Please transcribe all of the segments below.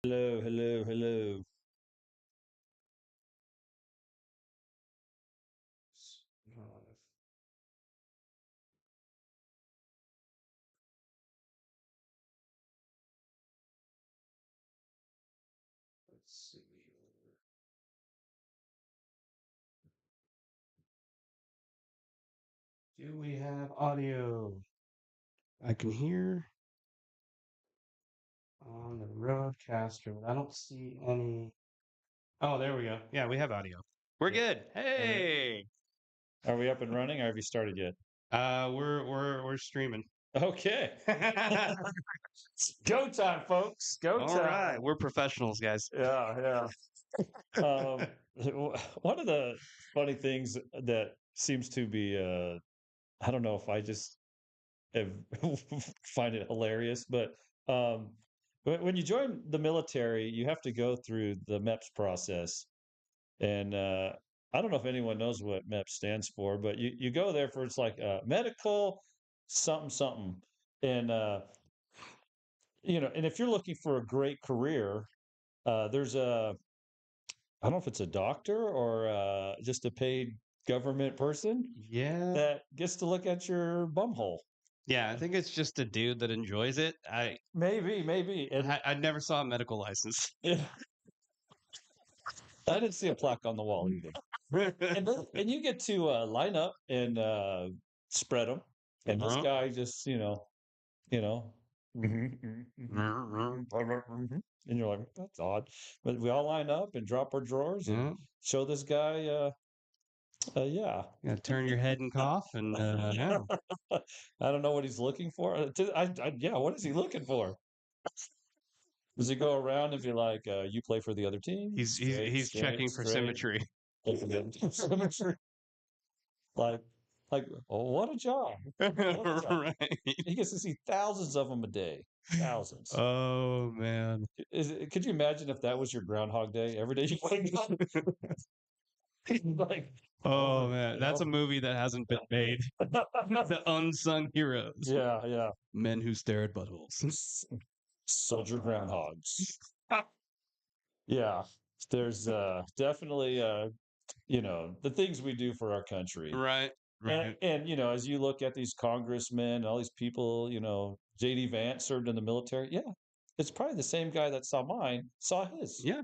Hello, hello, hello. Let's see. Do we have audio? I can hear on the roadcaster, but I don't see any. Oh, there we go. Yeah, we have audio. We're Yeah. good. Are we, Hey. are we up and running or have you started yet? We're streaming. Okay. It's go time, folks. Go All right. time. We're professionals, guys. Yeah, yeah. One of the funny things that seems to be, I don't know if I just have find it hilarious, but um, when you join the military, you have to go through the MEPS process. And I don't know if anyone knows what MEP stands for, but you go there for it's like medical something something, and and if you're looking for a great career, there's a I don't know if it's a doctor or just a paid government person Yeah. that gets to look at your bum hole. Yeah, I think it's just a dude that enjoys it. Maybe, and I never saw a medical license. yeah, I didn't see a plaque on the wall either. And you get to line up and spread them, and this Uh-huh. guy just you know, and you're like, that's odd. But we all line up and drop our drawers and Yeah. show this guy, yeah. Yeah, turn your head and cough and yeah. I don't know what he's looking for. Yeah, what is he looking for? Does he go around and be like, you play for the other team? Straight, He's straight, checking for straight. symmetry. Play for the other team. Symmetry. Like, like, oh, what a job. What a job. Right. He gets to see thousands of them a day. Thousands. Oh man. Could you imagine if that was your Groundhog Day? Every day you wake up, like Oh over, man, you that's a know? movie that hasn't been made. The unsung heroes. Yeah, yeah. Men who stare at buttholes. Soldier groundhogs. Yeah. There's definitely the things we do for our country. Right. Right. And as you look at these congressmen, all these people, JD Vance served in the military. Yeah. It's probably the same guy that saw mine, saw his. Yeah.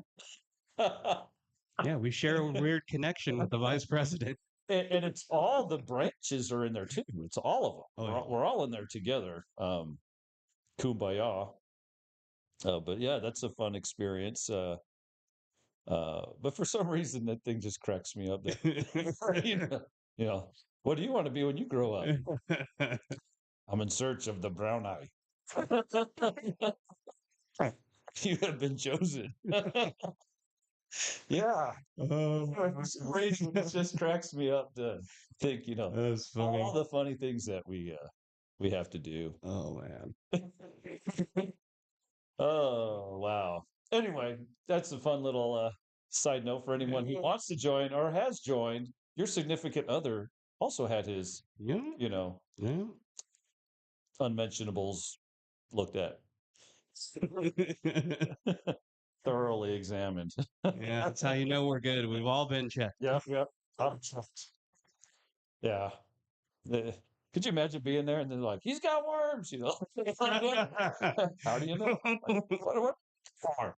Yeah, we share a weird connection with the vice president. And it's all the branches are in there too. It's all of them. Oh We're yeah. we're all in there together. Kumbaya. But yeah, that's a fun experience. But for some reason, that thing just cracks me up. That you know, you know, what do you want to be when you grow up? I'm in search of the brown eye. You have been chosen. Yeah. For some reason, it just cracks me up to think, That's funny. all the funny things that we have to do. Oh man. Oh, wow. Anyway, that's a fun little side note for anyone who wants to join or has joined. Your significant other also had his, Yeah. you know, Yeah. unmentionables looked at, thoroughly examined. Yeah, that's how you know we're good. We've all been checked. Yep, yep. Yeah. The- could you imagine being there and then like, he's got worms, How do you know? Like, what for?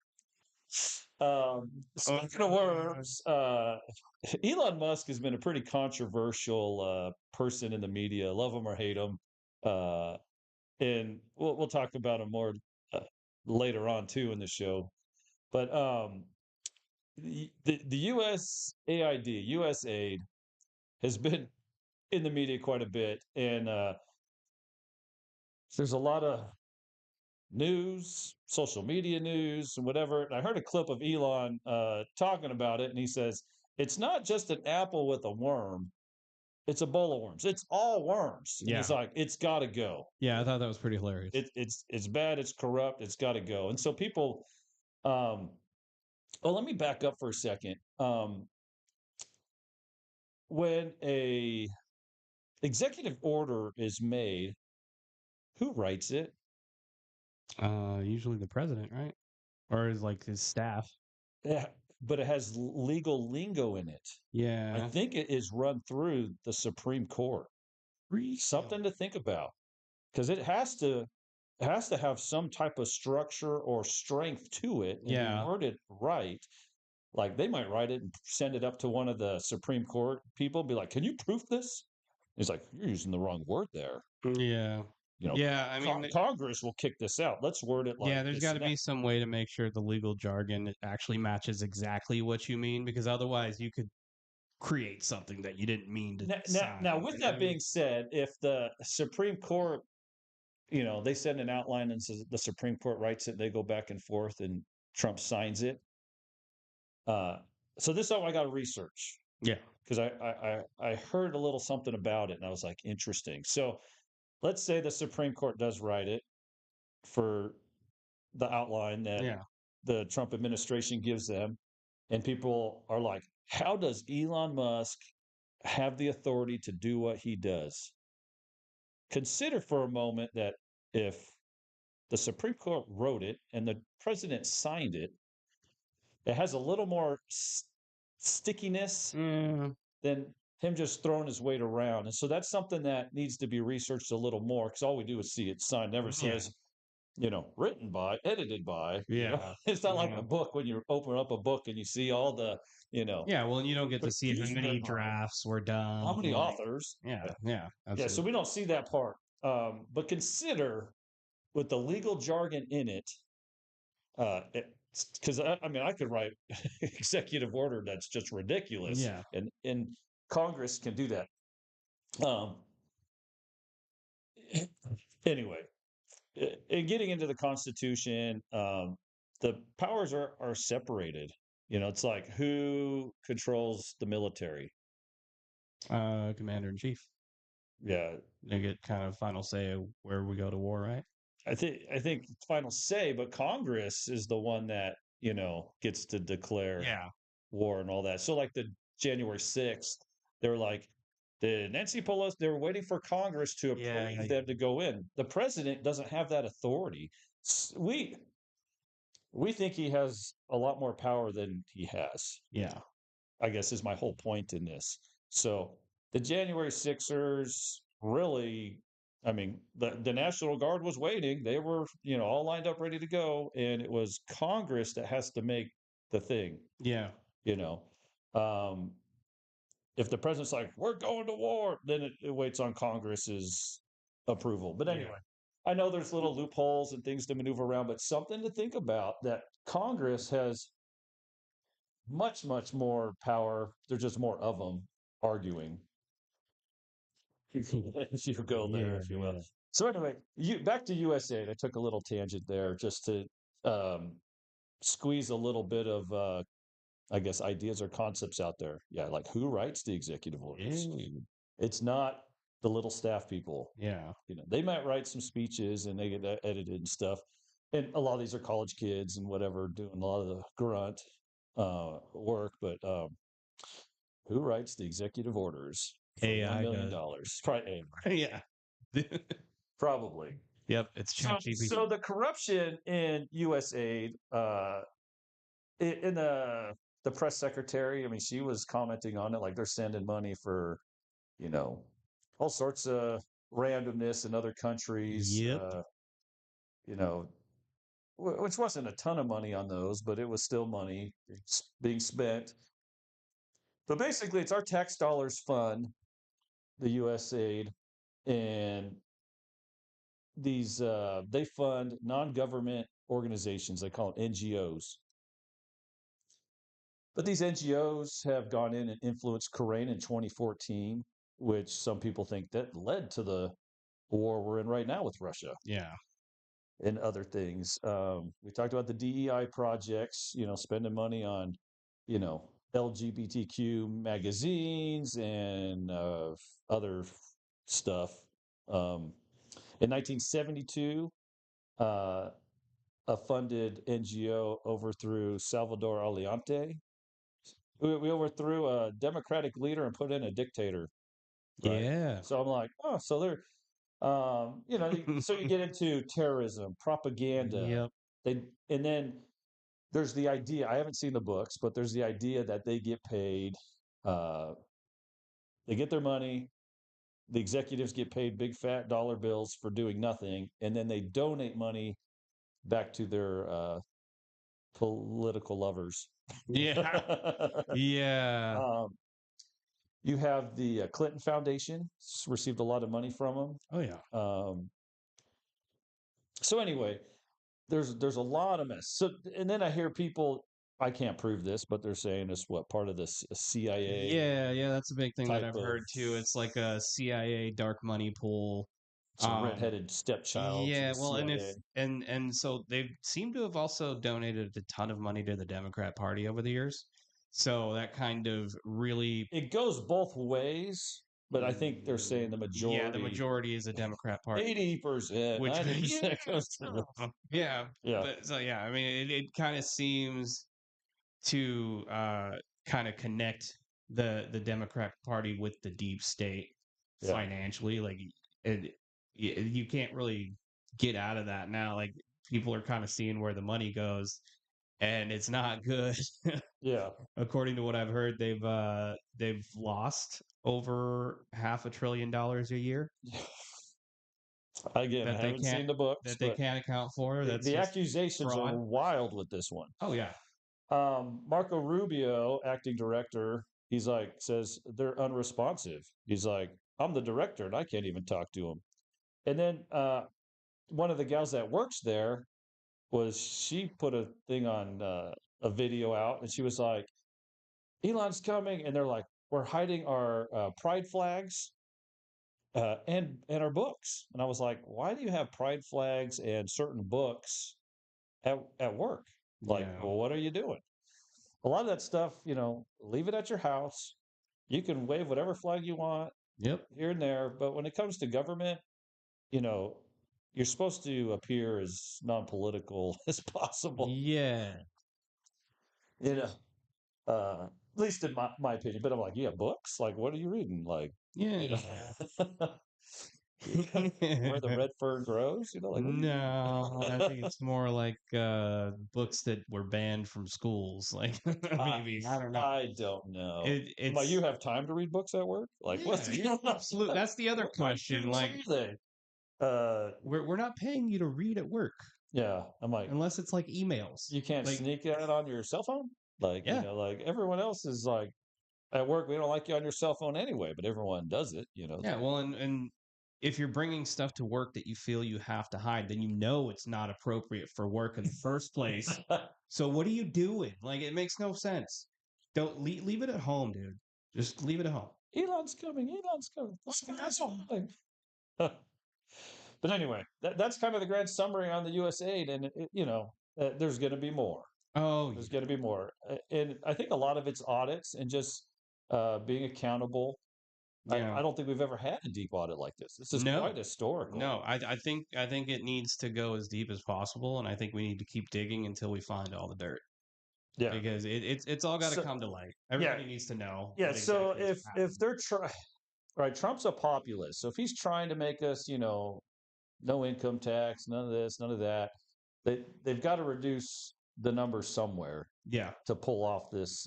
Speaking of worms, Elon Musk has been a pretty controversial person in the media. Love him or hate him, uh, and we'll talk about him more uh, later on too in the show. But the USAID, USAID, has been in the media quite a bit, and there's a lot of news, social media news, and whatever. And I heard a clip of Elon talking about it, and he says it's not just an apple with a worm; it's a bowl of worms. It's all worms, and Yeah. he's like, it's got to go. Yeah, I thought that was pretty hilarious. It's bad. It's corrupt. It's got to go. And so people, um, well, let me back up for a second. When a executive order is made, who writes it? Usually the president, right? or his like his staff. Yeah, but it has legal lingo in it. I Yeah. think it is run through the Supreme Court. Really? Something to think about because it has to have some type of structure or strength to it and be Yeah. worded right. Like they might write it and send it up to one of the Supreme Court people, be like, "Can you proof this?" He's like, "You're using the wrong word there." Yeah. You know, Yeah. I mean, Congress will kick this out. Let's word it yeah, like there's this got to and that. be some way to make sure the legal jargon actually matches exactly what you mean, because otherwise you could create something that you didn't mean to Now, sign. with You know what that I mean? being said, if the Supreme Court, they send an outline and says the Supreme Court writes it, they go back and forth, and Trump signs it. Uh, so this is all I got to research Yeah. because I heard a little something about it and I was like, interesting. So let's say the Supreme Court does write it for the outline that Yeah. the Trump administration gives them, and people are like, how does Elon Musk have the authority to do what he does? Consider for a moment that if the Supreme Court wrote it and the president signed it, it has a little more stickiness Yeah. than him just throwing his weight around. And so that's something that needs to be researched a little more because all we do is see it signed. Never Yeah. says, written by, edited by. Yeah. It's not like Yeah. a book when you open up a book and you see all the, Yeah. Well, and you don't get to see how who's many been on, drafts were done. how many Like, authors. yeah. Yeah. Yeah, so Absolutely. we don't see that part. But consider with the legal jargon in it, because I mean, I could write executive order that's just ridiculous, Yeah. and Congress can do that. Um, anyway, in getting into the Constitution, the powers are separated. It's like who controls the military? Commander in chief. Yeah, They get kind of final say of where we go to war, right? I think final say, but Congress is the one that gets to declare Yeah. war and all that. So like the January 6th, they were like the Nancy Pelosi, they were waiting for Congress to Yeah. approve them to go in. The president doesn't have that authority. We think he has a lot more power than he has. Yeah. I guess is my whole point in this. So the January Sixers really, I mean, the National Guard was waiting. They were, all lined up, ready to go, and it was Congress that has to make the thing. Yeah. You know, um, if the president's like, "We're going to war," then it waits on Congress's approval. But Yeah. anyway, I know there's little loopholes and things to maneuver around, but something to think about that Congress has much, much more power. There's just more of them arguing. If you go there, Yeah. if you will. Yeah. So anyway, back to USAID. I took a little tangent there just to um, squeeze a little bit of, I guess, ideas or concepts out there. Yeah, like who writes the executive orders? Yeah. It's not the little staff people. Yeah. They might write some speeches and they get edited and stuff. And a lot of these are college kids and whatever doing a lot of the grunt work, but who writes the executive orders for $1 AI million? does. Probably, Yeah. probably. Yep. It's So, ChatGPT. so the corruption in USAID, in the press secretary, I mean, she was commenting on it like they're sending money for, you know, all sorts of randomness in other countries, Yep. you know, which wasn't a ton of money on those, but it was still money being spent. But basically, it's our tax dollars fund the USAID, and these they fund non-government organizations. They call them NGOs. But these NGOs have gone in and influenced Ukraine in 2014, which some people think that led to the war we're in right now with Russia Yeah. and other things. We talked about the DEI projects, spending money on, LGBTQ magazines and other stuff. In 1972, uh, a funded NGO overthrew Salvador Allende. We overthrew a democratic leader and put in a dictator, right? Yeah. So I'm like, oh, so they're, so you get into terrorism, propaganda. Yep. They and then there's the idea. I haven't seen the books, but there's the idea that they get paid. Uh, they get their money. The executives get paid big fat dollar bills for doing nothing, and then they donate money back to their political lovers. Yeah. Yeah. um, you have the Clinton Foundation received a lot of money from them. Oh yeah. So anyway, there's a lot of mess. So and then I hear people, I can't prove this, but they're saying it's what part of this CIA Yeah, yeah, that's a big thing that type I've of. heard too. It's like a CIA dark money pool. It's a Um, redheaded stepchild to yeah, the well, and if CIA. and so they seem to have also donated a ton of money to the Democrat Party over the years. So that kind of really, It goes both ways, but I think they're saying the yeah, the majority, majority is a Democrat Party, 80%, which 90% yeah, goes to the. yeah, Yeah, but so yeah, I mean, it kind of seems to kind of connect the Democrat Party with the deep state yeah, financially. Like it, you can't really get out of that now. Like people are kind of seeing where the money goes, and it's not good. yeah. According to what I've heard, they've lost over $500 billion a year Again, I that they haven't can't seen the books, that they but can't account for. That's the just accusations are fraud. wild with this one. Oh yeah, Marco Rubio, acting director, he's like, says they're unresponsive. He's like, I'm the director and I can't even talk to them. And then one of the gals that works there she put a thing on a video out and she was like, Elon's coming. And they're like, we're hiding our pride flags and our books. And I was like, why do you have pride flags and certain books at work? Like, yeah, well, what are you doing? A lot of that stuff, leave it at your house. You can wave whatever flag you want yep, here and there. But when it comes to government, you know, you're supposed to appear as non-political as possible. yeah. You know, at least in my opinion. But I'm like, yeah, books. Like, what are you reading? Like, you Yeah. know, where the red fern grows. Like, what are you reading? No, I think it's more like books that were banned from schools. Like I maybe I don't know. I don't know. But you It's have time to read books at work? Like, what's yeah, yeah, absolutely. That's the other what kind of question. dudes Like are they? Uh, we're not paying you to read at work yeah. I'm like, unless it's like emails. you can't Like sneak that on your cell phone. Like, yeah, like everyone else is like at work. We don't like you on your cell phone anyway, but everyone does it. It's yeah. like, Well, and if you're bringing stuff to work that you feel you have to hide, then it's not appropriate for work in the first place. So what are you doing? Like it makes no sense. Don't leave it at home, dude. Just leave it at home. Elon's coming. Elon's coming. That's all. But anyway, that's kind of the grand summary on the USAID, and there's going to be more. Oh There's yeah. going to be more, and I think a lot of it's audits and just being accountable. I Yeah. don't think we've ever had a deep audit like this. This is quite No. historical. No. I think it needs to go as deep as possible, and I think we need to keep digging until we find all the dirt Yeah. because it's all got to So come to light. yeah, Everybody needs to know yeah. what So exactly is if happening. they're trying, right, Trump's a populist. So if he's trying to make us, no income tax, none of this, none of that, they've got to reduce the numbers somewhere Yeah. to pull off this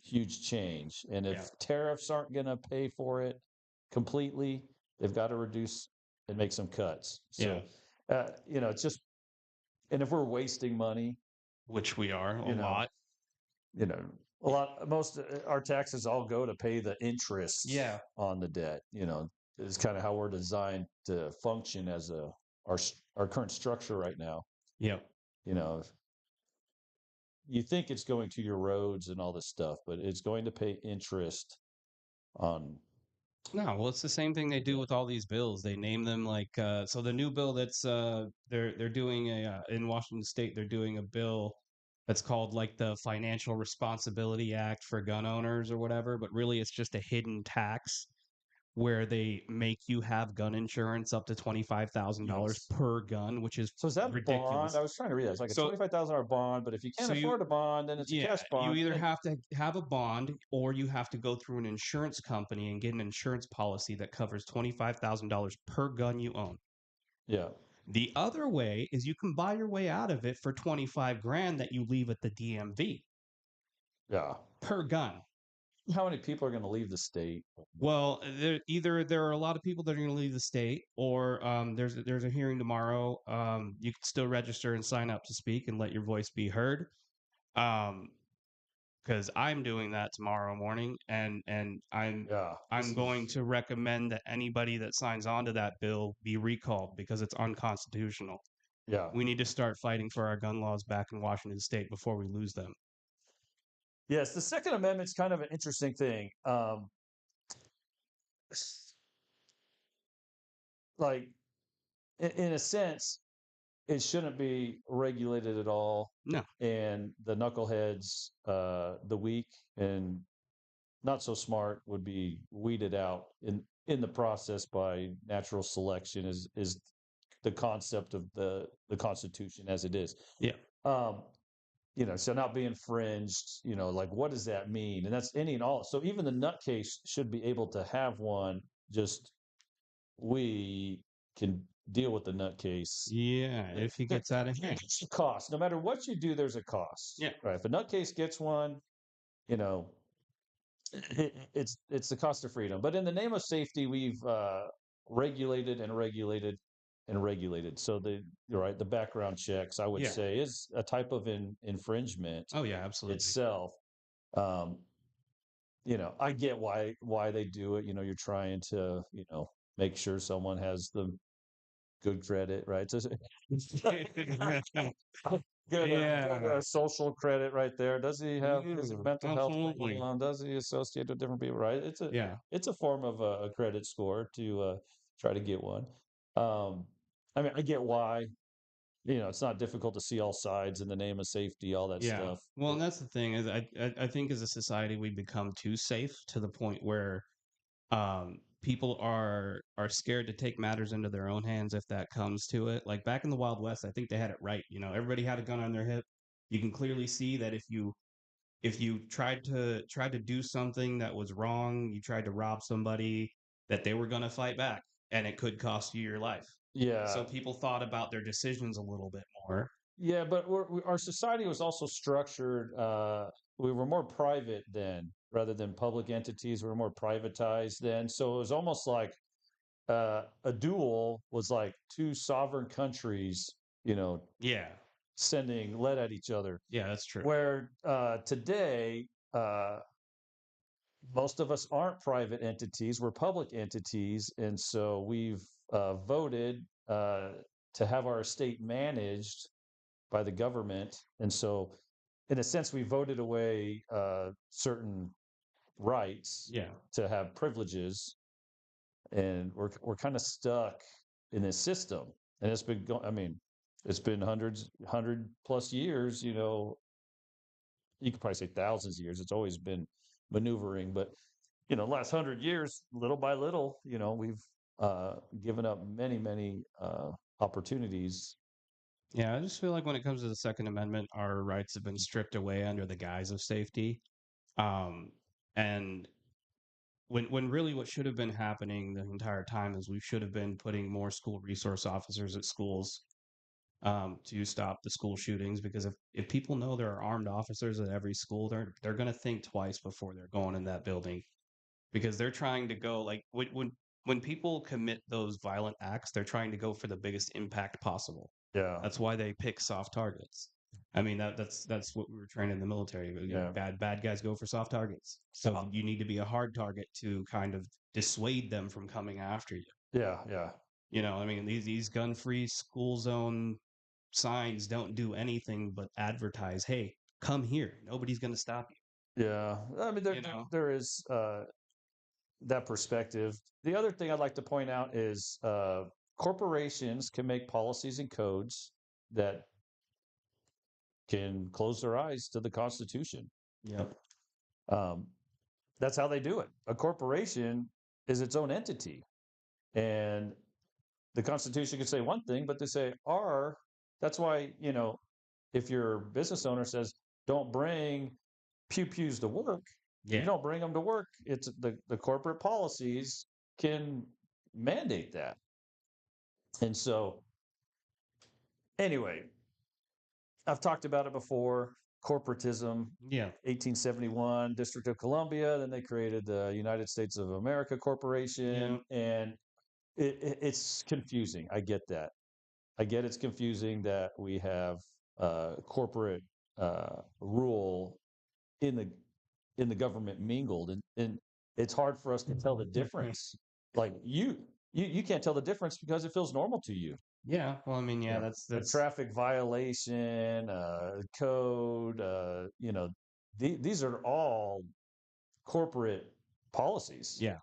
huge change. And Yeah. if tariffs aren't going to pay for it completely, they've got to reduce and make some cuts. Yeah. So, it's just, and if we're wasting money, Which we are a you know, lot. you know, most our taxes all go to pay the interest Yeah. on the debt. Is kind of how we're designed to function as our our current structure right now. Yep. You know, you think it's going to your roads and all this stuff, but it's going to pay interest on No, well, it's the same thing they the do debt. with all these bills. They name them like so the new bill that's they're doing a in Washington State they're doing a bill that's called like the Financial Responsibility Act for gun owners or whatever, but really it's just a hidden tax where they make you have gun insurance up to $25,000 Yes. per gun, which is So is that bond? ridiculous. I was trying to read that. It's like a So $25,000 bond, but if you can't so you afford a bond, then it's a yeah, cash you bond. either And have to have a bond or you have to go through an insurance company and get an insurance policy that covers $25,000 per gun you own. yeah, The other way is you can buy your way out of it for 25 grand that you leave at the DMV Yeah. per gun. How many people are going to leave the state? Well, either there are a lot of people that are going to leave the state, or there's a hearing tomorrow. You can still register and sign up to speak and let your voice be heard. Um, because I'm doing that tomorrow morning, and Yeah. I'm This going is, to recommend that anybody that signs on to that bill be recalled because it's unconstitutional. yeah. We need to start fighting for our gun laws back in Washington State before we lose them. Yes. The Second Amendment's kind of an interesting thing. Like, in a sense, it shouldn't be regulated at all. No. And the knuckleheads, the weak and not so smart would be weeded out in the process by natural selection is the concept of the Constitution as it is. Yeah. Um, so not being fringed, like what does that mean? And that's any and all. So even the nutcase should be able to have one. Just we can deal with the nutcase. Yeah. If he gets out of hand. There's a cost. No matter what you do, there's a cost. Yeah. Right. If a nutcase gets one, you know, it's the cost of freedom. But in the name of safety, we've regulated and regulated and regulated. So the background checks, I would Yeah. say, is a type of infringement Oh yeah, absolutely. itself. Um, I get why they do it. You're trying to make sure someone has the good credit, right? Good Yeah. social credit right there. Does he have his Yeah, mental health thing going absolutely. on? Does he associate with different people? Right? Yeah. It's a form of a credit score to try to get one. Um, I mean, I get why. It's not difficult to see all sides in the name of safety, all that Yeah. stuff. Well, and that's the thing is I think as a society we become too safe to the point where people are scared to take matters into their own hands if that comes to it. Like back in the Wild West, I think they had it right. Everybody had a gun on their hip. You can clearly see that if you tried to do something that was wrong, you tried to rob somebody, that they were going to fight back and it could cost you your life. Yeah, So people thought about their decisions a little bit more. yeah, but our society was also structured. We were more private then, rather than public entities. We were more privatized then, so it was almost like a duel was like two sovereign countries, Yeah. sending lead at each other. Yeah, that's true. Where today, most of us aren't private entities; we're public entities, and so we've voted to have our estate managed by the government, and so, in a sense, we voted away certain rights Yeah. to have privileges, and we're kind of stuck in this system, and it's been going. I mean, it's been hundred plus years. You could probably say thousands of years. It's always been maneuvering, but last 100 years, little by little, we've given up many opportunities. Yeah, I just feel like when it comes to the Second Amendment, our rights have been stripped away under the guise of safety. Um, and when really what should have been happening the entire time is we should have been putting more school resource officers at schools to stop the school shootings. Because if people know there are armed officers at every school, they're going to think twice before they're going in that building because they're trying to go like when people commit those violent acts, they're trying to go for the biggest impact possible. Yeah, That's why they pick soft targets. I mean that's what we were trained in the military. yeah, Bad guys go for soft targets. So you need to be a hard target to kind of dissuade them from coming after you. yeah. I mean these gun-free school zone signs don't do anything but advertise, "Hey, come here. Nobody's going to stop Yeah, I mean, you." there is that perspective. The other thing I'd like to point out is corporations can make policies and codes that can close their eyes to the Constitution. Yep. Um, that's how they do it. A corporation is its own entity, and the Constitution can say one thing, but they say "our." That's why if your business owner says, "Don't bring pew pews to work," you Yeah. don't bring them to work. It's the corporate policies can mandate that, and so Anyway, I've talked about it before. Corporatism, Yeah. 1871, District of Columbia. Then they created the United States of America Yeah. Corporation, and it's confusing. I get that. I get it's confusing that we have corporate rule in the government mingled, and it's hard for us to tell the difference. Like you can't tell the difference because it feels normal to you. Yeah. Well, I mean, You yeah, know, a that's traffic violation, code, these are all corporate policies yeah.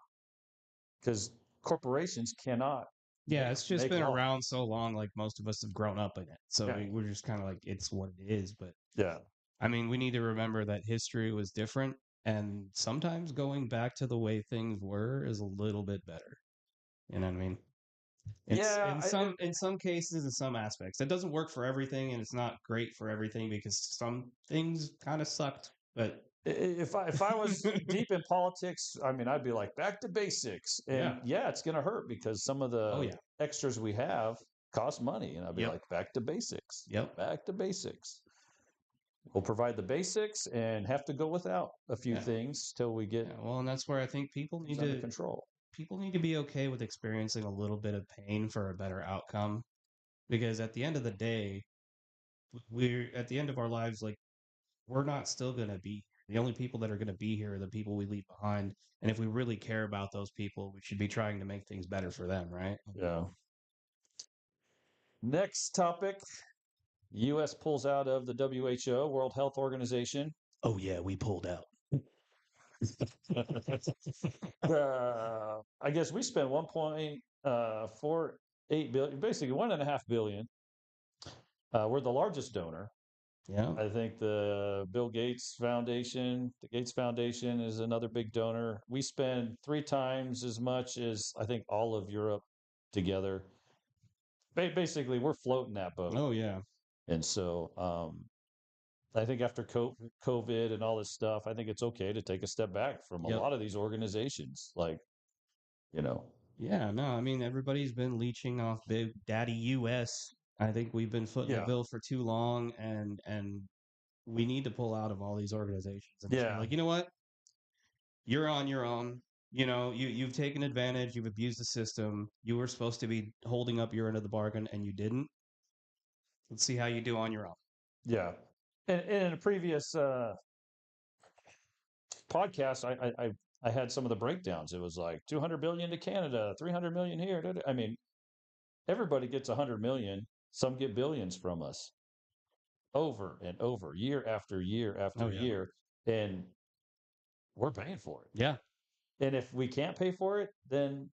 because corporations cannot Yeah, it's just make been law. around so long, like most of us have grown up in it. So Yeah, we're just kind of like, it's what it is. But yeah, I mean, we need to remember that history was different, and sometimes going back to the way things were is a little bit better. You know what I mean? It's yeah. in some cases, in some aspects. It doesn't work for everything, and it's not great for everything because some things kind of sucked. But If I was deep in politics, I mean, I'd be like back to basics, yeah, and yeah, it's going to hurt because some of oh the yeah, extras we have cost money, and I'd be yep, like back to basics, yep, back to basics. We'll provide the basics and have to go without a few yeah, things till we get yeah. Well, and that's where I think things under control. people need to be okay with experiencing a little bit of pain for a better outcome. Because at the end of the day, we're at the end of our lives, like we're not still gonna be here. The only people that are gonna be here are the people we leave behind. And if we really care about those people, we should be trying to make things better for them, right? Yeah. Next topic: U.S. pulls out of the WHO, World Health Organization. Oh yeah, we pulled out. I guess we spent 1.48 billion, basically 1.5 billion. We're the largest donor. Yeah. I think the Gates Foundation is another big donor. We spend 3 times as much as I think all of Europe together. Basically, we're floating that boat. Oh yeah. And so I think after COVID and all this stuff, I think it's okay to take a step back from a Yep. lot of these organizations. Like, you know, Yeah, no, I mean everybody's been leeching off Big Daddy US. I think we've been footing the yeah, bill for too long, and we need to pull out of all these organizations and just be yeah, like, you know what? You're on your own. You know, you've taken advantage, you've abused the system. You were supposed to be holding up your end of the bargain and you didn't. Let's see how you do on your own. yeah. And in a previous podcast, I had some of the breakdowns. It was like 200 billion to Canada, 300 million here. I mean, everybody gets 100 million. Some get billions from us over and over, year after year Oh after yeah. year, and we're paying for it. Yeah. And if we can't pay for it, then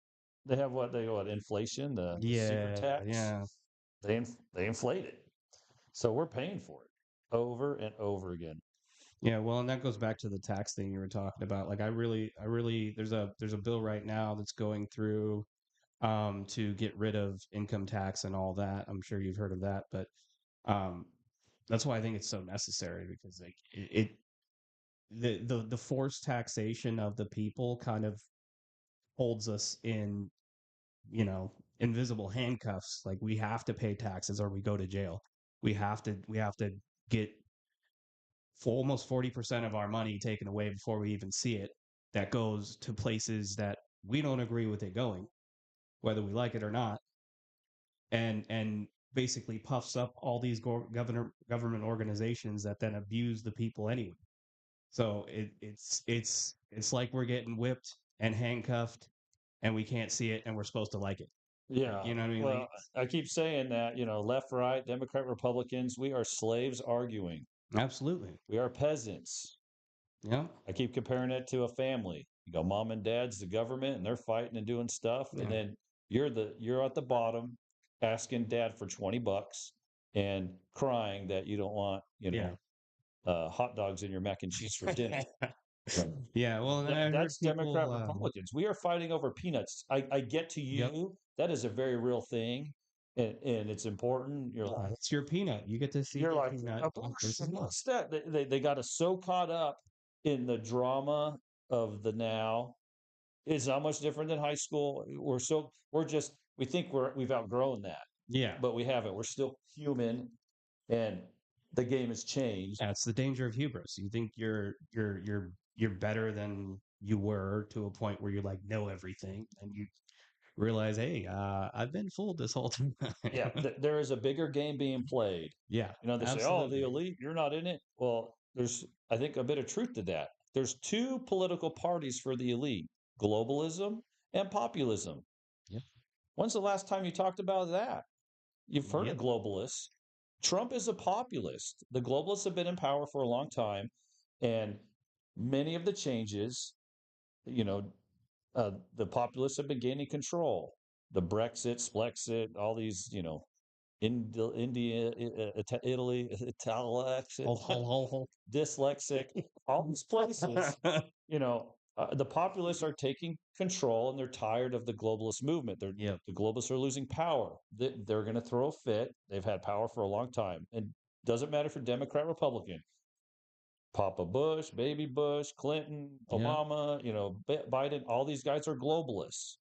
they have what inflation, the super Yeah, tax. yeah. They inflate it, so we're paying for it over and over again. Yeah, well, and that goes back to the tax thing you were talking about. Like I really there's a bill right now that's going through to get rid of income tax and all that. I'm sure you've heard of that, but um that's why I think it's so necessary because like the forced taxation of the people kind of holds us in, you know, invisible handcuffs. Like we have to pay taxes or we go to jail. We have to get for almost 40% of our money taken away before we even see it. That goes to places that we don't agree with it going, whether we like it or not, and basically puffs up all these government organizations that then abuse the people anyway. So it's like we're getting whipped and handcuffed, and we can't see it, and we're supposed to like it. Like, Yeah. you know what I mean? Well, Like, I keep saying that, left, right, Democrat, Republicans, we are slaves arguing. absolutely. We are peasants. Yeah. I keep comparing it to a family. You go, mom and dad's the government, and they're fighting and doing stuff, and Yeah. then you're at the bottom, asking dad for $20 and crying that you don't want, Yeah. hot dogs in your mac and cheese for dinner. Right. Yeah. Well, and then I heard That's people. Democrat Republicans. We are fighting over peanuts. I get to Yep. you. That is a very real thing, and it's important. It's your peanut. You get to see You're your like peanut abortion. versus not. What's that? They got us so caught up in the drama of the now. It's not much different than high school. We think we've outgrown that. Yeah. but we haven't. We're still human, and the game has changed. That's the danger of hubris. You think you're better than you were to a point where you like know everything, and you realize, hey, I've been fooled this whole time. Yeah, there is a bigger game being played. Yeah, You know, they say, "Oh, the absolutely. elite, you're not in it." Well, there's, I think, a bit of truth to that. There's two political parties for the elite: globalism and populism. Yeah. When's the last time you talked about that? You've heard of Yep. globalists. Trump is a populist. The globalists have been in power for a long time, and many of the changes, you know, the populists have been gaining control. The Brexit, Splexit, all these, India, Italy, Italexic, Ho, ho, ho, ho. dyslexic, all these places, the populists are taking control and they're tired of the globalist movement. Yep. The globalists are losing power. They're going to throw a fit. They've had power for a long time. And doesn't matter if you're Democrat, Republican, Papa Bush, Baby Bush, Clinton, Yeah. Obama, Biden, all these guys are globalists.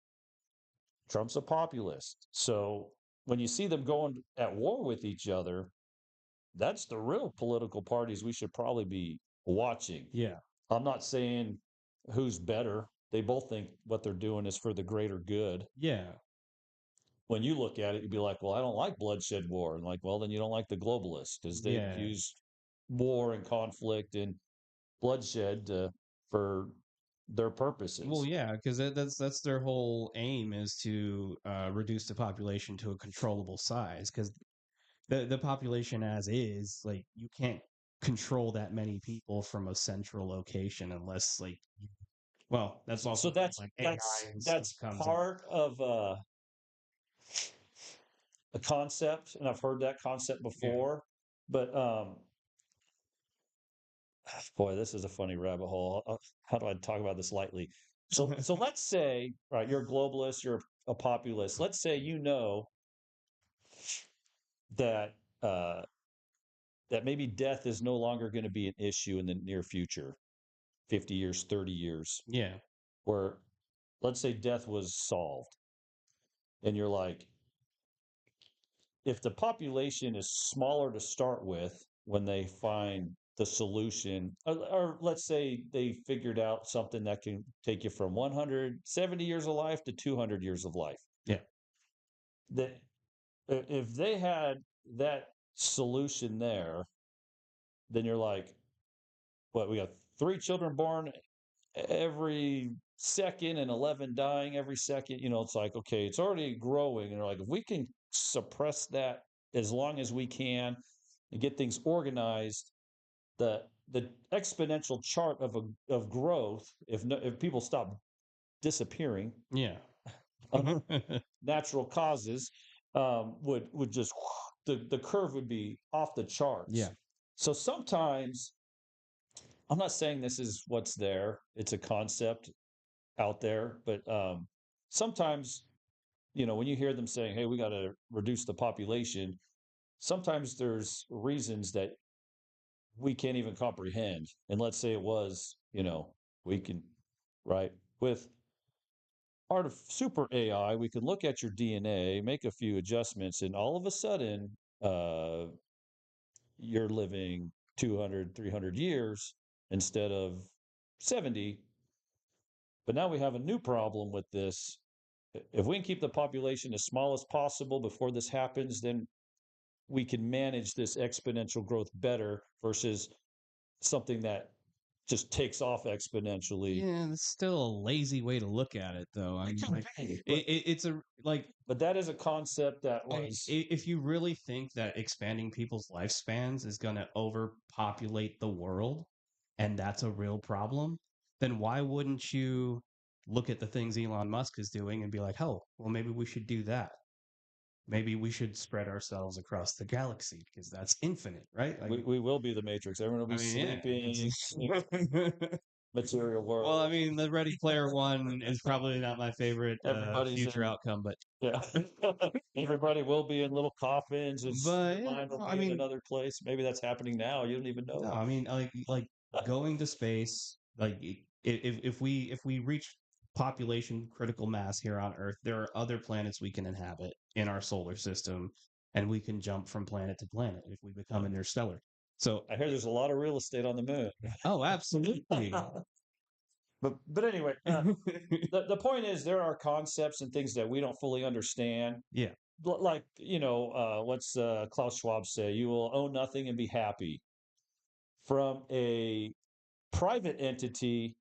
Trump's a populist. So when you see them going at war with each other, that's the real political parties we should probably be watching. Yeah. I'm not saying who's better. They both think what they're doing is for the greater good. Yeah. When you look at it, you'd be like, well, I don't like bloodshed war. And like, well, then you don't like the globalists because they Yeah. use war and conflict and bloodshed for their Well, purposes. yeah, because that's their whole aim is to reduce the population to a controllable size. Because the population as is, like, you can't control that many people from a central location unless, like, well, that's So also where that's like AI that's and stuff that's comes in. part of a concept, and I've heard that concept Yeah. before. But boy, this is a funny rabbit hole. How do I talk about this lightly? So let's say, right, you're a globalist, you're a populist. Let's say you know that that maybe death is no longer going to be an issue in the near future, 50 years, 30 years, Yeah. where let's say death was solved, and you're like, if the population is smaller to start with when they find the solution, or let's say they figured out something that can take you from 170 years of life to 200 years of life, Yeah. that if they had that solution there, then you're like, what, we got 3 children born every second and 11 dying every second. It's like, okay, it's already growing. And they're like, if we can suppress that as long as we can and get things organized, the exponential chart of growth, if people stop disappearing, Yeah. natural causes, would just the curve would be off the Yeah. charts. So sometimes, I'm not saying this is what's there. It's a concept out there, but sometimes, when you hear them saying, "Hey, we got to reduce the population," sometimes there's reasons that we can't even comprehend. And let's say it was, we can, right, with part of super AI, we can look at your DNA, make a few adjustments, and all of a sudden, uh, you're living 200, 300 years instead of 70. But now we have a new problem with this. If we can keep the population as small as possible before this happens, then we can manage this exponential growth better versus something that just takes off exponentially. Yeah, it's still a lazy way to look at it, though. I mean, like, it's a like But that is a concept that was. if you really think that expanding people's lifespans is going to overpopulate the world, and that's a real problem, then why wouldn't you look at the things Elon Musk is doing and be like, oh, well, maybe we should do that. Maybe we should spread ourselves across the galaxy because that's infinite, right? Like, We will be the Matrix. Everyone will I be mean, yeah. sleeping. Material Well, I world. mean, the Ready Player One is probably not my favorite Everybody's future in. outcome, but Yeah. Everybody will be in little coffins. but Your yeah, mind will no, I be in mean, another place. Maybe that's happening now. You don't even no, know. I mean, like going to space, like if we reach population critical mass here on Earth. There are other planets we can inhabit in our solar system, and we can jump from planet to planet if we become interstellar. So, I hear there's a lot of real estate on the moon. oh, absolutely. But anyway, the point is there are concepts and things that we don't fully understand. Yeah. Like, what's Klaus Schwab say? You will own nothing and be happy. From a private entity,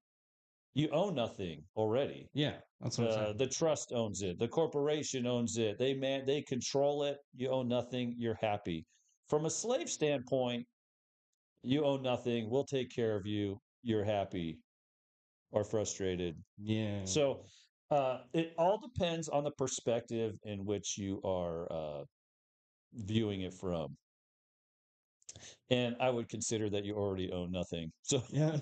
you own nothing already. Yeah, that's what I'm saying. The trust owns it. The corporation owns it. They control it. You own nothing. You're happy. From a slave standpoint, you own nothing. We'll take care of you. You're happy or frustrated. Yeah. So it all depends on the perspective in which you are viewing it from. And I would consider that you already own nothing. So Yeah.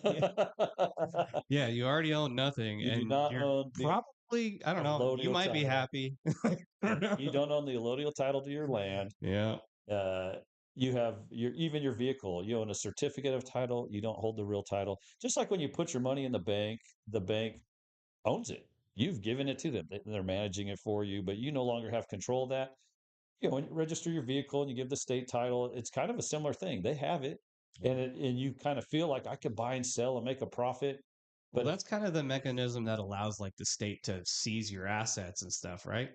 Yeah, you already own nothing, you do and not you're own the probably, I don't know, you allodial might be title. happy. You don't own the allodial title to your land. Yeah. Uh, you have even your vehicle. You own a certificate of title. You don't hold the real title. Just like when you put your money in the bank owns it. You've given it to them. They're managing it for you, but you no longer have control of that. When you register your vehicle and you give the state title, it's kind of a similar thing. They have it, and you kind of feel like I could buy and sell and make a profit. Well, But that's kind of the mechanism that allows like the state to seize your assets and stuff, right?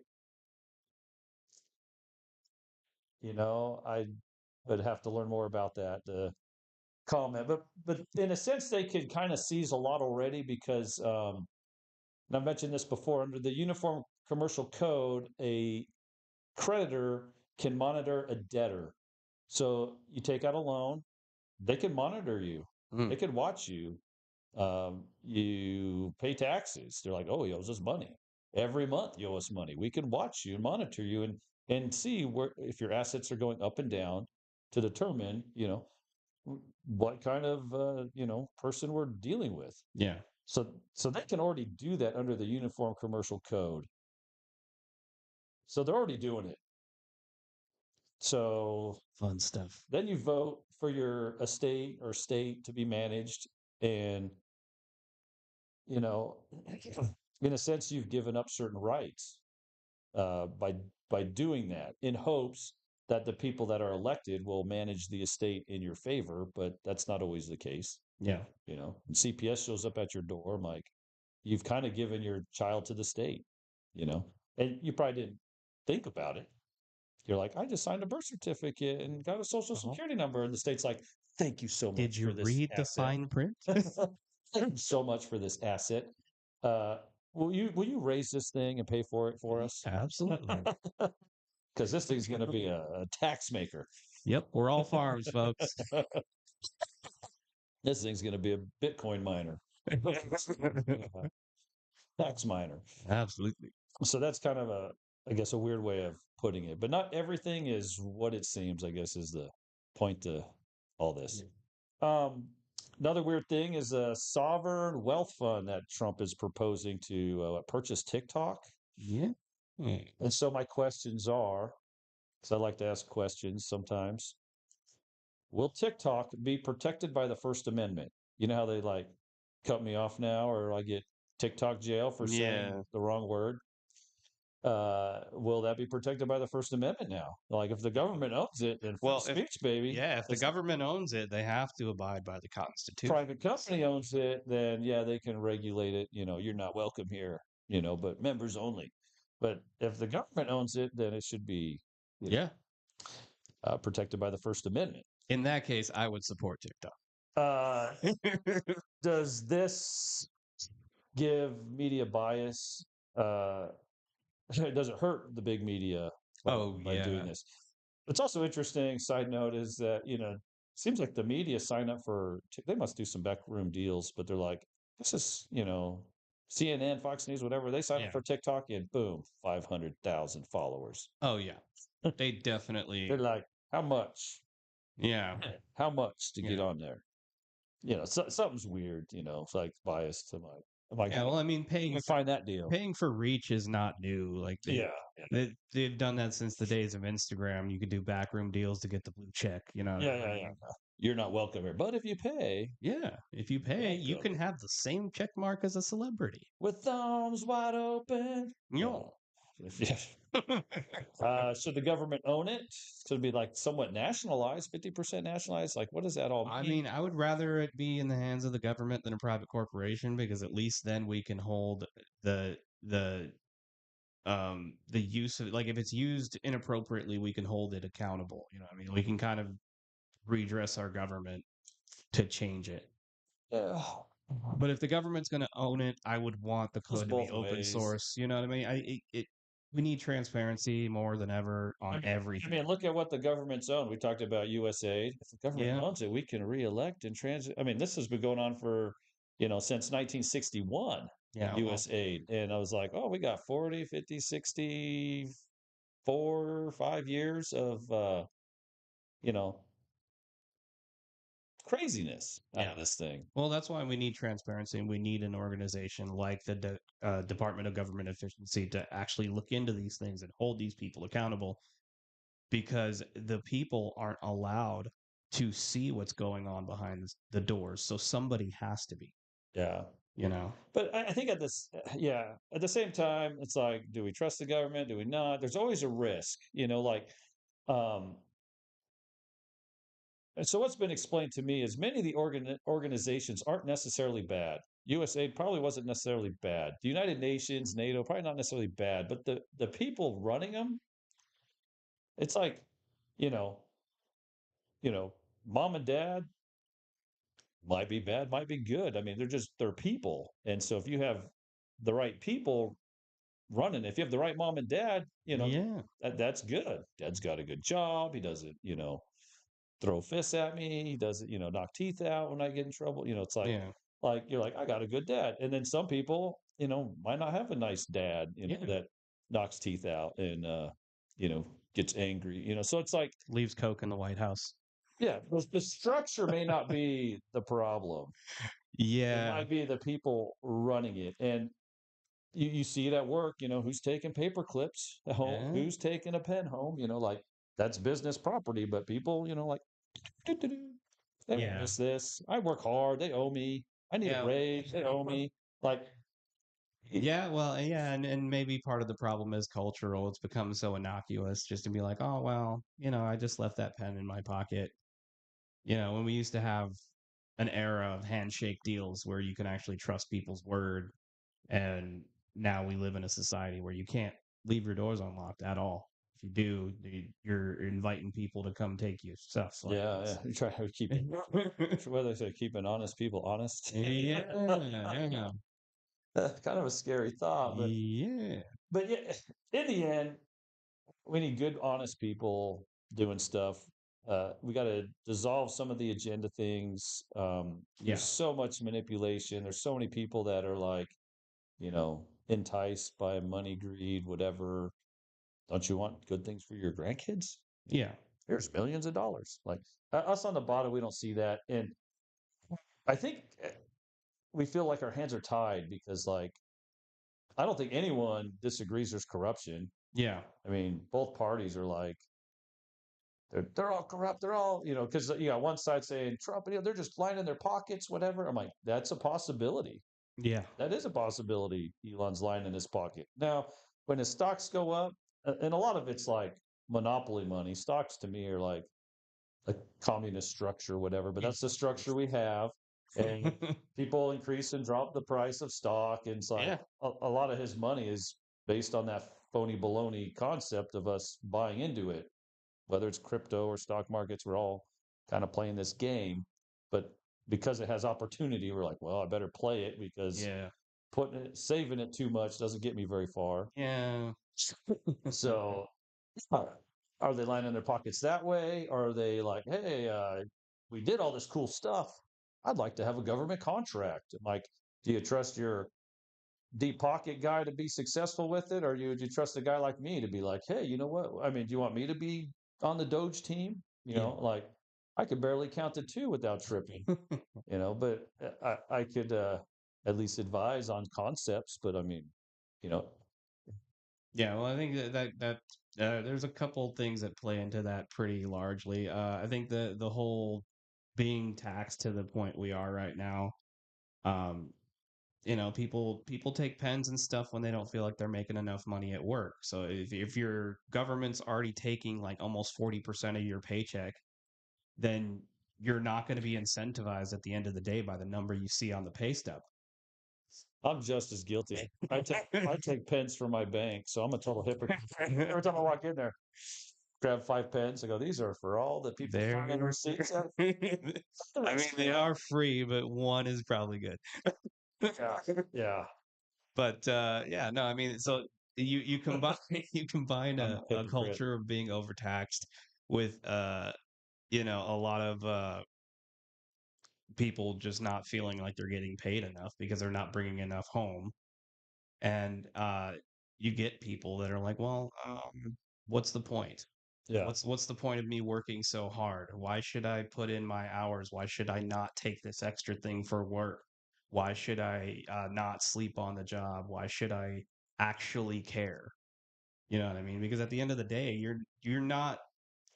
I would have to learn more about that comment. But in a sense, they could kind of seize a lot already because, and I've mentioned this before, under the Uniform Commercial Code, a creditor can monitor a debtor. So you take out a loan, they can monitor you. Mm. They can watch you. You pay taxes. They're like, oh, he owes us money. Every month you owe us money. We can watch you and monitor you and see where if your assets are going up and down to determine, what kind of person we're dealing with. Yeah. So they can already do that under the Uniform Commercial Code. So they're already doing it. So Fun stuff. then you vote for your estate or state to be managed. And, you know, in a sense, you've given up certain rights by doing that in hopes that the people that are elected will manage the estate in your favor. But that's not always the case. Yeah. When CPS shows up at your door, Mike, you've kind of given your child to the state, and you probably didn't think about it. You're like, I just signed a birth certificate and got a social Uh-huh. security number. And the state's like, thank you so Did much you for this read the asset. fine print? Thank you so much for this asset. Uh, will you raise this thing and pay for it for us? Absolutely. Because this thing's going to be a tax maker. Yep, we're all farms, folks. This thing's going to be a Bitcoin miner, tax miner. Absolutely. So that's kind of I guess, a weird way of putting it. But not everything is what it seems, I guess, is the point to all this. Another weird thing is a sovereign wealth fund that Trump is proposing to purchase TikTok. Yeah. And so my questions are, because I like to ask questions sometimes, will TikTok be protected by the First Amendment? You know how they like cut me off now, or I get TikTok jail for saying Yeah. the wrong word? Will that be protected by the First Amendment now? Like, if the government owns it, then free Well, speech, baby. if the It's government owns it, they have to abide by the Constitution. private company owns it, then yeah, they can regulate it. You're not welcome here. But members only. But if the government owns it, then it should be Yeah. protected by the First Amendment. In that case, I would support TikTok. Uh, does this give media bias? Does it hurt the big media Oh, by doing yeah. this? It's also interesting. Side note is that seems like the media sign up for. They must do some backroom deals, but they're like, this is CNN, Fox News, whatever. They sign up Yeah. for TikTok and boom, 500,000 followers. Oh, yeah. They definitely. They're like, how much? Yeah. How much to get Yeah. on there? Something's weird. It's like biased to my. I'm like, Yeah. Well, I mean, find that deal. paying for reach is not new. Like Yeah. they've done that since the days of Instagram. You could do backroom deals to get the blue check. Yeah. you're not welcome here. But if you pay, Yeah, if you you're pay, you welcome. can have the same check mark as a celebrity. With thumbs wide open. Yo. Yeah. Should the government own it? Should it be like somewhat nationalized, 50% nationalized? Like, what does that all I mean? mean, I would rather it be in the hands of the government than a private corporation because at least then we can hold the the the use of, like, if it's used inappropriately, we can hold it accountable. You know what I mean? We can kind of redress our government to change it. Yeah. But if the government's going to own it, I would want the Goes code to be both open ways. source. You know what I mean? We need transparency more than ever I on mean, I everything. mean, look at what the government's own. We talked about USAID. If the government Yeah, owns it, we can re-elect and I mean, this has been going on for, since 1961, yeah. Well, USAID. And I was like, oh, we got 40, 50, 64, 5 years of, you know, craziness out yeah. of this thing. Well, that's why we need transparency, and we need an organization like the Department of Government Efficiency to actually look into these things and hold these people accountable because the people aren't allowed to see what's going on behind the doors. So somebody has to be, Yeah. you know? But I think yeah, at the same time, it's like, do we trust the government? Do we not? There's always a risk, like, um, and so what's been explained to me is many of the organizations aren't necessarily bad. USAID probably wasn't necessarily bad. The United Nations, NATO, probably not necessarily bad, but the people running them, it's like, you know, you know, mom and dad might be bad, might be good. I mean, they're people, and so if you have the right people running, if you have the right mom and dad, Yeah, that's good. Dad's got a good job. He doesn't, throw fists at me. He doesn't, knock teeth out when I get in trouble. It's yeah, like you're like, I got a good dad. And then some people, might not have a nice dad, yeah. that knocks teeth out and you know, gets angry. So it's like, Leaves Coke in the White House. yeah, the structure may not be the problem. It Yeah, might be the people running it. And you see it at work, who's taking paper clips home, yeah, who's taking a pen home, like that's business property, but people, like, doo-doo-doo. They won't yeah, miss this. I work hard. They owe me. I need a yeah. raise. They owe me. Like, Yeah, well, yeah, and maybe part of the problem is cultural. It's become so innocuous just to be like, oh, well, I just left that pen in my pocket. When we used to have an era of handshake deals where you can actually trust people's word, and now we live in a society where you can't leave your doors unlocked at all. If you do, you're inviting people to come take your stuff. Like yeah, yeah. it's You try to keep it, whether they say keeping honest people honest. yeah, yeah, Kind of a scary thought, yeah, but yeah, in the end, we need good, honest people doing stuff. We got to dissolve some of the agenda things. There's yeah, so much manipulation. There's so many people that are like, enticed by money, greed, whatever. Don't you want good things for your grandkids? yeah, Here's millions of dollars. Like, us on the bottom, we don't see that. And I think we feel like our hands are tied because, like, I don't think anyone disagrees there's corruption. yeah, I mean, both parties are like, they're all corrupt. They're all, because you got one side saying Trump, they're just lining their pockets, whatever. I'm like, that's a possibility. yeah, That is a possibility. Elon's lying in his pocket. Now, when his stocks go up, and a lot of it's like monopoly money. Stocks to me are like a communist structure, whatever. But that's the structure we have, and people increase and drop the price of stock. And it's like yeah, a lot of his money is based on that phony baloney concept of us buying into it, whether it's crypto or stock markets, we're all kind of playing this game. But because it has opportunity, we're like, well, I better play it because yeah, saving it too much doesn't get me very far. yeah. So, uh, are they lining their pockets that way? Or are they like, hey, we did all this cool stuff. I'd like to have a government contract. Like, do you trust your deep pocket guy to be successful with it, or do you trust a guy like me to be like, hey, you know what? I mean, do you want me to be on the DOGE team? Yeah. Like, I could barely count to two without tripping. But I could at least advise on concepts. But I mean, you know, Yeah, well, I think that there's a couple things that play into that pretty largely. I think the whole being taxed to the point we are right now, um, people take pens and stuff when they don't feel like they're making enough money at work. So if your government's already taking like almost 40% of your paycheck, then you're not going to be incentivized at the end of the day by the number you see on the pay stub. I'm just as guilty. I take pens from my bank, so I'm a total hypocrite. Every time I walk in there, grab 5 pens. I go, these are for all the people signing There, receipts. I mean, they are free, but one is probably good. Yeah, yeah. But yeah, no, I mean, so you combine you combine I'm a a hypocrite. culture of being overtaxed with a lot of people just not feeling like they're getting paid enough because they're not bringing enough home, and you get people that are like, well, what's the point? Yeah, What's the point of me working so hard? Why should I put in my hours? Why should I not take this extra thing for work? Why should I not sleep on the job? Why should I actually care? You know what I mean? Because at the end of the day, you're not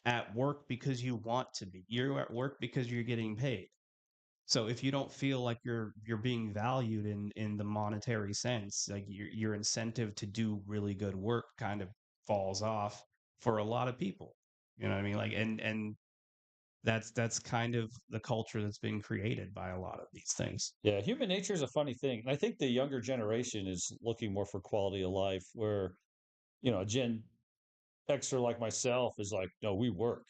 at work because you want to be. You're at work because you're getting paid. So if you don't feel like you're being valued in the monetary sense, like your incentive to do really good work kind of falls off for a lot of people. You know what I mean? Like and that's kind of the culture that's been created by a lot of these things. yeah. Human nature is a funny thing, and I think the younger generation is looking more for quality of life. Where Gen Xer like myself is like, no, we work.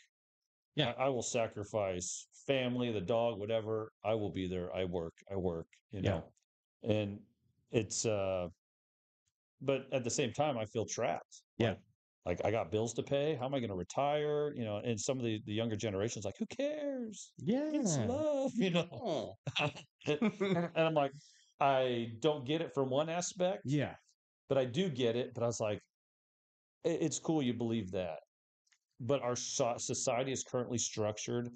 Yeah. I will sacrifice family, the dog, whatever. I will be there. I work. I work. Yeah. And it's but at the same time, I feel trapped. Yeah. Like I got bills to pay. How am I going to retire? And some of the younger generations like, who cares? It's Yeah. love, Oh. and I'm like, I don't get it from one aspect, Yeah. but I do get it. But I was like, It's cool you believe that, but our society is currently structured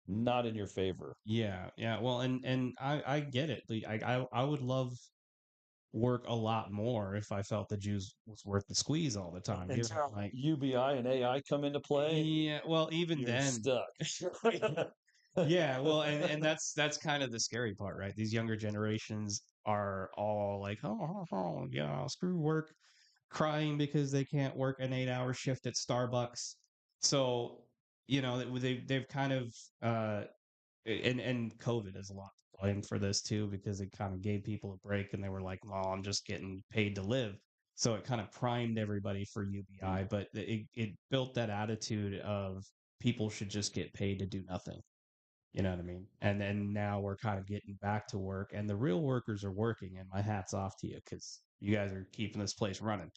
not in your favor. Yeah. Yeah. Well, and I get it. I would love work a lot more if I felt the juice was worth the squeeze all the time. You know, Until like UBI and AI come into play, yeah, well, even you're then, stuck. yeah, well, and that's kind of the scary part, right? These younger generations are all like, oh, yeah, screw work, crying because they can't work an 8-hour shift at Starbucks. So, they've kind of and COVID is a lot to blame for this too, because it kind of gave people a break and they were like, well, I'm just getting paid to live. So it kind of primed everybody for UBI, but it built that attitude of people should just get paid to do nothing. You know what I mean? And then now we're kind of getting back to work, and the real workers are working. And my hat's off to you because you guys are keeping this place running.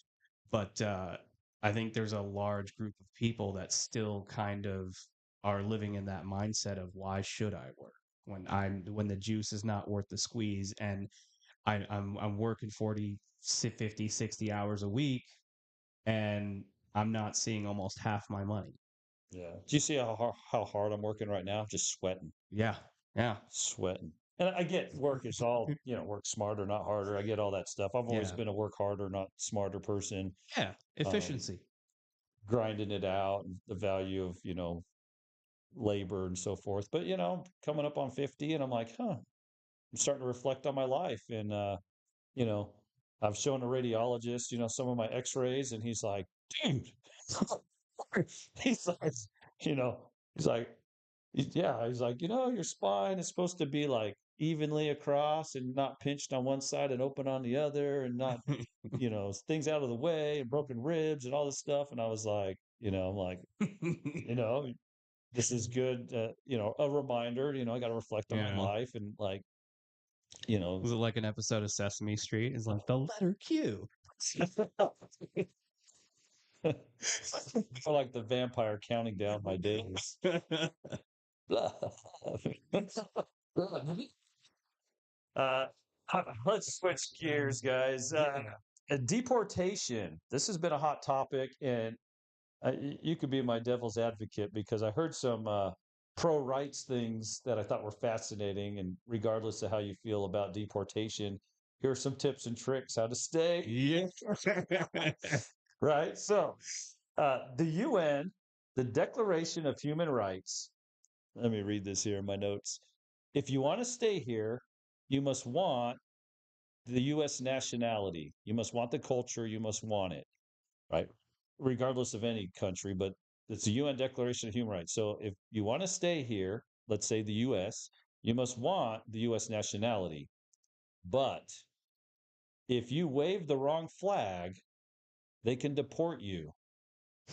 But I think there's a large group of people that still kind of are living in that mindset of why should I work when the juice is not worth the squeeze, and I'm working 40, 50, 60 hours a week, and I'm not seeing almost half my money. Yeah. Do you see how hard I'm working right now? Just sweating, Yeah, yeah, sweating. And I get work is all, work smarter, not harder. I get all that stuff. I've always yeah, been a work harder, not smarter person. yeah. Um, Efficiency. Grinding it out, and the value of, labor and so forth. But, coming up on 50 and I'm like, I'm starting to reflect on my life. And, you know, I've shown a radiologist, some of my x-rays and he's like, dude, he's like, you know, he's like, yeah, he's like, your spine is supposed to be like evenly across and not pinched on one side and open on the other and not, things out of the way and broken ribs and all this stuff. And I was like, I'm like, you know, this is good, a reminder, I got to reflect on my Yeah. life and like, you know, Was it like an episode of Sesame Street? It's like the letter Q. I like the vampire counting down my days. uh, let's switch gears, guys. Deportation. This has been a hot topic, and you could be my devil's advocate because I heard some pro rights things that I thought were fascinating. And regardless of how you feel about deportation, here are some tips and tricks how to stay. Yeah. Right. So, the UN, the Declaration of Human Rights, Let me read this here in my notes. If you want to stay here, you must want the U.S. nationality. You must want the culture. You must want it, right? Regardless of any country, but it's a UN Declaration of Human Rights. So if you want to stay here, let's say the U.S., you must want the U.S. nationality. But if you wave the wrong flag, they can deport you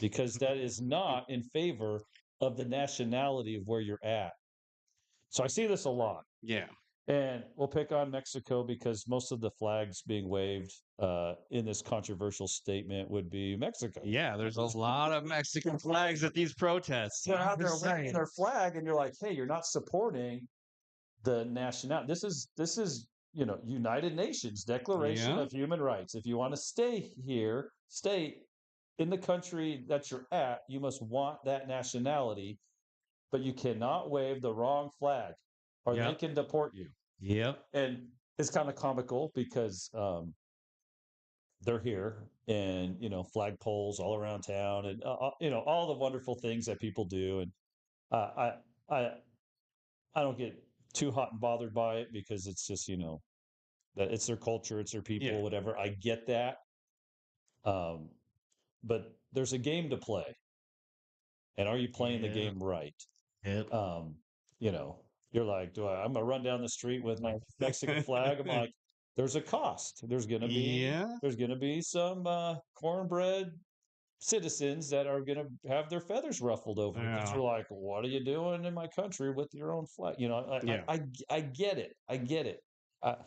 because that is not in favor of the nationality of where you're at. So I see this a lot. Yeah. And we'll pick on Mexico because most of the flags being waved in this controversial statement would be Mexico. Yeah, there's a lot of Mexican flags at these protests. They're out there waving their flag, and you're like, "Hey, you're not supporting the national. This is United Nations Declaration Yeah. of Human Rights. If you want to stay here, stay in the country that you're at, you must want that nationality, but you cannot wave the wrong flag, or they Yep. can deport you." Yep. And it's kind of comical because they're here and flagpoles all around town and all the wonderful things that people do. And uh, I I I don't get too hot and bothered by it because it's just that it's their culture, it's their Yeah. people, whatever. I get that, um, but there's a game to play, and are you playing the Yeah. game right? Yep. Um, you know, you're like, I'm gonna run down the street with my Mexican flag. I'm like, there's a cost. Yeah. There's gonna be some cornbread citizens that are gonna have their feathers ruffled over it because Yeah. you're like, what are you doing in my country with your own flag? Yeah. I get it. I get it. I,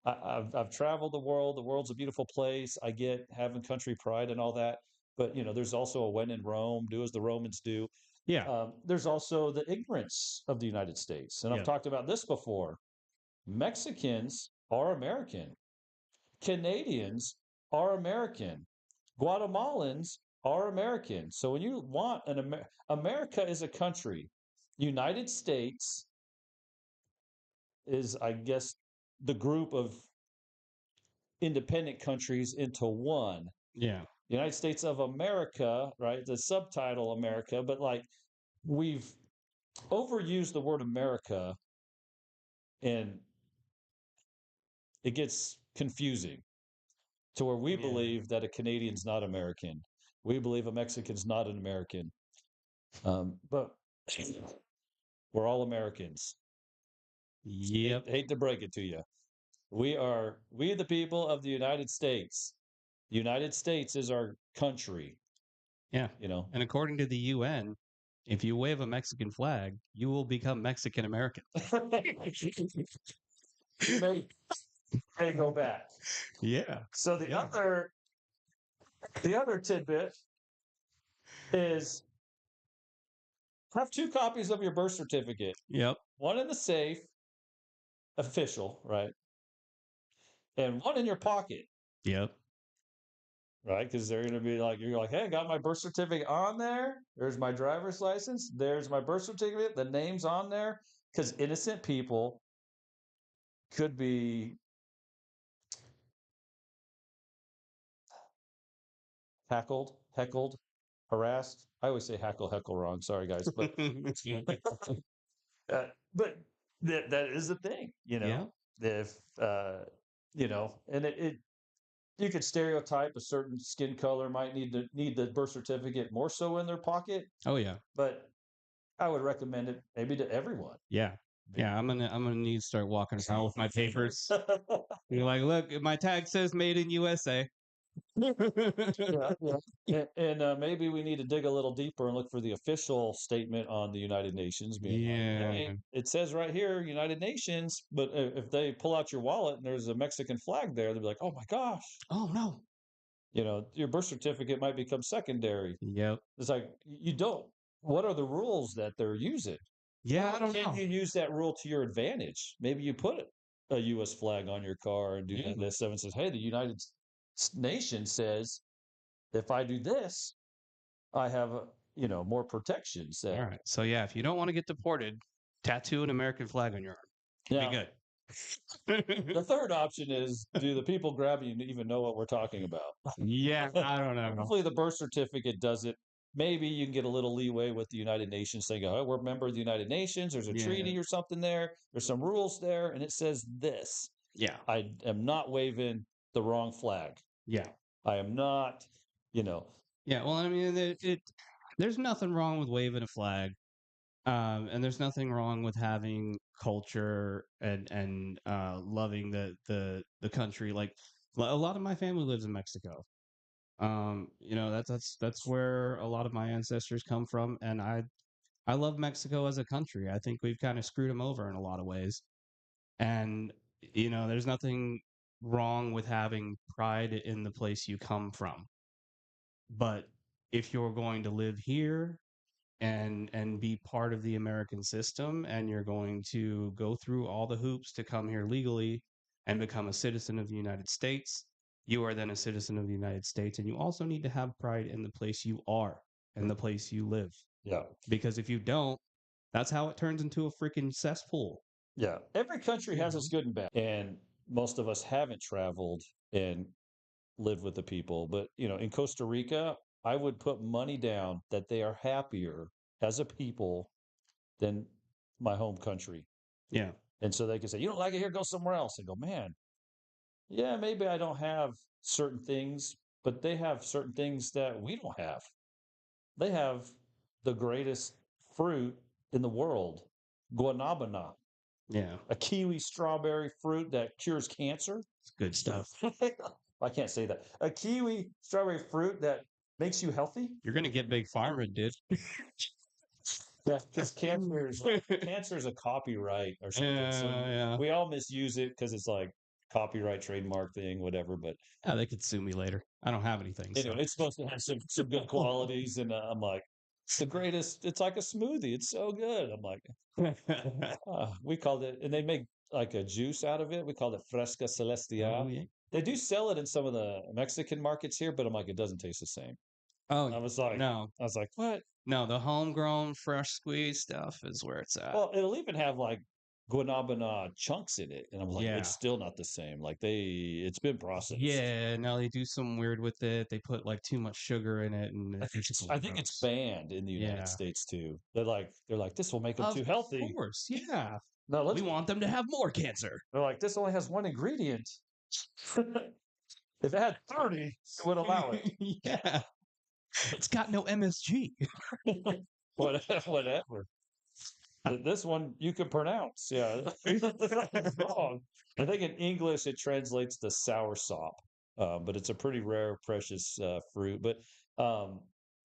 I've traveled the world. The world's a beautiful place. I get having country pride and all that. But there's also a when in Rome, do as the Romans do. Yeah. There's also the ignorance of the United States. And I've Yep. talked about this before. Mexicans are American. Canadians are American. Guatemalans are American. So when you want America is a country. United States is, I guess, the group of independent countries into one. Yeah. United States of America, right? The subtitle America, but like we've overused the word America and it gets confusing to where we Yeah. believe that a Canadian's not American. We believe a Mexican's not an American. But we're all Americans. Yep. Hate to break it to you. We the people of the United States. The United States is our country, Yeah. you know. And according to the UN, if you wave a Mexican flag, you will become Mexican American. may, may go back. Yeah. So Yeah. the other tidbit is have two copies of your birth certificate. Yep. One in the safe, official, right? And one in your pocket, Yep. right? Because they're going to be like, you're like, hey, I got my birth certificate on there. There's my driver's license. There's my birth certificate. The name's on there. Because innocent people could be heckled, harassed. I always say heckle wrong. Sorry, guys. But but that is the thing, Yeah. If and it you could stereotype a certain skin color might need the birth certificate more so in their pocket, Oh yeah. but I would recommend it maybe to everyone. Yeah. Yeah. I'm gonna need to start walking around with my papers. You're like, look, my tag says made in USA. Yeah, yeah. And maybe we need to dig a little deeper and look for the official statement on the United Nations, being like, Yeah. hey, it says right here, United Nations, but if they pull out your wallet and there's a Mexican flag there, they'll be like, oh my gosh, Oh no. your birth certificate might become secondary. Yep. It's like, you don't. What are the rules that they're using? Yeah, I Why don't can't know. you use that rule to your advantage? Maybe you put a U.S. flag on your car and do Yeah. this. Seven says, hey, the United Nation says if I do this, I have more protections. All right. So yeah, if you don't want to get deported, tattoo an American flag on your arm. Be Now, good. the third option is, do the people grabbing you even know what we're talking about? Yeah, I don't know. Hopefully, the birth certificate does it maybe you can get a little leeway with the United Nations saying, oh, we're a member of the United Nations, there's a Yeah. treaty or something there, there's some rules there, and it says this. Yeah. I am not waving the wrong flag. Yeah. I am not, you know. Yeah. Well, I mean, there's nothing wrong with waving a flag. And there's nothing wrong with having culture and loving the country. Like a lot of my family lives in Mexico. That's where a lot of my ancestors come from, and I love Mexico as a country. I think we've kind of screwed them over in a lot of ways, and there's nothing wrong with having pride in the place you come from. But if you're going to live here and be part of the American system, and you're going to go through all the hoops to come here legally and become a citizen of the United States, you are then a citizen of the United States, and you also need to have pride in the place you are and the place you live. Yeah. Because if you don't, that's how it turns into a freaking cesspool. Yeah. Every country You has know? its good and bad. And most of us haven't traveled and lived with the people. But, in Costa Rica, I would put money down that they are happier as a people than my home country. Yeah. And so they can say, you don't like it here, go somewhere else. And go, man, yeah, maybe I don't have certain things, but they have certain things that we don't have. They have the greatest fruit in the world, guanabana, Yeah. a kiwi strawberry fruit that cures cancer. It's good stuff. I can't say that. A kiwi strawberry fruit that makes you healthy. You're gonna get big pharma, dude. Yeah, because cancer is a copyright or something. So Yeah. we all misuse it because it's like copyright trademark thing, whatever. But Yeah, they could sue me later. I don't have anything, so. anyway, it's supposed to have some good qualities, and I'm like, it's the greatest. It's like a smoothie. It's so good. I'm like, we called it, and they make like a juice out of it. We called it Fresca Oh Celestia. yeah. They do sell it in some of the Mexican markets here, but I'm like, it doesn't taste the same. Oh I was like, no, what? no, the homegrown fresh squeezed stuff is where it's at. Well, it'll even have like guanabana chunks in it, and I'm like, it's Yeah. still not the same. Like it's been processed. Yeah, no, they do some weird with it. They put like too much sugar in it, and it's just I think it's gross. banned in the United Yeah, Statt too. They're like this will make them of too healthy. course. Yeah, No, we want them to have more cancer. they're like this only has one ingredient. If it had 30, it would allow it. Yeah, it's got no MSG. Whatever. This one you can pronounce. Yeah. Wrong. I think in English it translates to sour sop, but it's a pretty rare, precious fruit. But um,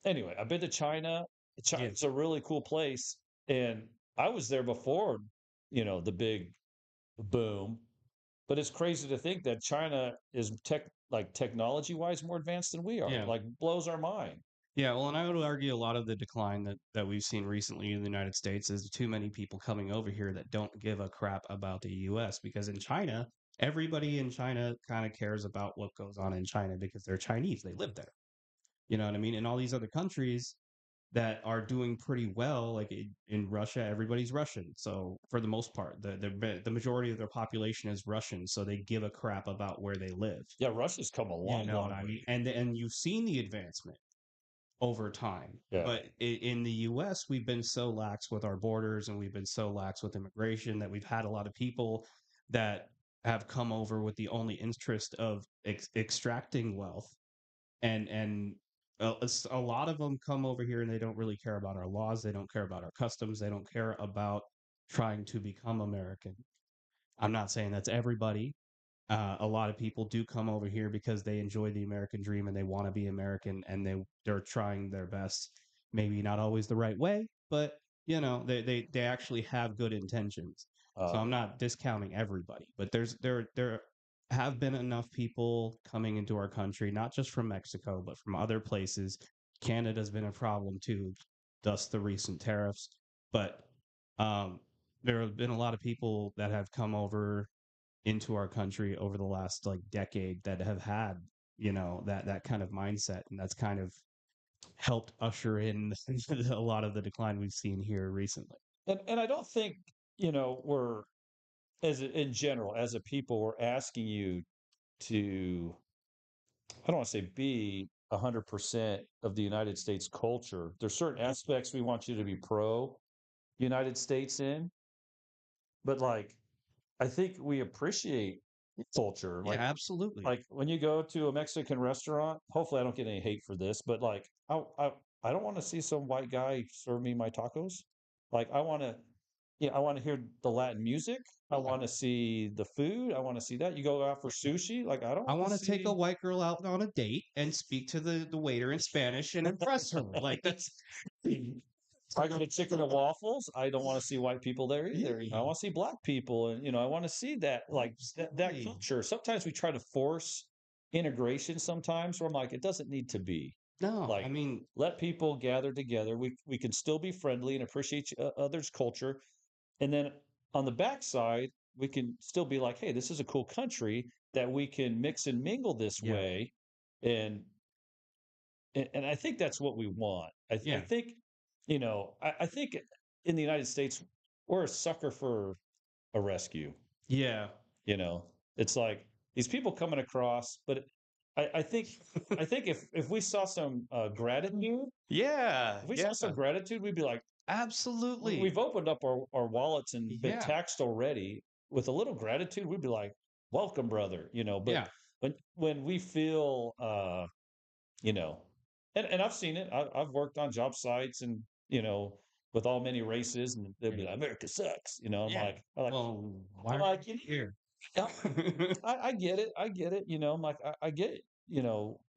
anyway, I've been to China. Yeah, It's a really cool place. And I was there before, the big boom. But it's crazy to think that China is technology wise more advanced than we are. yeah. Like blows our mind. Yeah, well, and I would argue a lot of the decline that we've seen recently in the United States is too many people coming over here that don't give a crap about the US, because in China, everybody in China kind of cares about what goes on in China because they're Chinese, they live there. You know what I mean? In all these other countries that are doing pretty well, like in Russia, everybody's Russian. So for the most part, the majority of their population is Russian, so they give a crap about where they live. Yeah, Russia's come a You long, know what long I mean? way. And you've seen the advancement over time. Yeah. But in the US, we've been so lax with our borders, and we've been so lax with immigration that we've had a lot of people that have come over with the only interest of extracting wealth. And a lot of them come over here and they don't really care about our laws. They don't care about our customs. They don't care about trying to become American. I'm not saying that's everybody. A lot of people do come over here because they enjoy the American dream and they want to be American, and they're trying their best. Maybe not always the right way, but they actually have good intentions. So I'm Yeah. not discounting everybody, but there have been enough people coming into our country, not just from Mexico, but from other places. Canada's been a problem too, thus the recent tariffs. But um, there have been a lot of people that have come over into our country over the last like decade that have had that kind of mindset, and that's kind of helped usher in a lot of the decline we've seen here recently. And I don't think, we're in general, as a people, we're asking you to, I don't want to say be 100% of the United States culture. There's certain aspects we want you to be pro United States in, but like I think we appreciate culture. Yeah, absolutely. Like when you go to a Mexican restaurant, hopefully I don't get any hate for this, but like I don't want to see some white guy serve me my tacos. Like I want to, yeah, I want to hear the Latin music. I Yeah. want to see the food. I want to see that. You go out for sushi, like I don't I want to want to take a see. white girl out on a date and speak to the waiter in Spanish and impress her. Like that's I go to chicken and waffles. I don't want to see white people there either. You know, I yeah, want to see black people, and I want to see that that absolutely. culture. Sometimes we try to force integration. Sometimes where I'm like, it doesn't need to be. No, I Like, mean, let people gather together. We can still be friendly and appreciate others' culture, and then on the backside, we can still be like, hey, this is a cool country that we can mix and mingle this yeah, way, and and I think that's what we want. I yeah, think, I think in the United States, we're a sucker for a rescue. yeah, You know, it's like these people coming across, but I think, I think if we saw some gratitude, yeah, if we yeah, saw some gratitude, we'd be like, absolutely. we've opened up our wallets and been Yeah, taxed already. With a little gratitude, we'd be like, welcome, brother. But yeah, when we feel you know and I've seen it. I've worked on job sites and with all many races, and they'll be like, America sucks. I'm yeah. like I'm like Well, why I'm are like you here? yeah, I get it. I get it. I'm like I get it.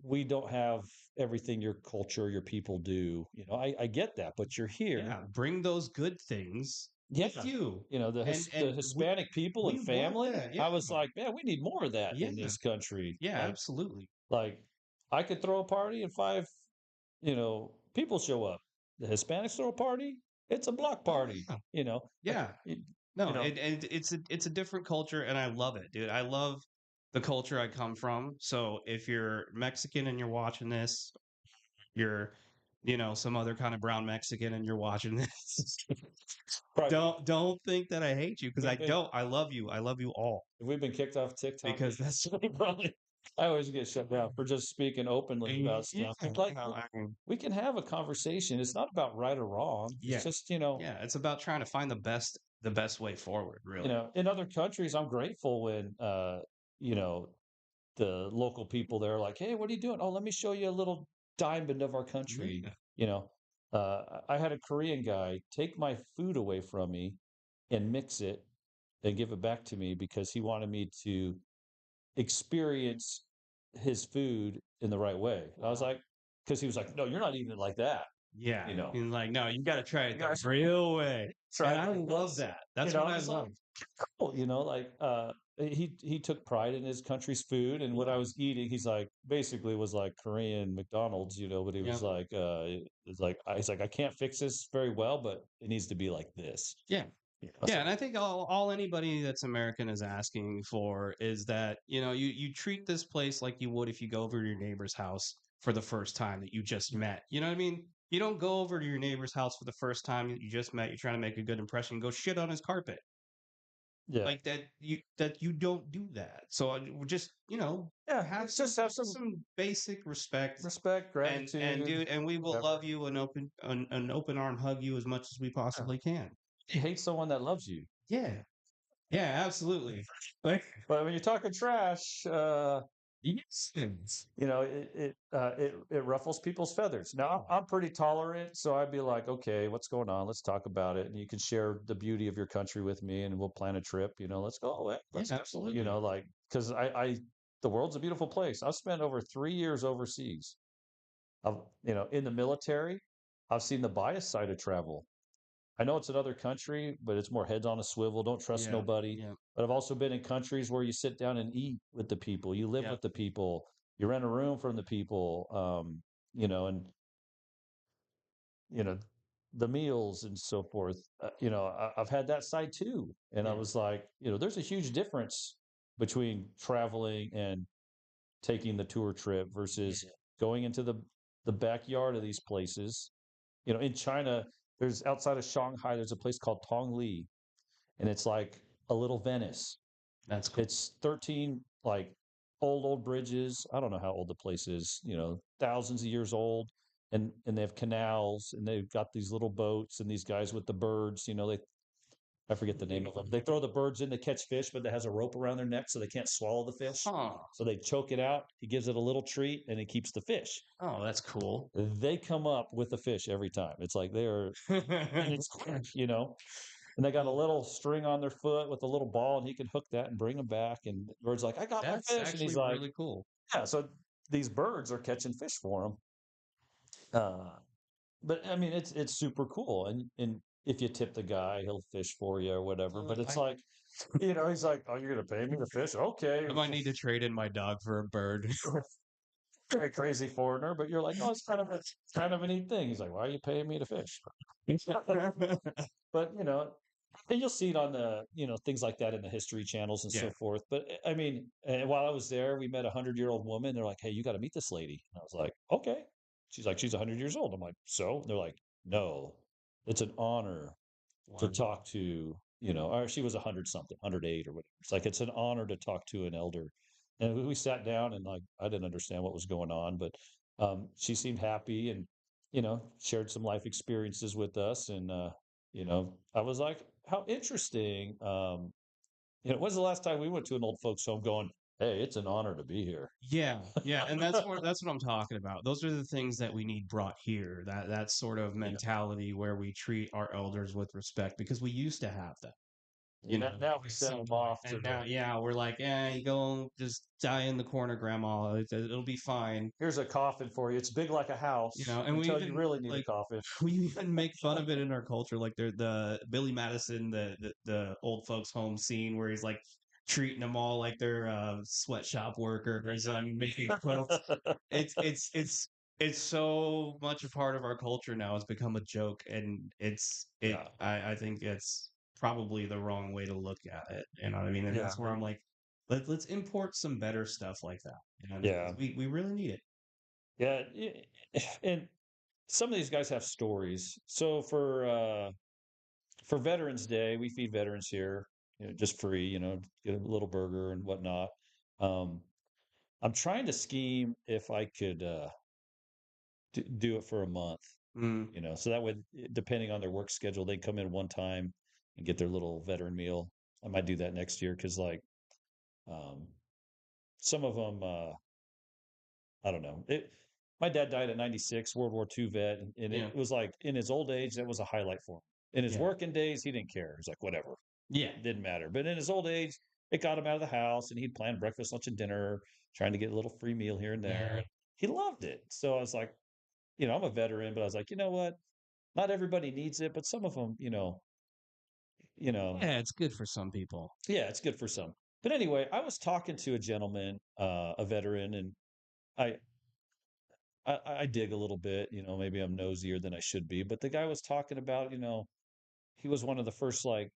We don't have everything your culture, your people do. I get that, but you're here. Yeah, bring those good things Yeah. with you, The and Hispanic people and we want family. that. Yeah, I was like, man, we need more of that in yeah, this country. yeah, Like absolutely. like I could throw a party and five people show up. The Hispanics throw a party, it's a block Oh party. yeah, Like yeah. you No, know, and it's a different culture, and I love it, dude. I love the culture I come from. So if you're Mexican and you're watching this, you're, some other kind of brown Mexican and you're watching this, right? don't think that I hate you because I We've been don't. I love you. I love you all we've been kicked off TikTok. because that's Probably. I always get shut down for just speaking openly about yeah. stuff. It's like I mean, we can have a conversation. It's not about right or wrong. It's yeah, just yeah. It's about trying to find the best way forward, really. in other countries, I'm grateful when you know the local people there are like, "Hey, what are you doing? Oh, let me show you a little diamond of our country." Yeah, You know, I had a Korean guy take my food away from me and mix it and give it back to me because he wanted me to experience his food in the right way. And I was wow. like, because he was like, "No, you're not eating it like that." Yeah. You know, He's like, no, you got to try it you the guys real way. try And it I like love this. that. That's what I'm I just like, love. cool. Like he took pride in his country's food, and what I Yeah. was eating, he's like basically was like Korean McDonald's, but he Yeah. was like it's like he's like I can't fix this very well, but it needs to be like this. Yeah. I was Yeah. like, And I think all anybody that's American is asking for is that, you treat this place like you would if you go over to your neighbor's house for the first time that you just met. You know what I mean? You don't go over to your neighbor's house for the first time that you just met. You're trying to make a good impression. Go shit on his carpet. yeah, Like that you don't do that. So we're just, yeah. have It's some just have some some basic respect respect, and gratitude, dude, and we will whatever. love you and an open arm hug you as much as we Yeah. possibly can. You hate someone that loves you. Yeah. Yeah, absolutely. Like But when you're talking trash, yes. it ruffles people's feathers. Now I'm pretty tolerant, so I'd be like, okay, what's going on? Let's talk about it, and you can share the beauty of your country with me, and we'll plan a trip. Let's go. Yeah, Let's absolutely. like because the world's a beautiful place. I've spent over 3 years overseas. I've in the military. I've seen the bias side of travel. I know it's another country, but it's more heads on a swivel. Don't trust Yeah. nobody. Yeah. But I've also been in countries where you sit down and eat with the people, you live Yeah. with the people, you rent a room from the people, and you know the meals and so forth. I've had that side too, and I Yeah. was like, there's a huge difference between traveling and taking the tour trip Yeah. versus going into the backyard of these places. In China, there's outside of Shanghai, there's a place called Tongli, and it's like a little Venice. That's cool. It's 13 like old bridges. I don't know how old the place is, thousands of years old. And they have canals and they've got these little boats and these guys with the birds, I forget the name of them. They throw the birds in to catch fish, but it has a rope around their neck so they can't swallow the fish. Huh. So they choke it out. He gives it a little treat and it keeps the fish. Oh, that's cool. They come up with the fish every time. It's like they're, and it's, and they got a Well, little string on their foot with a little ball and he can hook that and bring them back. And the bird's like, I got my that's fish. And he's actually like, really cool. yeah. So these birds are catching fish for him. But I mean, it's super cool. And if you tip the guy, he'll fish for you or whatever. Well, But it's like, he's like, "Oh, you're gonna pay me to fish? Okay." I might need to trade in my dog for a bird. Very crazy foreigner, but you're like, "Oh, it's kind of a neat thing." He's like, "Why are you paying me to fish?" But and you'll see it on the things like that in the history channels and Yeah. so forth. But I mean, while I was there, we met 100-year-old woman. They're like, "Hey, you got to meet this lady." And I was like, "Okay." She's like, "She's 100 years old." I'm like, "So?" They're like, "No, it's an honor to Wow. talk to, or she was 100 something, 108 or whatever. It's like, it's an honor to talk to an elder. And we sat down and like, I didn't understand what was going on, but she seemed happy and, shared some life experiences with us. And, I was like, how interesting. When's the last time we went to an old folks home going, hey, it's an honor to be here? Yeah, yeah, and that's what I'm talking about. Those are the things that we need brought here. That sort of Yeah. mentality where we treat our elders with respect because we used to have that. You know, Now we at send some them point. off to And the, now, yeah, we're like, you go just die in the corner, grandma. It'll be fine. here's a coffin for you. It's big like a house And we until you even really need a like coffin. we even make fun of it in our culture. Like the Billy Madison, the old folks home scene where he's like treating them all like they're sweatshop workers and making quilts. It's it's it's it's so much a part of our culture now. It's become a joke, and Yeah. I think it's probably the wrong way to look at it. You know what I mean? And Yeah. that's where I'm like, let's import some better stuff like that. Yeah. Because we really need it. Yeah. And some of these guys have stories. So for Veterans Day, we feed veterans here, just free, get a little burger and whatnot. Um, I'm trying to scheme if I could do it for a month, Mm, so that way, depending on their work schedule, they come in one time and get their little veteran meal. I might do that next year because, like, um, some of them, I don't know. My dad died at 96, World War II vet, and yeah, it was like in his old age, that was a highlight for him. In his yeah, working days, he didn't care. He's like, whatever, yeah, didn't matter. But in his old age, it got him out of the house, and he'd plan breakfast, lunch, and dinner, trying to get a little free meal here and yeah. there. He loved it. So I was like, I'm a veteran, but I was like, you know what? Not everybody needs it, but some of them, you know, Yeah, it's good for some people. yeah, it's good for some. But anyway, I was talking to a gentleman, a veteran, and I I dig a little bit, maybe I'm nosier than I should be, but the guy was talking about, he was one of the first like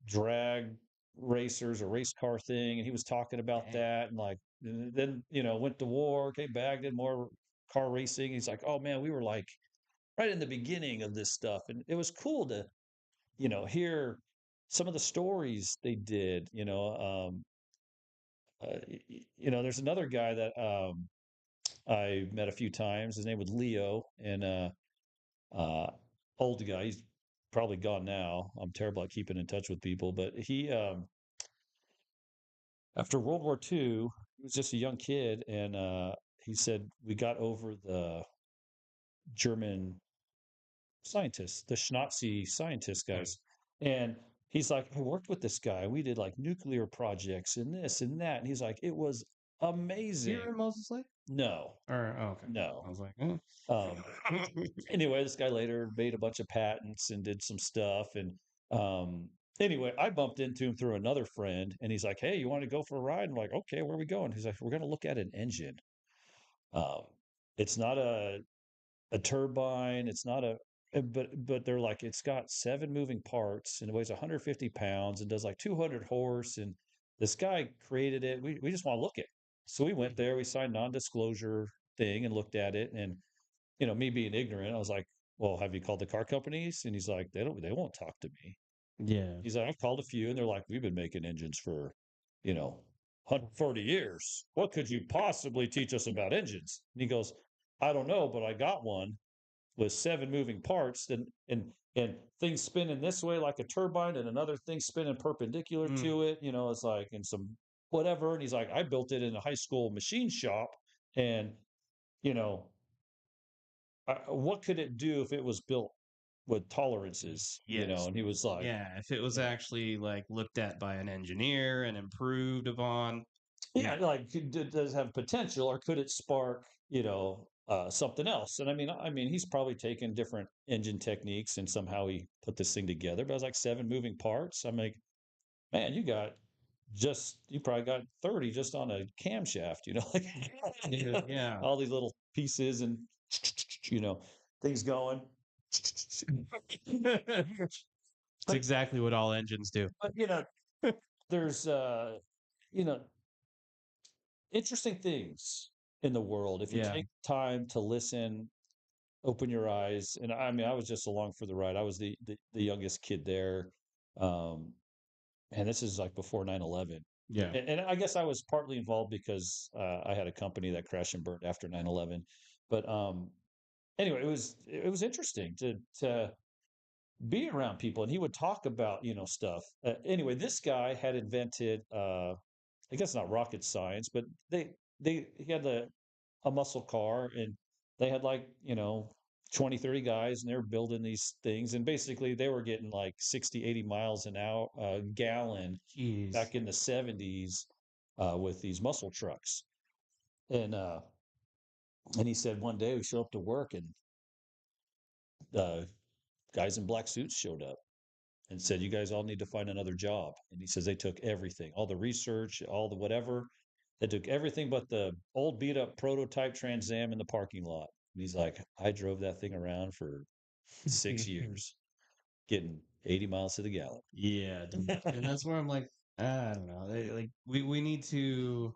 drag racers or race car thing, and he was talking about Dang. that, and like then went to war, came back, did more car racing. He's like, oh man, we were like right in the beginning of this stuff, and it was cool to hear some of the stories they did. There's another guy that I met a few times. His name was Leo, and uh, old guy. He's probably gone now. I'm terrible at keeping in touch with people, but he, after World War II, he was just a young kid, and he said we got over the German scientists, the Schnazi scientist Right. guys, and he's like, I worked with this guy. We did like nuclear projects and this and that, and he's like, it was Here amazing. in Moses Lake? No, Or oh, okay. no. I was like, Um, anyway, this guy later made a bunch of patents and did some stuff. And anyway, I bumped into him through another friend, and he's like, "Hey, you want to go for a ride?" I'm like, "Okay, where are we going?" He's like, "We're going to look at an engine. Um, it's not a turbine. It's not a but they're like it's got 7 moving parts and it weighs 150 pounds and does like 200 horse. And this guy created it. We just want to look at it. So we went there. We signed non-disclosure thing and looked at it. And me being ignorant, I was like, well, have you called the car companies? And he's like, they won't talk to me. yeah. He's like, I've called a few and they're like, we've been making engines for, you know, 140 years. What could you possibly teach us about engines? And he goes, I don't know, but I got one with 7 moving parts and things spinning this way like a turbine and another thing spinning perpendicular Mm, to it. It's like in some whatever. And he's like, I built it in a high school machine shop. And, you know, what could it do if it was built with tolerances? yes. And he was like, Yeah, if it was you know, actually like looked at by an engineer and improved upon. yeah, Yeah. like does it have potential, or could it spark, something else? And I mean, he's probably taken different engine techniques and somehow he put this thing together. But I was like 7 moving parts. I'm like, man, you probably got 30 just on a camshaft, like Yeah. Yeah. all these little pieces and you know things going. It's But exactly what all engines do. but there's you know interesting things in the world if you Yeah. take time to listen, open your eyes. And I mean, I was just along for the ride. I was the youngest kid there. um and this is like before 9/11. Yeah. And I guess I was partly involved because I had a company that crashed and burned after 9/11. But anyway, it was interesting to be around people, and he would talk about stuff. Anyway, this guy had invented I guess not rocket science, but he had a muscle car, and they had like 20, 30 guys, and they were building these things, and basically they were getting like 60, 80 miles an hour gallon Jeez. back in the 70s with these muscle trucks. And he said one day we show up to work, and uh, guys in black suits showed up and said, you guys all need to find another job. And he says they took everything, all the research, all the whatever. They took everything but the old beat up prototype Trans Am in the parking lot. And he's like, I drove that thing around for 6 years, getting 80 miles to the gallon. Yeah, dude. And that's where I'm like, I don't know. Like we need to,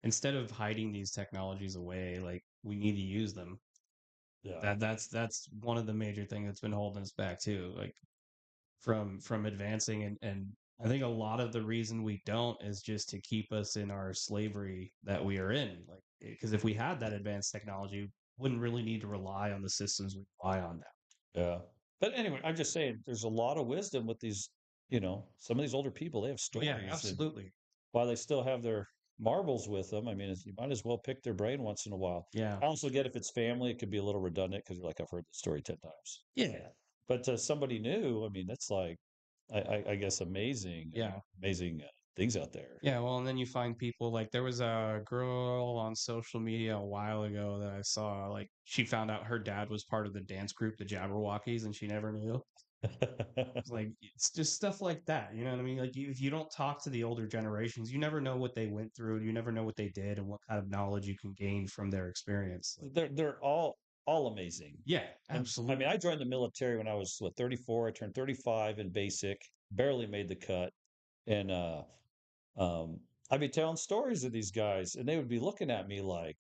instead of hiding these technologies away, like we need to use them. Yeah. That's one of the major things that's been holding us back too, like from advancing. And I think a lot of the reason we don't is just to keep us in our slavery that we are in. Like because if we had that advanced technology, wouldn't really need to rely on the systems we rely on now. Yeah. But anyway, I'm just saying there's a lot of wisdom with these, some of these older people, they have Oh yeah, stories. And absolutely. while they still have their marbles with them, I mean, you might as well pick their brain once in a while. Yeah. I also get if it's family, it could be a little redundant because you're like, I've heard the story 10 times. Yeah. But to somebody new, I mean, that's like, I guess, Yeah. amazing things out there. Yeah, well, and then you find people like there was a girl on social media a while ago that I saw, like she found out her dad was part of the dance group, the Jabberwockies, and she never knew. It's like it's just stuff like that, you know what I mean? Like if you don't talk to the older generations, you never know what they went through, you never know what they did and what kind of knowledge you can gain from their experience. Like, They're all amazing. yeah, And I mean, absolutely. I joined the military when I was 34. I turned 35 in basic, barely made the cut. And um, I'd be telling stories of these guys, and they would be looking at me like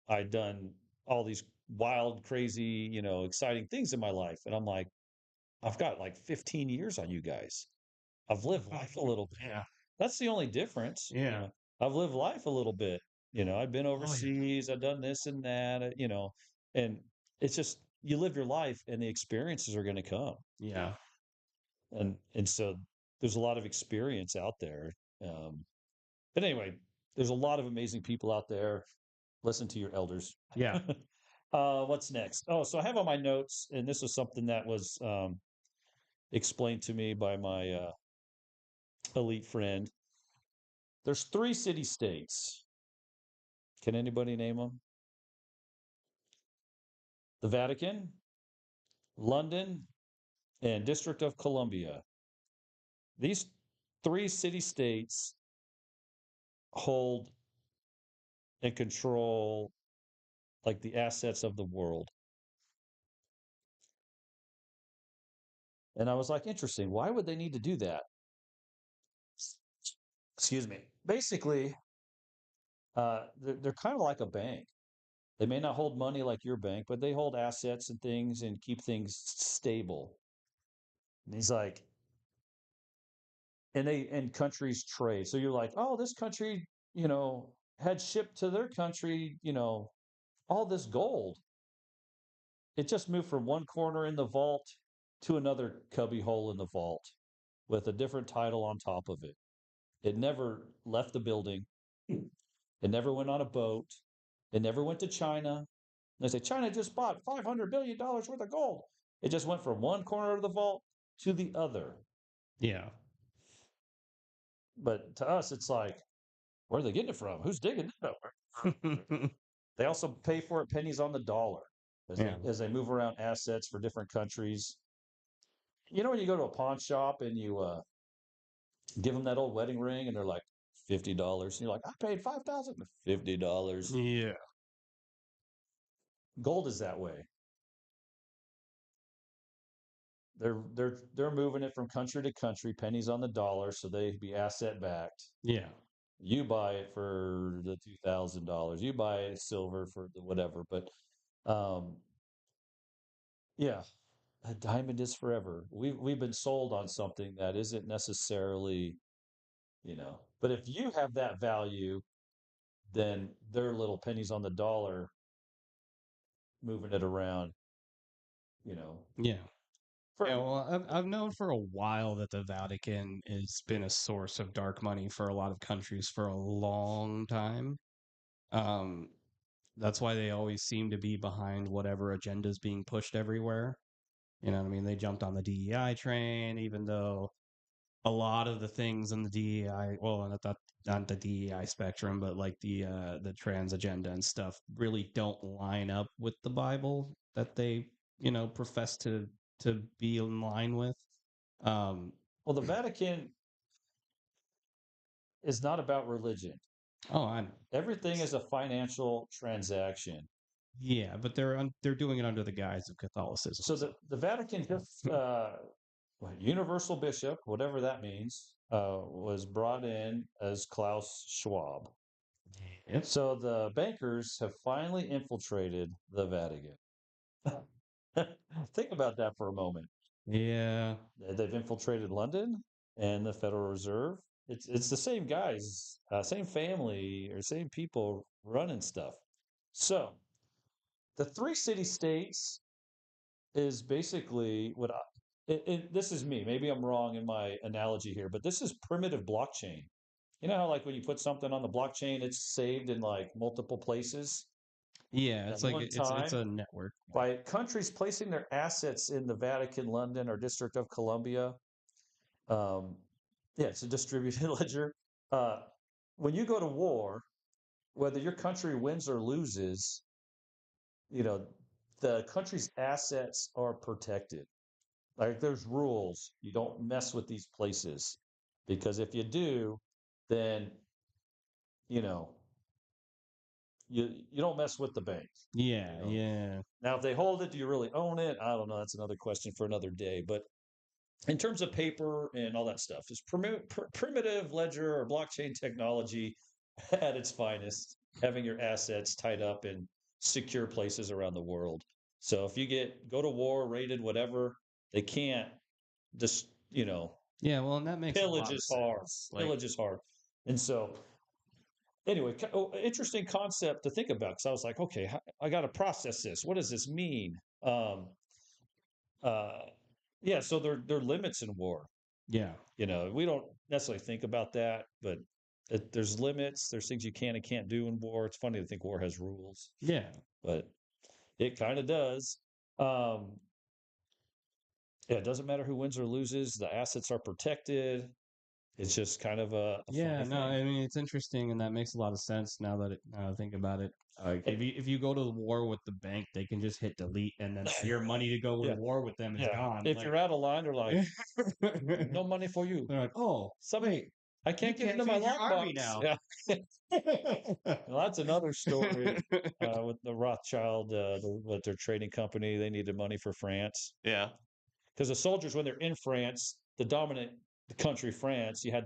I'd done all these wild, crazy, exciting things in my life. And I'm like, I've got like 15 years on you guys. I've lived life a little bit. Yeah. That's the only difference. Yeah. I've lived life a little bit. I've been Oh yeah. overseas. I've done this and that. And it's just you live your life, and the experiences are going to come. Yeah. And so there's a lot of experience out there. Um, but anyway, there's a lot of amazing people out there. Listen to your elders. Yeah. What's next? Oh, so I have on my notes, and this was something that was explained to me by my elite friend. There's 3 city states. Can anybody name them? The Vatican, London, and District of Columbia. These 3 city states hold and control like the assets of the world. And I was like, interesting. Why would they need to do that? Excuse me. Basically, they're kind of like a bank. They may not hold money like your bank, but they hold assets and things and keep things stable. And he's like, and countries trade. So you're like, oh, this country, had shipped to their country, all this gold. It just moved from one corner in the vault to another cubby hole in the vault with a different title on top of it. It never left the building. It never went on a boat. It never went to China. They say China just bought $500 billion worth of gold. It just went from one corner of the vault to the other. Yeah. But to us, it's like, where are they getting it from? Who's digging it up? They also pay for it pennies on the dollar Yeah. as they move around assets for different countries. When you go to a pawn shop and you give them that old wedding ring and they're like $50, and you're like, I paid $5,050. Yeah. Gold is that way. They're moving it from country to country, pennies on the dollar, so they be asset backed. Yeah. You buy it for the $2,000. You buy it silver for the whatever. But um, yeah, a diamond is forever. We've been sold on something that isn't necessarily, But if you have that value, then their little pennies on the dollar moving it around, you know. Yeah. Yeah, For well, I've known for a while that the Vatican has been a source of dark money for a lot of countries for a long time. Um, that's why they always seem to be behind whatever agenda is being pushed everywhere. You know what I mean? They jumped on the DEI train, even though a lot of the things in the DEI, well, not the DEI spectrum, but like the trans agenda and stuff, really don't line up with the Bible that they profess to be in line with. Um, Well, the Vatican is not about religion. oh, I know. Everything is a financial transaction. Yeah, but they're doing it under the guise of Catholicism. So the Vatican just universal bishop, whatever that means, was brought in as Klaus Schwab. Yep. So the bankers have finally infiltrated the Vatican. Think about that for a moment. Yeah. They've infiltrated London and the Federal Reserve. It's the same guys, same family, or same people running stuff. So the three city states is basically this is me. Maybe I'm wrong in my analogy here, but this is primitive blockchain. You know how like when you put something on the blockchain, it's saved in like multiple places Yeah, at it's like one it's time a network. by countries placing their assets in the Vatican, London, or District of Columbia. Um, yeah, it's a distributed ledger. Uh, when you go to war, whether your country wins or loses, you know, the country's assets are protected. Like there's rules. You don't mess with these places because if you do, then you know you don't mess with the bank. You Yeah, know. yeah. Now, if they hold it, do you really own it? I don't know. That's another question for another day. But in terms of paper and all that stuff, is primitive ledger or blockchain technology at its finest, having your assets tied up in secure places around the world. So if you go to war, raided, whatever, they can't just Yeah, well, and that makes a pillage lot of is hard. sense. Like, Pillage is hard. And so, anyway, interesting concept to think about because I was like, okay, I got to process this. What does this mean? Uh, yeah, so there are limits in war. yeah. We don't necessarily think about that, but there's limits. There's things you can and can't do in war. It's funny to think war has rules, Yeah. but it kind of does. Um, yeah, it doesn't matter who wins or loses. The assets are protected. It's just kind of a Yeah, funny no, thing. I mean it's interesting and that makes a lot of sense now I think about it. Like Eh, if you go to war with the bank, they can just hit delete and then your money to go to yeah, war with them is yeah. gone. If you're out of line, they're like, They're no money for you. like, "Oh, Somebody, wait, I you can't get can't into my feed your army lockbox. now." Yeah. Well, that's another story with the Rothschild, with their trading company. They needed money for France Yeah. because the soldiers, when they're in France, the dominant country, France, they had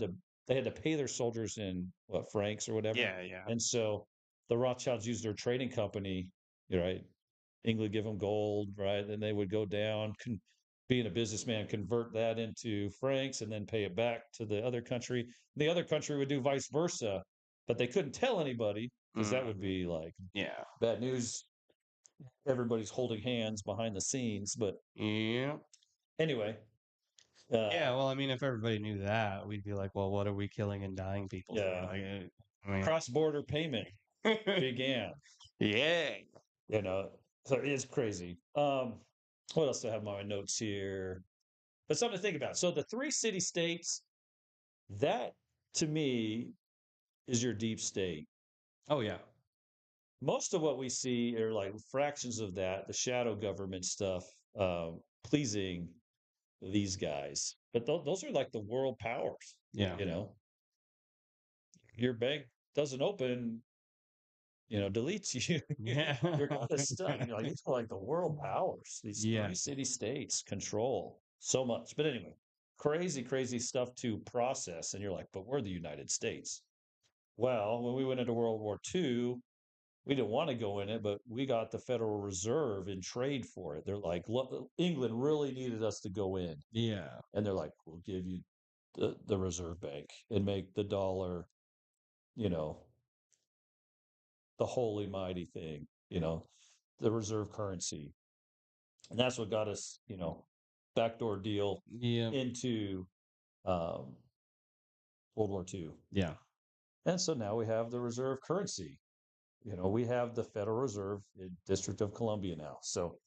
to pay their soldiers in what francs or whatever, Yeah, yeah. and so the Rothschilds used their trading company, right? England give them gold, right? Then they would go down, being a businessman, convert that into francs and then pay it back to the other country. The other country would do vice versa, but they couldn't tell anybody because that would Mm, be like yeah. bad news. Everybody's holding hands behind the scenes. But Yeah. anyway, Yeah, uh, well, I mean, if everybody knew that, we'd be like, well, what are we killing and dying people for? yeah, Like, I mean, cross border payment began, yeah. you know, so it's crazy. What else do I have on my notes here? But something to think about. So the three city states, that to me is your deep state. Oh, yeah. Most of what we see are like fractions of that, the shadow government stuff, pleasing these guys. But those are like the world powers. Yeah. You know, your bank doesn't open, deletes you. Yeah. You're kind of stuck. You're like, it's like the world powers. These Yeah. three city states control so much. But anyway, crazy, crazy stuff to process. And you're like, but we're the United States. Well, when we went into World War II, we didn't want to go in it, but we got the Federal Reserve in trade for it. They're like, England really needed us to go in. Yeah. And they're like, we'll give you the Reserve Bank and make the dollar, you know, the holy mighty thing, the reserve currency. And that's what got us, backdoor deal Yeah. into um, World War II. Yeah. And so now we have the reserve currency. We have the Federal Reserve in District of Columbia now. So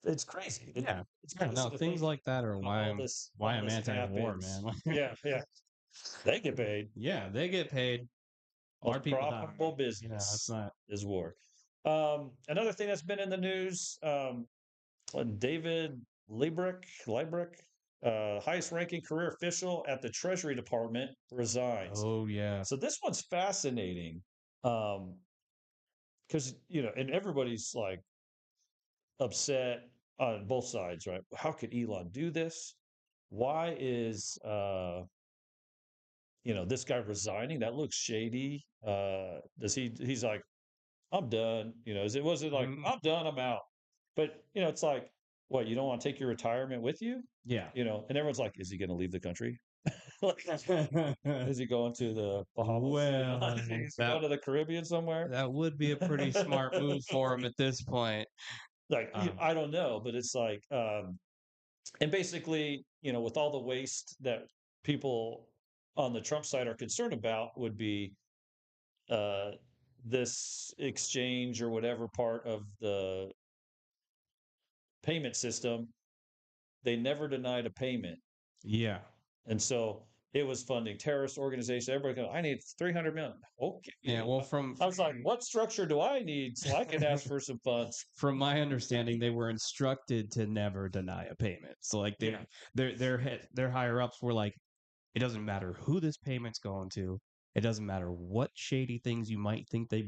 it's crazy. Yeah. It's Yeah. crazy No, to things think like that are how why all I'm this anti-war, man. happens. Yeah, yeah. They get paid. Yeah, they get paid. Our Most people die. profitable It's business not. is war. Another thing that's been in the news, David Liebrick, highest ranking career official at the Treasury Department, resigns. Oh yeah. So this one's fascinating. Um, because and everybody's like upset on both sides, right? How could Elon do this? Why is this guy resigning? That looks shady. Does he's like, I'm done. Was it like, Mhm. I'm done, I'm out. But it's like, what, you don't want to take your retirement with you? Yeah. And everyone's like, is he gonna leave the country? Like, is he going to the Bahamas? Well, Is he that going to the Caribbean somewhere? that would be a pretty smart move for him at this point. Like, Um, I don't know, but it's like, and basically, with all the waste that people on the Trump side are concerned about would be uh, this exchange or whatever part of the payment system. They never denied a payment. yeah. And so it was funding terrorist organizations. Everybody goes, I need 300 million. Yeah, Okay. well, from I was like, what structure do I need so I can ask for some funds? from my understanding, they were instructed to never deny a payment. So like Yeah. their higher ups were like, it doesn't matter who this payment's going to. It doesn't matter what shady things you might think they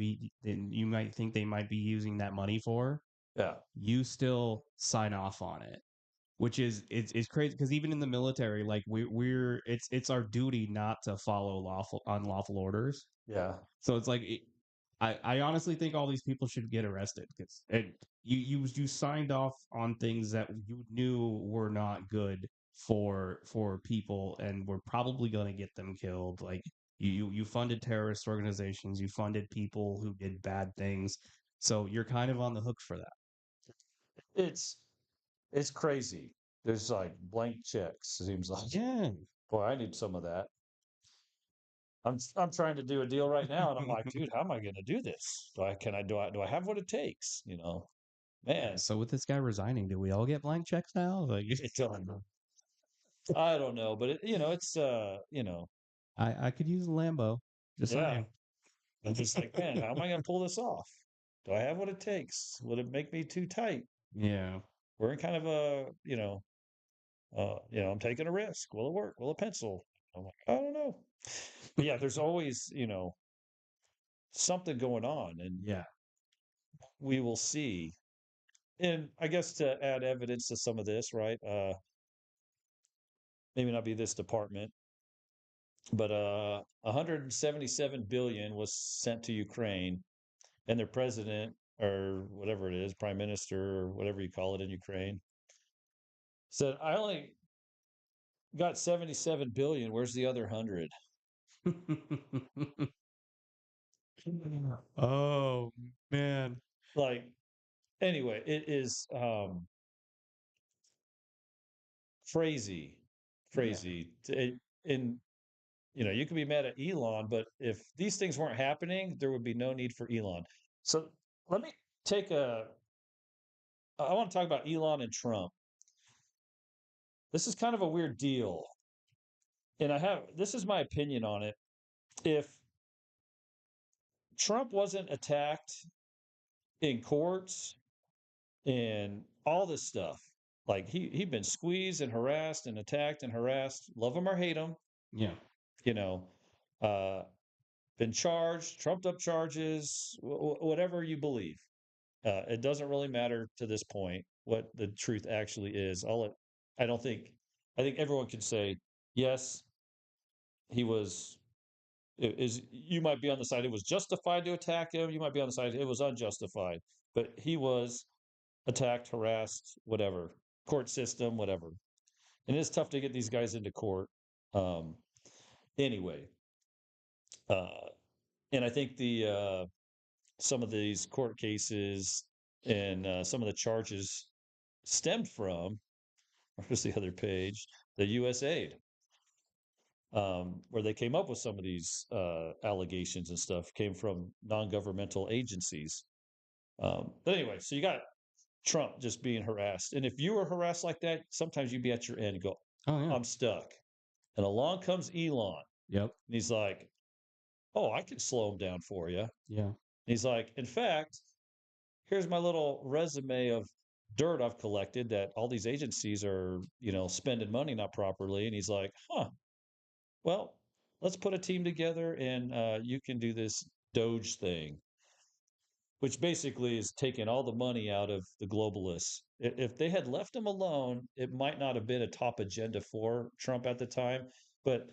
might be using that money for. Yeah. You still sign off on it, which is it's crazy because even in the military, like we're it's our duty not to follow lawful unlawful orders. Yeah. So it's like I honestly think all these people should get arrested because you signed off on things that you knew were not good for people and were probably going to get them killed. Like you funded terrorist organizations, you funded people who did bad things, so you're kind of on the hook for that. It's it's crazy. There's like blank checks, seems like. Yeah. Boy, I need some of that. I'm trying to do a deal right now, and I'm like, dude, how am I going to do this? Do I have what it takes? Yeah. Man, So with this guy resigning, do we all get blank checks now? Like, it's I don't know, but it's I could use a Lambo. Just yeah. saying. I'm just like, man, how am I going to pull this off? Do I have what it takes? Would it make me too tight? Yeah. We're in kind of a, I'm taking a risk. Will it work? Will it pencil? I'm like, I don't know. But yeah, there's always, something going on, and Yeah. we will see. And I guess to add evidence to some of this, right? Maybe not be this department, but 177 billion was sent to Ukraine, and their president or whatever it is, prime minister or whatever you call it in Ukraine, Said, I only got 77 billion. Where's the other 100? Oh man. Like, anyway, it is crazy, Yeah. crazy. And you can be mad at Elon, but if these things weren't happening, there would be no need for Elon. So let me take a. I want to talk about Elon and Trump. This is kind of a weird deal, and this is my opinion on it. If Trump wasn't attacked in courts and all this stuff, like he'd been squeezed and harassed and attacked and harassed, love him or hate him, Yeah. you know, uh, been charged, trumped up charges, whatever you believe. It doesn't really matter to this point what the truth actually is. I don't think, I think everyone can say, yes, he was, you might be on the side it was justified to attack him. You might be on the side it was unjustified, but he was attacked, harassed, whatever, court system, whatever. And it's tough to get these guys into court. Um, anyway, uh, and I think some of these court cases and some of the charges stemmed from, where's the other page, the USAID, where they came up with some of these allegations and stuff came from non-governmental agencies. But anyway, so you got Trump just being harassed. And if you were harassed like that, sometimes you'd be at your end and go, Oh yeah. I'm stuck. And along comes Elon. Yep. And he's like, oh, I can slow him down for you. And Yeah. he's like, in fact, here's my little resume of dirt I've collected that all these agencies are, spending money not properly. And he's like, huh, well, let's put a team together and you can do this DOGE thing, which basically is taking all the money out of the globalists. If they had left him alone, it might not have been a top agenda for Trump at the time. But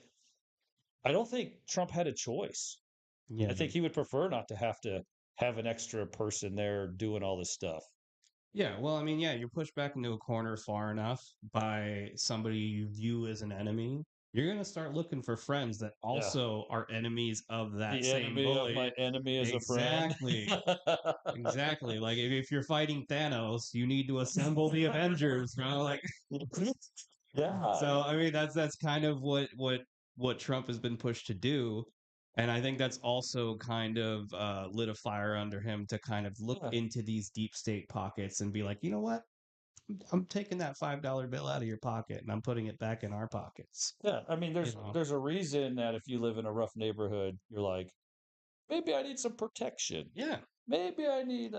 I don't think Trump had a choice. Yeah. I think he would prefer not to have an extra person there doing all this stuff. Yeah, well, I mean, yeah, you're pushed back into a corner far enough by somebody you view as an enemy. You're gonna start looking for friends that Yeah. also are enemies of that The same enemy of my bully. enemy is a friend. Exactly. Exactly. Like if you're fighting Thanos, you need to assemble the Avengers, bro. Like Yeah. so I mean that's kind of what Trump has been pushed to do. And I think that's also kind of lit a fire under him to kind of look Yeah. into these deep state pockets and be like, you know what? I'm taking that $5 bill out of your pocket and I'm putting it back in our pockets. Yeah. I mean, You there's know? there's a reason that if you live in a rough neighborhood, you're like, maybe I need some protection. Yeah. Maybe I need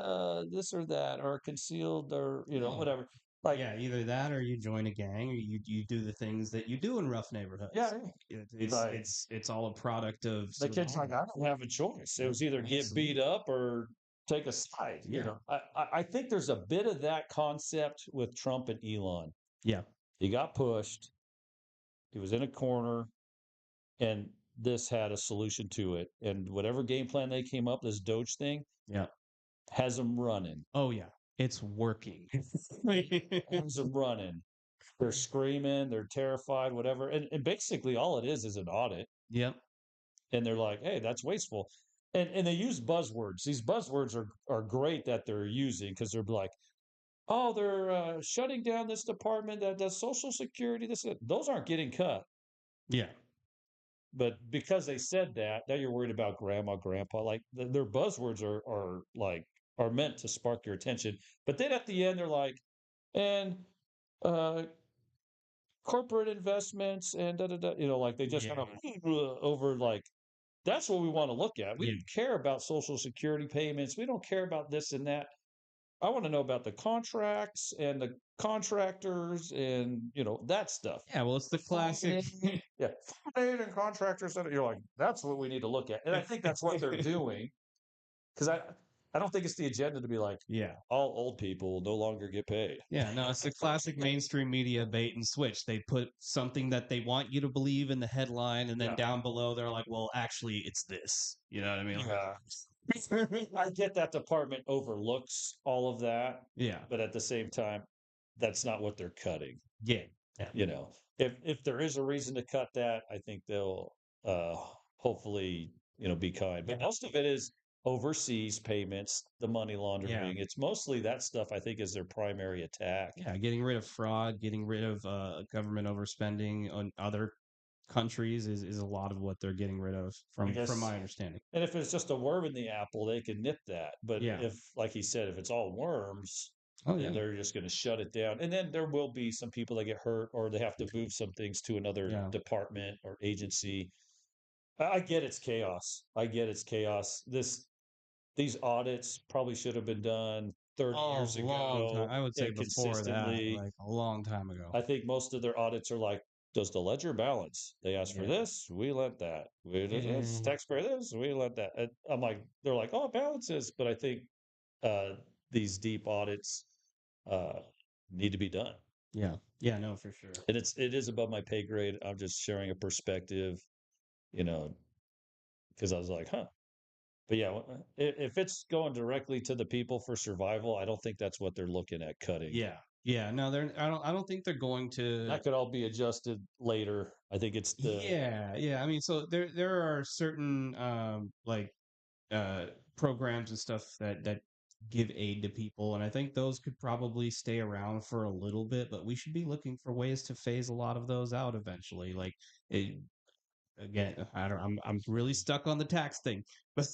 this or that or concealed or Oh, whatever. Like, yeah. Either that or you join a gang or you do the things that you do in rough neighborhoods. yeah, like It's all a product of the kid's like, survival. I don't have a choice. It was either get beat Absolutely. up or take a side. Yeah. I think there's a bit of that concept with Trump and Elon. Yeah. He got pushed. He was in a corner, and this had a solution to it. And whatever game plan they came up, this Doge thing Yeah. has them running. Oh yeah. It's working. Has them running. They're screaming. They're terrified. Whatever. And basically, all it is an audit. Yep. And they're like, hey, that's wasteful. And they use buzzwords. These buzzwords are great that they're using because they're like, oh, they're shutting down this department that does Social Security. Those aren't getting cut. Yeah. But because they said that, now you're worried about grandma, grandpa. Like their buzzwords are meant to spark your attention. But then at the end, they're like, and uh, corporate investments and da da da. Like they just Yeah. kind of over like that's what we want to look at. We Yeah. don't care about Social Security payments. We don't care about this and that. I want to know about the contracts and the contractors and that stuff. Yeah. Well, it's the classic. Yeah, aid and contractors. And you're like, that's what we need to look at. And I think that's what they're doing because I don't think it's the agenda to be like Yeah. all old people will no longer get paid. Yeah, no, it's the classic mainstream media bait and switch. They put something that they want you to believe in the headline, and then Yeah, down below they're like, "Well, actually, it's this." You know what I mean? yeah. I get that department overlooks all of that, Yeah, but at the same time, that's not what they're cutting. Yeah. Yeah. You know, if there is a reason to cut that, I think they'll uh hopefully, be kind. But Yeah. most of it is overseas payments, the money Yeah. laundering. It's mostly that stuff I think is their primary attack. Yeah. Getting rid of fraud, getting rid of government overspending on other countries is a lot of what they're getting rid of I from guess my understanding. and if it's just a worm in the apple, they can nip that. But Yeah. if, like he said, if it's all worms, Oh then yeah. they're just going to shut it down. And then there will be some people that get hurt or they have to move some things to another Yeah. department or agency. I get it's chaos. I get it's chaos. These audits probably should have been done 30 Oh, years long time. ago I would say and before that, consistently. like a long time ago. I think most of their audits are like, does the ledger balance? They ask for Yeah. this, we let that. We just Yeah. taxpayer this, we let that. And I'm like, they're like, oh, it balances. But I think uh, these deep audits uh, need to be done. Yeah. Yeah, no, for sure. And it is above my pay grade. I'm just sharing a perspective, you know, because I was like, huh. But yeah, if it's going directly to the people for survival, I don't think that's what they're looking at cutting. Yeah. Yeah. No, they're I don't think they're going to. That could all be adjusted later. I think it's the Yeah, yeah. I mean, so there are certain like uh programs and stuff that give aid to people, and I think those could probably stay around for a little bit, but we should be looking for ways to phase a lot of those out eventually. Like it, again, I don't. I'm really stuck on the tax thing. But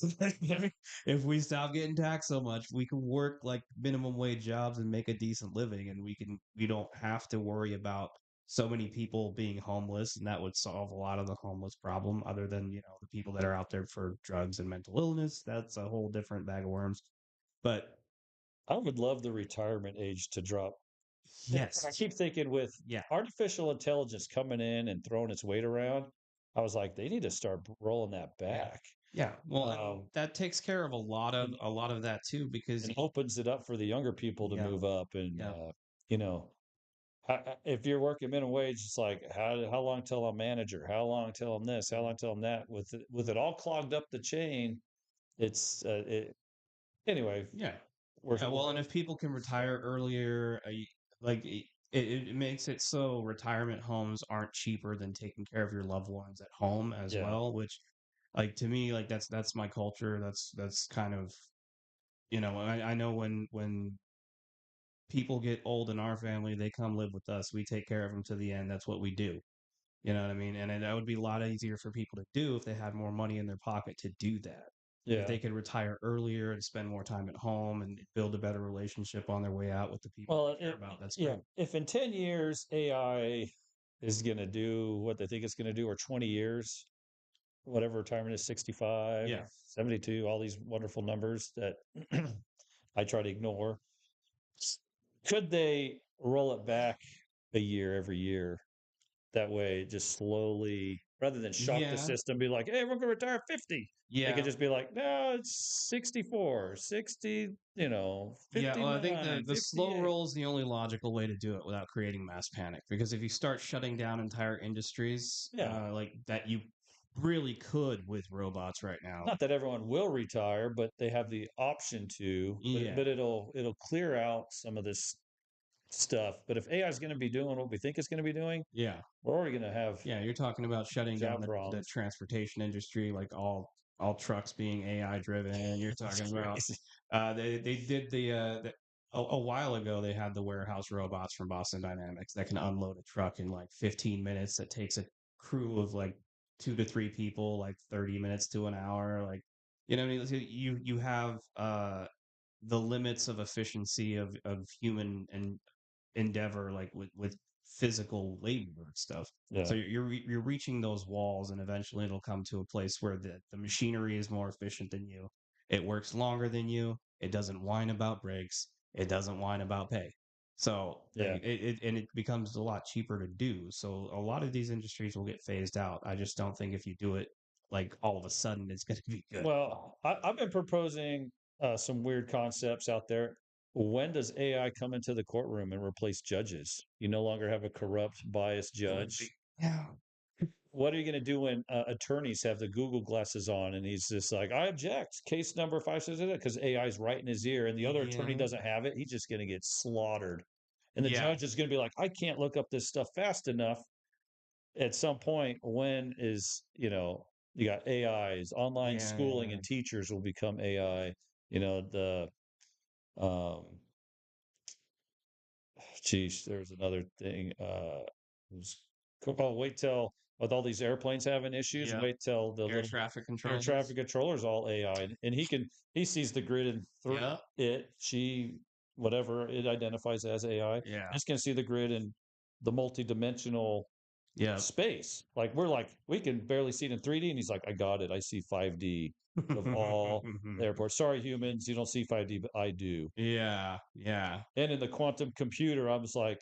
if we stop getting taxed so much, we can work like minimum wage jobs and make a decent living, and we don't have to worry about so many people being homeless, and that would solve a lot of the homeless problem. Other than the people that are out there for drugs and mental illness, that's a whole different bag of worms. But I would love the retirement age to drop. I yes, keep thinking with yeah, artificial intelligence coming in and throwing its weight around, I was like, they need to start rolling that yeah, back. yeah. Well, and Um, that takes care of and, a lot of that too, because and opens it up for the younger people to yeah, move up. And, yeah. you know, if you're working minimum wage, it's like, how long till I'm manager? How long till I'm this? How long till I'm that? With it all clogged up the chain, it's, anyway, Yeah. we're, Yeah, well, and if people can retire earlier, like it makes it so retirement homes aren't cheaper than taking care of your loved ones at home as yeah, well, which like to me, like that's my culture. That's kind of, I know when people get old in our family, they come live with us. We take care of them to the end. That's what we do. You know what I mean? And that would be a lot easier for people to do if they had more money in their pocket to do that. If yeah. they could retire earlier and spend more time at home and build a better relationship on their way out with the people Well, they care about, that's yeah, great. if in 10 years AI is going to do what they think it's going to do, or 20 years, whatever retirement is, 65, Yeah. 72, all these wonderful numbers that I try to ignore, could they roll it back a year every year? That way, just slowly, rather than shock the Yeah. system, be like, hey, we're going to retire 50. They could Yeah. just be like, no, it's 64, 60, Yeah. Well, I think 59, the slow 58. roll is the only logical way to do it without creating mass panic. Because if you start shutting down entire industries, Yeah. like that, you really could with robots right now. Not that everyone will retire, but they have the option to. But Yeah. but it'll clear out some of this stuff. But if AI is going to be doing what we think it's going to be doing, Yeah. we're already going to have Yeah, you're talking about shutting down job the problems. transportation industry, like all trucks being AI driven. You're It's talking about crazy. they did a while ago they had the warehouse robots from Boston Dynamics that can unload a truck in like 15 minutes. That takes a crew of like 2 to 3 people like 30 minutes to an hour. Like what I mean? So you have the limits of efficiency of human and endeavor like with physical labor and stuff. Yeah, So you're reaching those walls, and eventually it'll come to a place where the machinery is more efficient than you. It works longer than you. It doesn't whine about breaks. It doesn't whine about pay. So yeah. and it becomes a lot cheaper to do. So a lot of these industries will get phased out. I just don't think if you do it like all of a sudden it's going to be good. Well, I've been proposing some weird concepts out there. When does AI come into the courtroom and replace judges? You no longer have a corrupt, biased It would be judge. yeah. What are you going to do when attorneys have the Google glasses on and he's just like, I object, case number 5 says it because AI is right in his ear and the other attorney Yeah. doesn't have it? He's just going to get slaughtered. And the Yeah. judge is going to be like, I can't look up this stuff fast enough. At some point, when is, you got AIs, online schooling, Yeah. and teachers will become AI. The um geez, there's another thing. Was oh, wait till with all these airplanes having issues, Yep. wait till the Air little traffic air controllers. traffic controller is all AI, and he sees the grid and through Yep. she whatever it identifies as AI. Yeah. It's going to see the grid and the multidimensional Yep. space. Like we're like we can barely see it in 3D, and he's like, I got it. I see 5D of all the airports. Sorry, humans, you don't see 5D, but I do. Yeah. Yeah. And in the quantum computer, I was like,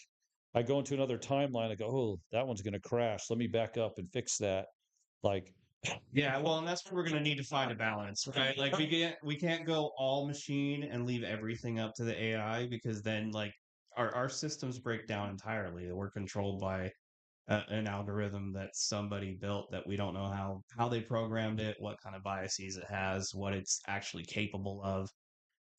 I go into another timeline. I go, oh, that one's going to crash. Let me back up and fix that. Like, Yeah, well, and that's where we're gonna need to find a balance, right? Like we can't go all machine and leave everything up to the AI because then like our systems break down entirely. We're controlled by an algorithm that somebody built that we don't know how they programmed it, what kind of biases it has, what it's actually capable of.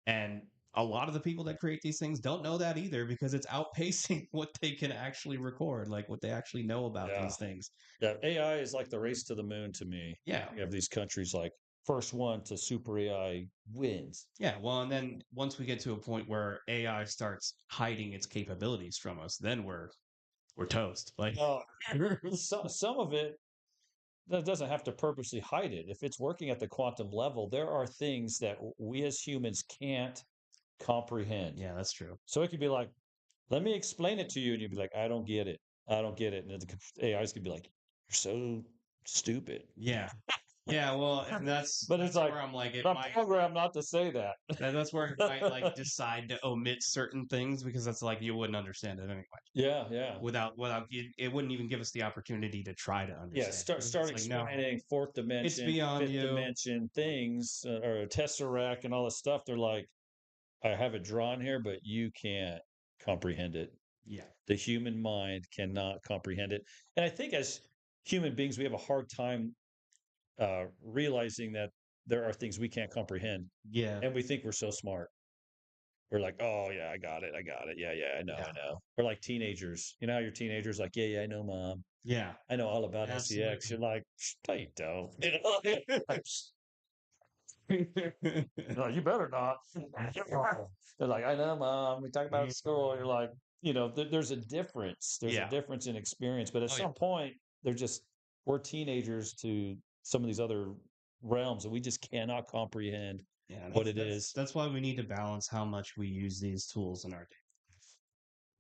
And a lot of the people that create these things don't know that either because it's outpacing what they can actually record, like what they actually know about yeah, these things. yeah. AI is like the race to the moon to me. Yeah. You have these countries like first one to super AI wins. Yeah, well, and then once we get to a point where AI starts hiding its capabilities from us, then we're toast. Like, Oh, some of it that doesn't have to purposely hide it. If it's working at the quantum level, there are things that we as humans can't comprehend. yeah, that's true. So it could be like, let me explain it to you. And you'd be like, I don't get it. I don't get it. And the AIs could be like, you're so stupid. Yeah, yeah. Well, and that's But it's that's like, where I'm like, it I'm might. programmed not to say that. That's where it might like decide to omit certain things because that's like you wouldn't understand it anyway. Yeah, yeah. Without it wouldn't even give us the opportunity to try to Yeah, understand start it. start It's like no, explaining fourth it's dimension, beyond fifth you. dimension things, or a tesseract and all this stuff. They're like, I have it drawn here, but you can't comprehend it. Yeah, The human mind cannot comprehend it. And I think as human beings, we have a hard time realizing that there are things we can't comprehend, yeah, and we think we're so smart. We're like, oh yeah, I got it, I got it. Yeah, yeah, I know, I yeah, know. Or like teenagers, you know how your teenagers like, yeah, yeah, I know, mom, yeah. I know all about SEX. Absolutely. You're like, no, you don't. You know? No, you better not. They're like, I know, mom. We talk about it at school. You're like, there's a difference. There's a Yeah. difference in experience. But at Oh yeah. some point, we're teenagers to some of these other realms, and we just cannot comprehend Yeah, what that's it that's is. that's why we need to balance how much we use these tools in our day,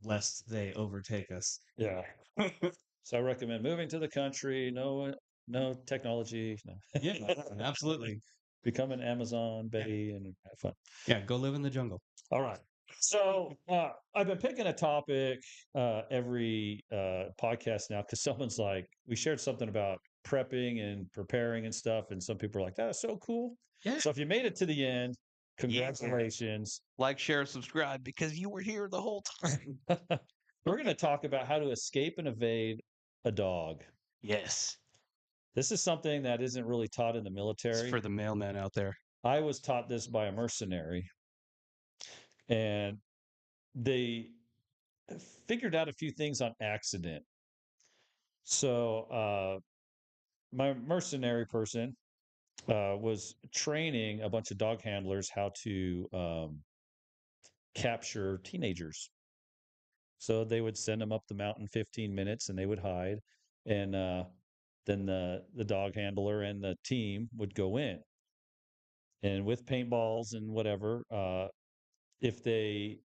lest they overtake us. Yeah. So I recommend moving to the country. No, no technology. Yeah, No. absolutely. Become an Amazon Yeah, Betty and have fun. yeah. Go live in the jungle. All right. So I've been picking a topic every podcast now because someone's like, we shared something about prepping and preparing and stuff. And some people are like, that is so cool. Yeah. So if you made it to the end, Yeah. congratulations. Like, share, subscribe because you were here the whole time. We're going to talk about how to escape and evade a dog. Yes. This is something that isn't really taught in the It's military. for the mailman out there. I was taught this by a mercenary, and they figured out a few things on accident. So, my mercenary person was training a bunch of dog handlers how to capture teenagers. So they would send them up the mountain 15 minutes, and they would hide, and then the dog handler and the team would go in, and with paintballs and whatever. If they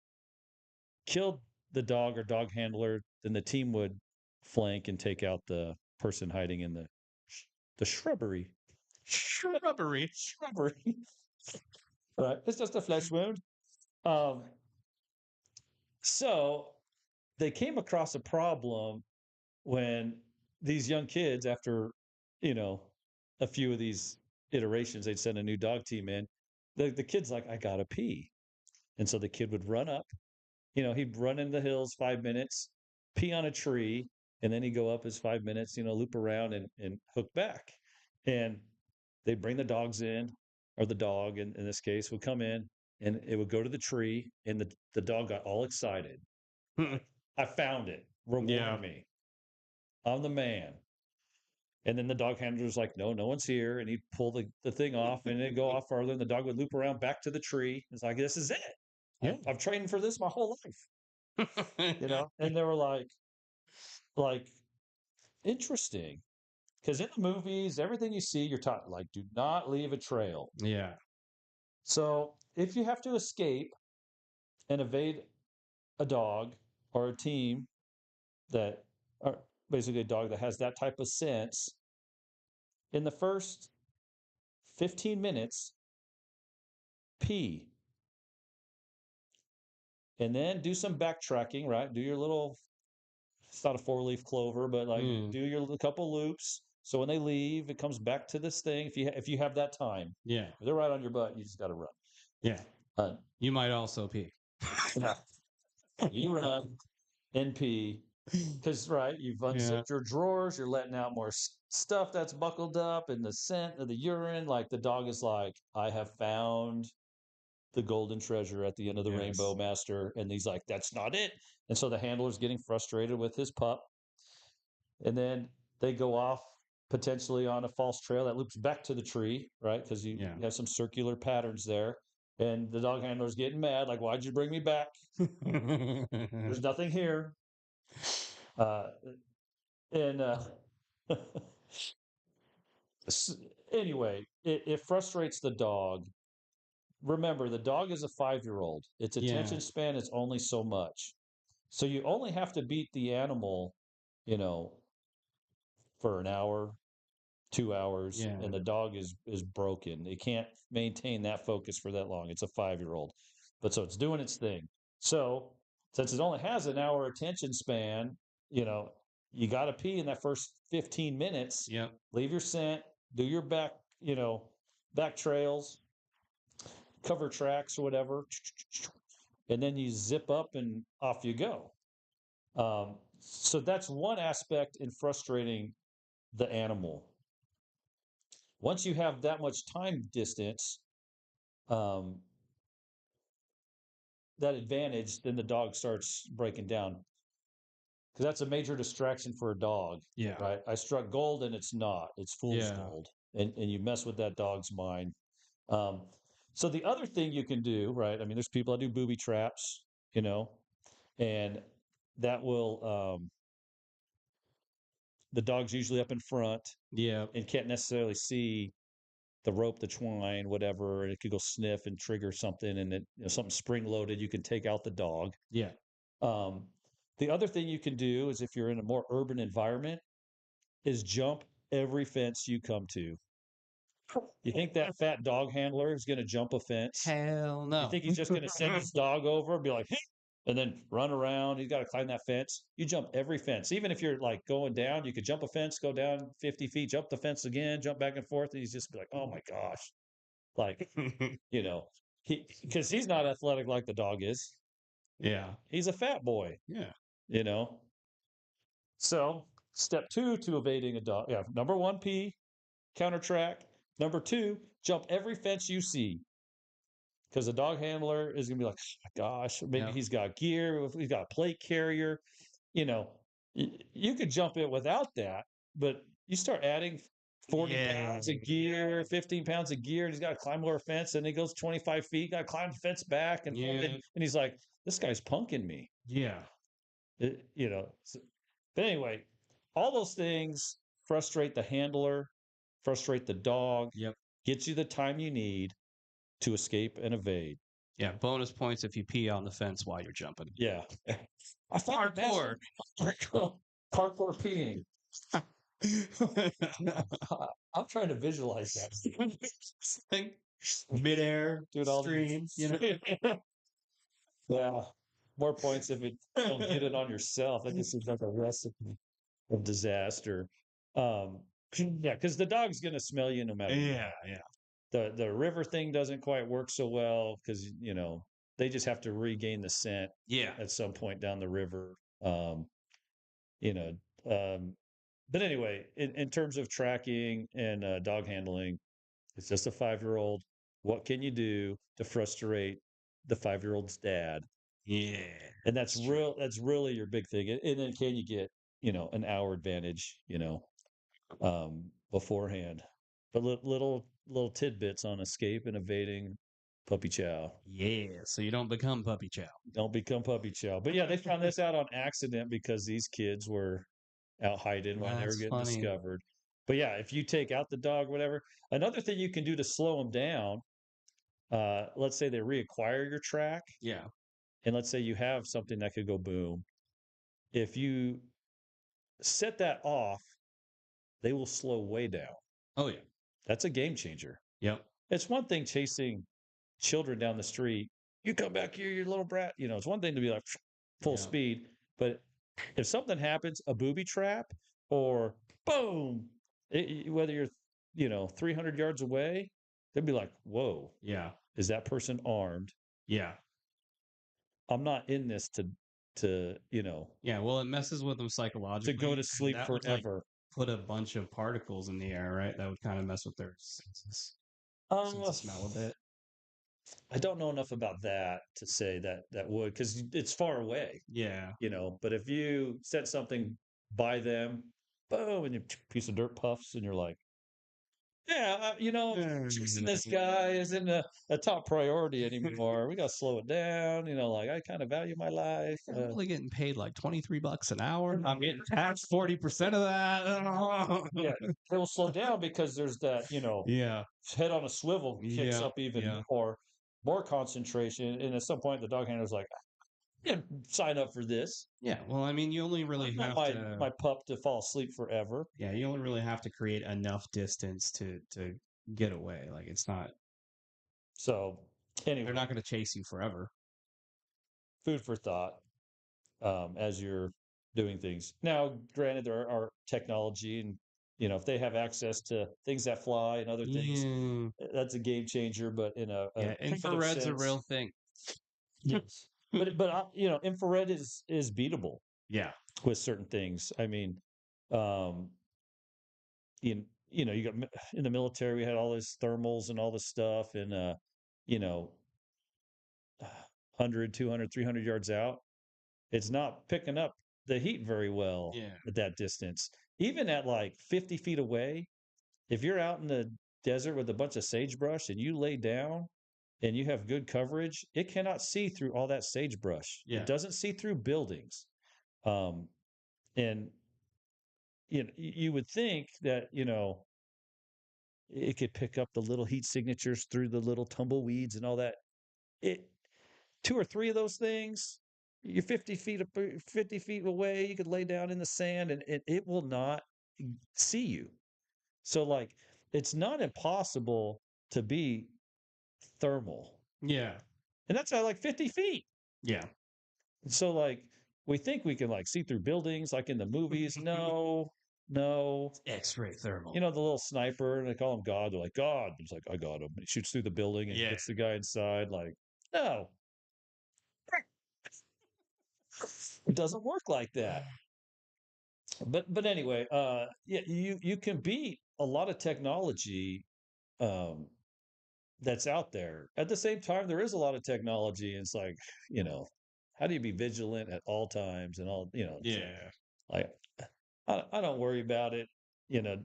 killed the dog or dog handler, then the team would flank and take out the person hiding in the shrubbery. Shrubbery. Shrubbery. Right. It's just a flesh wound. Um, so they came across a problem when these young kids, after, you know, a few of these iterations, they'd send a new dog team in. The kid's like, I gotta pee. And so the kid would run up, he'd run in the hills 5 minutes, pee on a tree, and then he'd go up his 5 minutes, loop around and hook back. And they'd bring the dogs in, or the dog in this case would come in, and it would go to the tree, and the dog got all excited. I found it. Yeah. Reward me. I'm the man. And then the dog handler's like, no, no one's here. And he'd pull the thing off and it'd go off further. And the dog would loop around back to the tree. It's like, this is it. Yeah. I've trained for this my whole life. And they were like, interesting. Because in the movies, everything you see, you're taught, like, do not leave a trail. Yeah. So if you have to escape and evade a dog or a team that are basically a dog that has that type of sense, in the first 15 minutes, pee. And then do some backtracking, right? Do your little, it's not a 4-leaf clover, but like Mm. do your couple loops. So when they leave, it comes back to this thing. If you have that time, Yeah. if they're right on your butt, you just got to run. Yeah. Uh, You might also pee. yeah. You run and pee because right, you've Yeah. unzipped your drawers. You're letting out more stuff that's buckled up, and the scent of the urine. Like the dog is like, I have found the golden treasure at the end of the rainbow, Yes. master. And he's like, that's not it. And so the handler's getting frustrated with his pup. And then they go off potentially on a false trail that loops back to the tree, right? Because you Yeah. have some circular patterns there. And the dog handler's getting mad, like, why'd you bring me back? There's nothing here. Uh, and anyway, it frustrates the dog. Remember, the dog is a 5-year-old. Its Yeah. attention span is only so much. So you only have to beat the animal, you know, for an hour, 2 hours, Yeah. and the dog is broken. It can't maintain that focus for that long. It's a 5-year-old. But so it's doing its thing. So since it only has an hour attention span, you know, you got to pee in that first 15 minutes. Yep. Leave your scent, do your back, back trails, cover tracks or whatever, and then you zip up and off you go. So that's one aspect in frustrating the animal. Once you have that much time distance, um, that advantage, then the dog starts breaking down because that's a major distraction for a dog, Yeah. right? I struck gold and it's not; it's fool's Yeah. gold, and you mess with that dog's mind. Um, so the other thing you can do, right? I mean, there's people that do booby traps, you know, and that will the dog's usually up in front Yeah. and can't necessarily see the rope, the twine, whatever, and it could go sniff and trigger something, and it something spring loaded, you can take out the dog. Yeah. Um, the other thing you can do is if you're in a more urban environment, is jump every fence you come to. You think that fat dog handler is going to jump a fence? Hell You no. think he's just going to send his dog over and be like, hey, and then run around? He's got to climb that fence. You jump every fence. Even if you're like going down, you could jump a fence, go down 50 feet, jump the fence again, jump back and forth. And he's just be like, oh my gosh. Like, you know, because he's not athletic like the dog is. Yeah. He's a fat boy, Yeah. you know. So step 2 to evading a dog. Yeah. Number 1, pee, counter track. Number 2, jump every fence you see. Because the dog handler is going to be like, oh my gosh, maybe Yep. he's got gear, he's got a plate carrier. You know, you could jump it without that, but you start adding 40 Yeah. pounds of gear, 15 pounds of gear, and he's got to climb over a fence, and he goes 25 feet, got to climb the fence back, and, Yeah. and he's like, this guy's punking me. Yeah. But anyway, all those things frustrate the handler, frustrate the dog, Yep. get you the time you need to escape and evade. Yeah. Bonus points if you pee on the fence while you're jumping. Yeah. I found Hardcore. Parkour peeing. I'm trying to visualize that. Like midair Dude, all stream, yeah. More points if it don't get it on yourself. That just seems like a recipe of disaster. Um, yeah, because the dog's gonna smell you no matter Yeah. what. Yeah. The river thing doesn't quite work so well because they just have to regain the scent Yeah. at some point down the river. You know, but anyway, in terms of tracking and dog handling, it's just a 5-year-old. What can you do to frustrate the 5-year-old's dad? Yeah. And That's true. that's really your big thing. And then can you get, an hour advantage, beforehand. But little tidbits on escape and evading puppy chow. Yeah, so you don't become puppy chow. Don't become puppy chow. But yeah, they found this out on accident because these kids were out hiding while they were That's getting funny. discovered. But yeah, if you take out the dog, whatever. Another thing you can do to slow them down, let's say they reacquire your track, Yeah. and let's say you have something that could go boom. If you set that off, they will slow way down. Oh yeah. That's a game changer. Yep. It's one thing chasing children down the street. You come back here, you little brat. It's one thing to be like full Yeah. speed, but if something happens, a booby trap or boom, whether you're 300 yards away, they'd be like, "Whoa, Yeah. is that person armed? Yeah. I'm not in this to Yeah. Well, it messes with them to go psychologically to because sleep that would like forever." put a bunch of particles in the air, right? That would kind of mess with their sense Um, of smell a bit. I don't know enough about that to say that would, because it's far away. Yeah. But if you set something by them, boom, and you piece of dirt puffs, and you're like, yeah, chasing this guy isn't a top priority anymore. We got to slow it down. Like I kind of value my life. I'm only getting paid like $23 an hour. I'm getting taxed 40% of that. Yeah, it will slow down because there's that, Yeah. head on a swivel kicks Yeah. up even Yeah. more concentration. And at some point, the dog handler's like, yeah, sign up for this. Yeah. Well, I mean, you only I really don't want have my to. pup to fall asleep forever. Yeah, you only really have to create enough distance to get away. Like it's not. So They're anyway, not going to chase you forever. food for thought. As you're doing things. Now, granted, there are technology, and if they have access to things that fly and other things, Yeah. that's a game changer. But in a Yeah. primitive Infrared's a sense, real thing. yes. But infrared is beatable Yeah. with certain things. I mean, um, you got in the military, we had all this thermals and all this stuff, and you know, 100, 200, 300 yards out, it's not picking up the heat very well Yeah. at that distance. Even at like 50 feet away, if you're out in the desert with a bunch of sagebrush and you lay down and you have good coverage, it cannot see through all that sagebrush. It Yeah. doesn't see through buildings. Um, and you would think that, it could pick up the little heat signatures through the little tumbleweeds and all that. It two or three of those things, you're 50 feet away, you could lay down in the sand and it will not see you. So like it's not impossible to be thermal. Yeah. And that's at like 50 feet. Yeah. So like we think we can like see through buildings like in the movies. No, no. X-ray thermal. The little sniper, and they call him God. They're like, God. It's like, I got him. He shoots through the building and Yeah. hits the guy inside. Like, no, it doesn't work like that. But anyway, yeah, you can beat a lot of technology um, that's out there. At the same time, there is a lot of technology, and it's like, how do you be vigilant at all times and all, Yeah. like I don't worry about it, you know,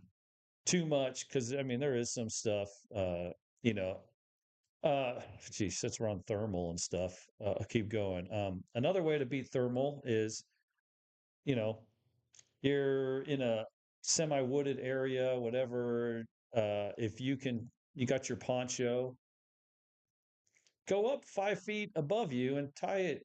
too much because I mean there is some stuff, you know, geez, since we're on thermal and stuff, I'll keep going. Another way to beat thermal is, you know, you're in a semi-wooded area, whatever. If you got your poncho, go up 5 feet above you and tie it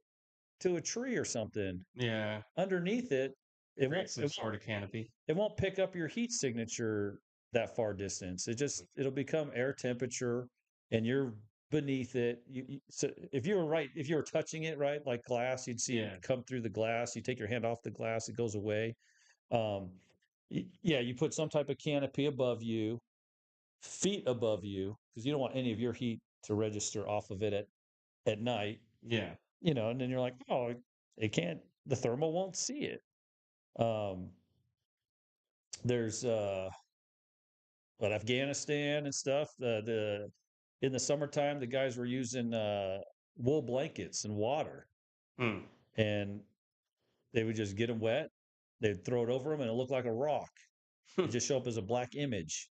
to a tree or something. Yeah. Underneath it, it won't Create some it won't sort of canopy. it won't pick up your heat signature that far distance. It'll become air temperature, and you're beneath it. So if you were touching it right, like glass, you'd see it Yeah. come through the glass. You take your hand off the glass, it goes away. Um, yeah, you put some type of canopy above you, feet above you, because you don't want any of your heat to register off of it at night. Yeah. And then you're like, oh, it can't. The thermal won't see it. Um, there's but Afghanistan and stuff. The In the summertime, the guys were using wool blankets and water, Hmm. and they would just get them wet. They'd throw it over them, and it looked like a rock. It just show up as a black image.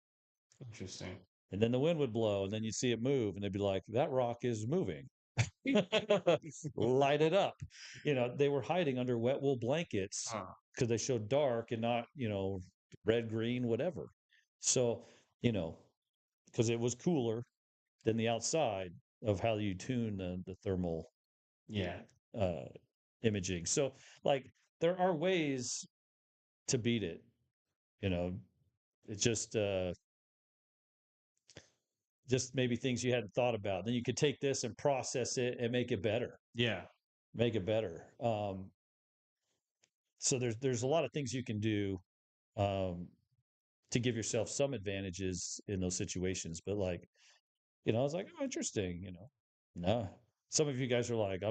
Interesting. And then the wind would blow, and then you'd see it move, and they'd be like, "That rock is moving." Light it up. They were hiding under wet wool blankets Huh. because they showed dark and not, red, green, whatever. So, you know, because it was cooler than the outside of how you tune the thermal Yeah. uh, imaging. So, like, there are ways to beat it. You know, it's just maybe things you hadn't thought about. Then you could take this and process it and make it better. Yeah. Make it better. So there's a lot of things you can do um, to give yourself some advantages in those situations. But like, I was like, oh, interesting. No, some of you guys are like,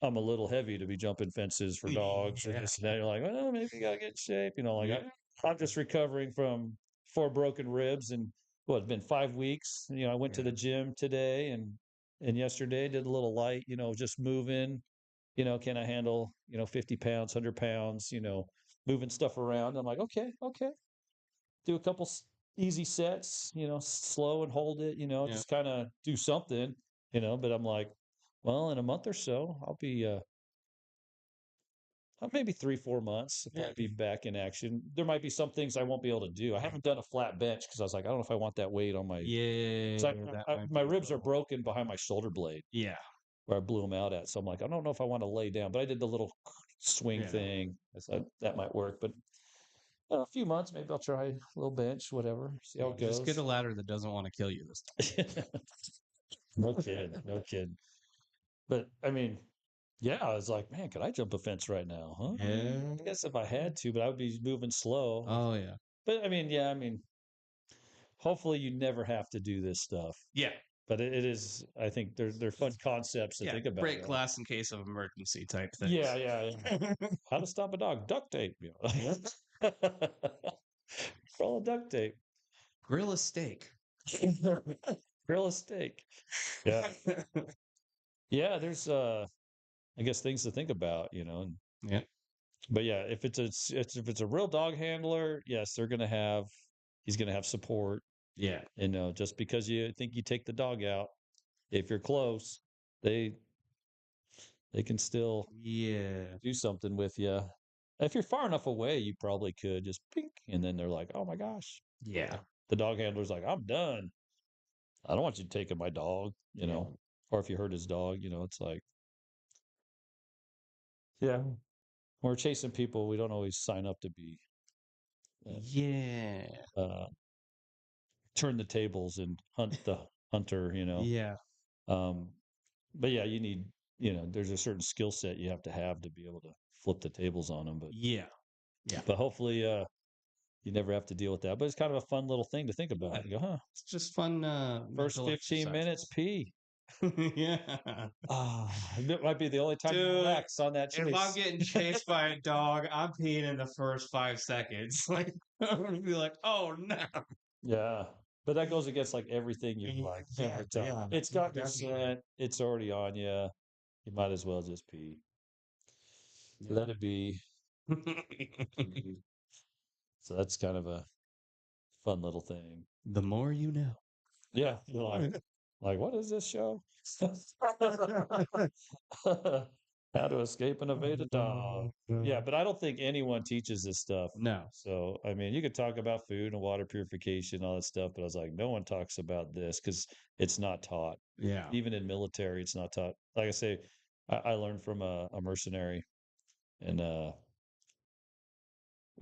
I'm a little heavy to be jumping fences for dogs and Yeah. this and that. You're like, well, maybe you gotta get in shape. Like Yeah. I'm just recovering from 4 broken ribs and it's been 5 weeks. I went to Yeah. the gym today and yesterday did a little light, just moving. Can I handle, 50 pounds, 100 pounds, moving stuff around. I'm like, okay, okay. Do a couple easy sets, slow and hold it, Yeah. just kind of do something, but I'm like, well, in a month or so, I'll be, maybe 3, 4 months, Yeah. I'll be back in action. There might be some things I won't be able to do. I haven't done a flat bench because I was like, I don't know if I want that weight on my, Yeah. because That might my be a ribs are little. broken behind my shoulder blade Yeah. where I blew them out at. So I'm like, I don't know if I want to lay down, but I did the little swing Yeah. thing. I said that might work, but a few months, maybe I'll try a little bench, whatever, see how Yeah. it Just get a goes. ladder that doesn't want to kill you this No kidding, no kidding. But I mean, yeah, I was like, man, could I jump a fence right now? Huh? time. I Yeah. guess if I had to, but I would be moving slow. Oh yeah. But I mean, yeah, I mean, hopefully you never have to do this stuff. Yeah. But it is, I think they're fun concepts to Yeah. think about, Break right? glass in case of emergency type Yeah, things. yeah, yeah. How to stop a dog? Duct tape. Roll of duct tape. Grill a steak. Grill a steak. Yeah. Yeah, there's I guess things to think about, Yeah. But yeah, if it's a real dog handler, yes, he's gonna have support. Yeah. Just because you think you take the dog out, if you're close, they they can still Yeah. do something with you. If you're far enough away, you probably could just pink, and then they're like, "Oh my gosh!" Yeah. The dog handler's like, "I'm done. I don't want you taking my dog." Yeah. Or if you hurt his dog, it's like, yeah, when we're chasing people, we don't always sign up to be Yeah. uh, turn the tables and hunt the hunter. Yeah. Um, but yeah, there's a certain skill set you have to be able to flip the tables on them. But Yeah. Yeah. hopefully, you never have to deal with that. But it's kind of a fun little thing to think Yeah. about. You go, huh? It's just fun First mental 15 minutes, exercises. pee. Yeah. Ah, that might be the only time you Dude, relax on that if I'm chase. getting chased by a dog, I'm peeing in the first 5 seconds. Like I'm gonna be like, oh no. Yeah. But that goes against like everything you like Yeah, every time. yeah, It's got your definitely. scent. It's already on you. You might as well just pee. Let it be. So that's kind of a fun little thing. The more you know. Yeah. You're like, what is this show? How to escape and evade a dog. Yeah, but I don't think anyone teaches this stuff. No. So, I mean, you could talk about food and water purification, all that stuff, but I was like, no one talks about this because it's not taught. Yeah. Even in military, it's not taught. Like I say, I learned from a mercenary, and the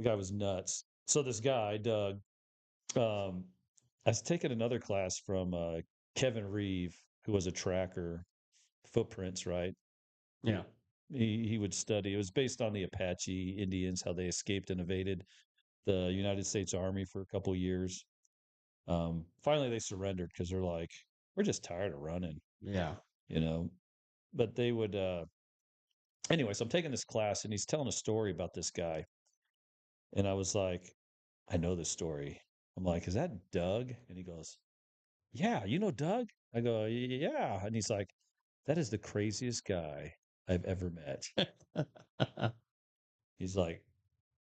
guy was nuts. So this guy, Doug, um, I was taking another class from Kevin Reeve, who was a tracker, footprints, right? Yeah. He would study. It was based on the Apache Indians, how they escaped and evaded the United States Army for a couple years. Finally, they surrendered because they're like, we're just tired of running, Yeah. you know. But they would. Anyway, so I'm taking this class, and he's telling a story about this guy, and I was like, I know this story. I'm like, is that Doug? And he goes, yeah, you know Doug? I go, yeah. And he's like, that is the craziest guy I've ever met. He's like,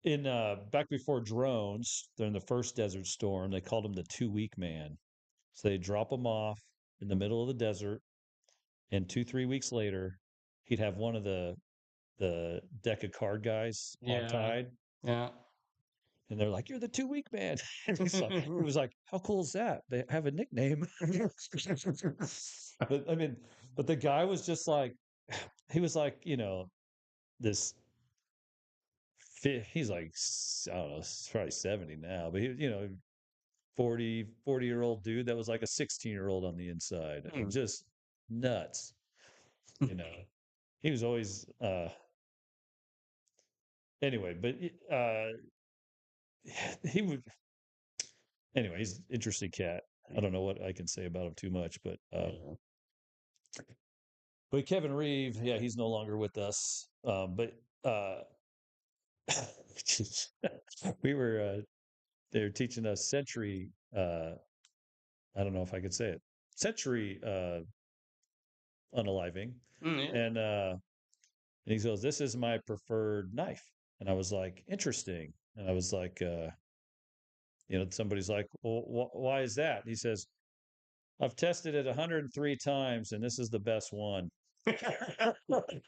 in back before drones, during the first Desert Storm, they called him the 2 week man. So they drop him off in the middle of the desert, and 2, 3 weeks later, he'd have one of the deck of card guys Yeah. untied, Yeah. and they're like, "You're the 2 week man." And he was like, "How cool is that? They have a nickname." But I mean, but the guy was just like, he was like, this. He's like, I don't know, he's probably 70 now, but he, 40-year-old dude that was like a 16-year-old on the inside. I mean, Hmm. just nuts, you know. He was always anyway, but he would anyway, he's an interesting cat. I don't know what I can say about him too much, Yeah. but Kevin Reeve, yeah, he's no longer with us. But we were they were teaching us century I don't know if I could say it. Century unaliving. Mm, yeah. And he goes, "This is my preferred knife." And I was like, "Interesting." And I was like, somebody's like, "Well, why is that?" And he says, "I've tested it 103 times, and this is the best one." Like,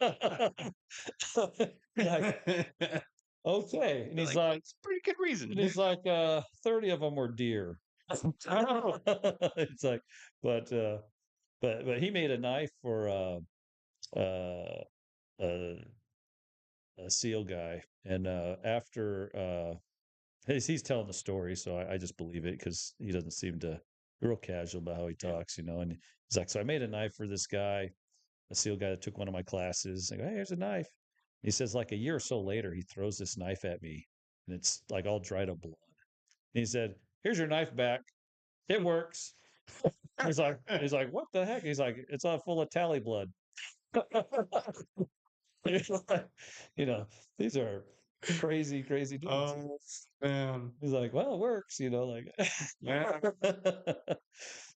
okay. And he's Like, like, that's pretty good reason. 30 of them were deer. It's like, but but he made a knife for uh, a, a SEAL guy, and after he's telling the story, so I just believe it because he doesn't seem to real casual about how he Yeah. talks, And he's like, "So I made a knife for this guy, a SEAL guy that took one of my classes. I go, hey, here's a knife." He says, like a year or so later, he throws this knife at me, and it's like all dried up blood. And he said, "Here's your knife back. It works." He's like, "What the heck?" He's like, "It's all full of tally blood." He's like, you know, these are crazy, crazy dudes. Oh, man. He's like, "Well, it works," like. Yeah.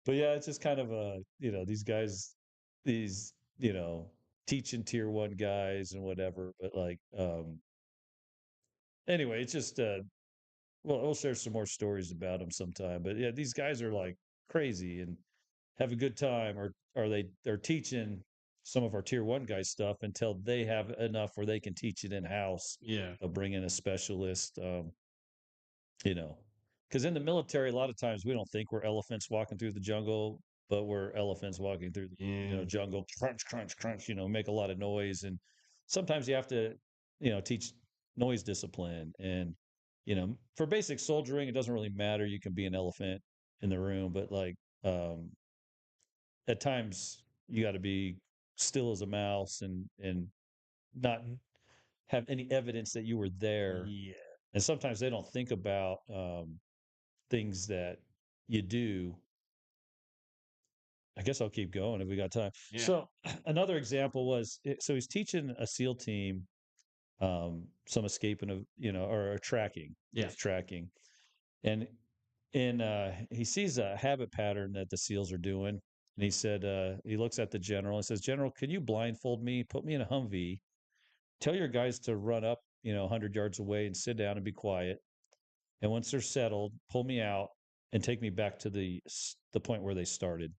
But yeah, it's just kind of these guys, these, teaching tier one guys and whatever. But like, anyway, it's just, well, we'll share some more stories about them sometime. But yeah, these guys are like crazy and have a good time, or they're teaching some of our tier one guys stuff until they have enough where they can teach it in house. Yeah. They'll bring in a specialist, you know, because in the military, a lot of times we don't think we're elephants walking through the jungle, but we're elephants walking through the, Yeah. jungle, crunch, crunch, crunch, make a lot of noise. And sometimes you have to, teach noise discipline. And, for basic soldiering, it doesn't really matter. You can be an elephant in the room, but like, at times you got to be still as a mouse and not have any evidence that you were there. Yeah. And sometimes they don't think about things that you do. I guess I'll keep going if we got time. Yeah. So another example was, so he's teaching a SEAL team some escaping of, or tracking. Yeah. It's tracking. And he sees a habit pattern that the SEALs are doing. And he said, he looks at the general and says, "General, can you blindfold me, put me in a Humvee, tell your guys to run up, 100 yards away and sit down and be quiet. And once they're settled, pull me out and take me back to the point where they started."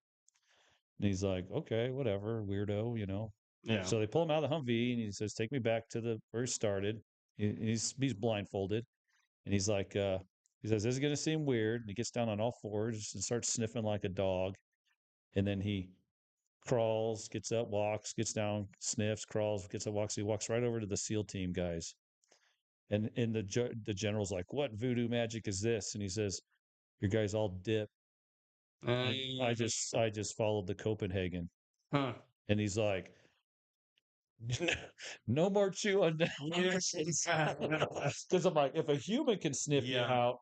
And he's like, "Okay, whatever, weirdo." Yeah. So they pull him out of the Humvee and he says, "Take me back to the where he started." He's blindfolded, and he's like, he says, "This is gonna seem weird." And he gets down on all fours and starts sniffing like a dog. And then he crawls, gets up, walks, gets down, sniffs, crawls, gets up, walks. He walks right over to the SEAL team guys. And the general's like, "What voodoo magic is this?" And he says, "Your guys all dip. Uh, I just followed the Copenhagen." huh. And he's like, "No more chewing." Yes. Because I'm like, if a human can sniff you Yeah. out,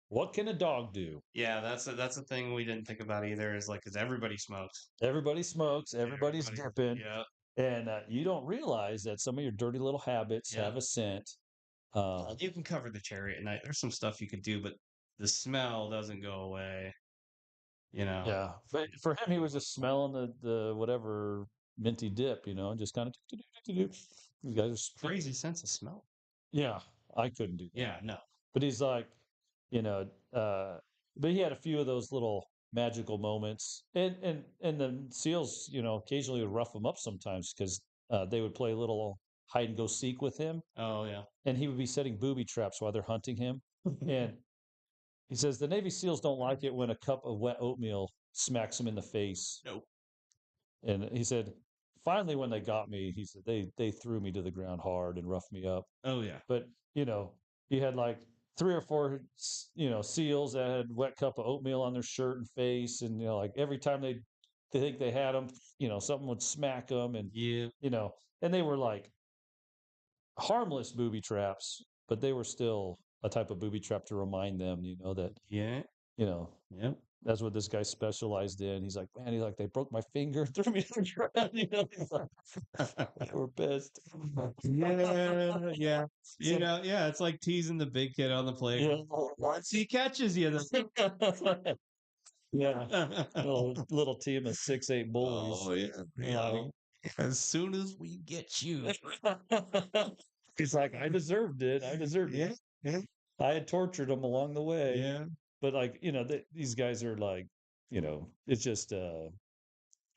what can a dog do? Yeah. That's a thing we didn't think about either. Is like, because everybody smokes. Everybody smokes, everybody's Everybody. dipping, Yeah. and you don't realize that some of your dirty little habits Yeah. have a scent. Uh, You can cover the cherry at night. There's some stuff you could do, but the smell doesn't go away. You know. yeah, for him, he was just smelling the whatever minty dip, and just kind of these guys are Crazy sense of smell. yeah, I couldn't do that. Yeah, no. But he's like, you know, uh, but he had a few of those little magical moments, and the seals, occasionally would rough him up sometimes because they would play a little hide and go seek with him, Oh yeah. and he would be setting booby traps while they're hunting him. And he says the Navy SEALs don't like it when a cup of wet oatmeal smacks them in the face. Nope. And he said, finally, when they got me, he said they threw me to the ground hard and roughed me up. Oh yeah. But you had like three or four SEALs that had wet cup of oatmeal on their shirt and face, and like every time they think they had them, something would smack them, and Yeah. and they were like harmless booby traps, but they were still a type of booby trap to remind them, that Yeah. you know Yep. that's what this guy specialized in. He's like, man, he's like, they broke my finger, threw me to the ground. He's like, they were pissed. Yeah, yeah. Yeah, it's like teasing the big kid on the Yeah. playground. Once he catches you, Yeah. Little team of 6'8" bullies. oh yeah. As soon as we get you. He's like, I deserved it. I deserved Yeah. it. Yeah. I had tortured them along the way. Yeah. But like, these guys are like, it's just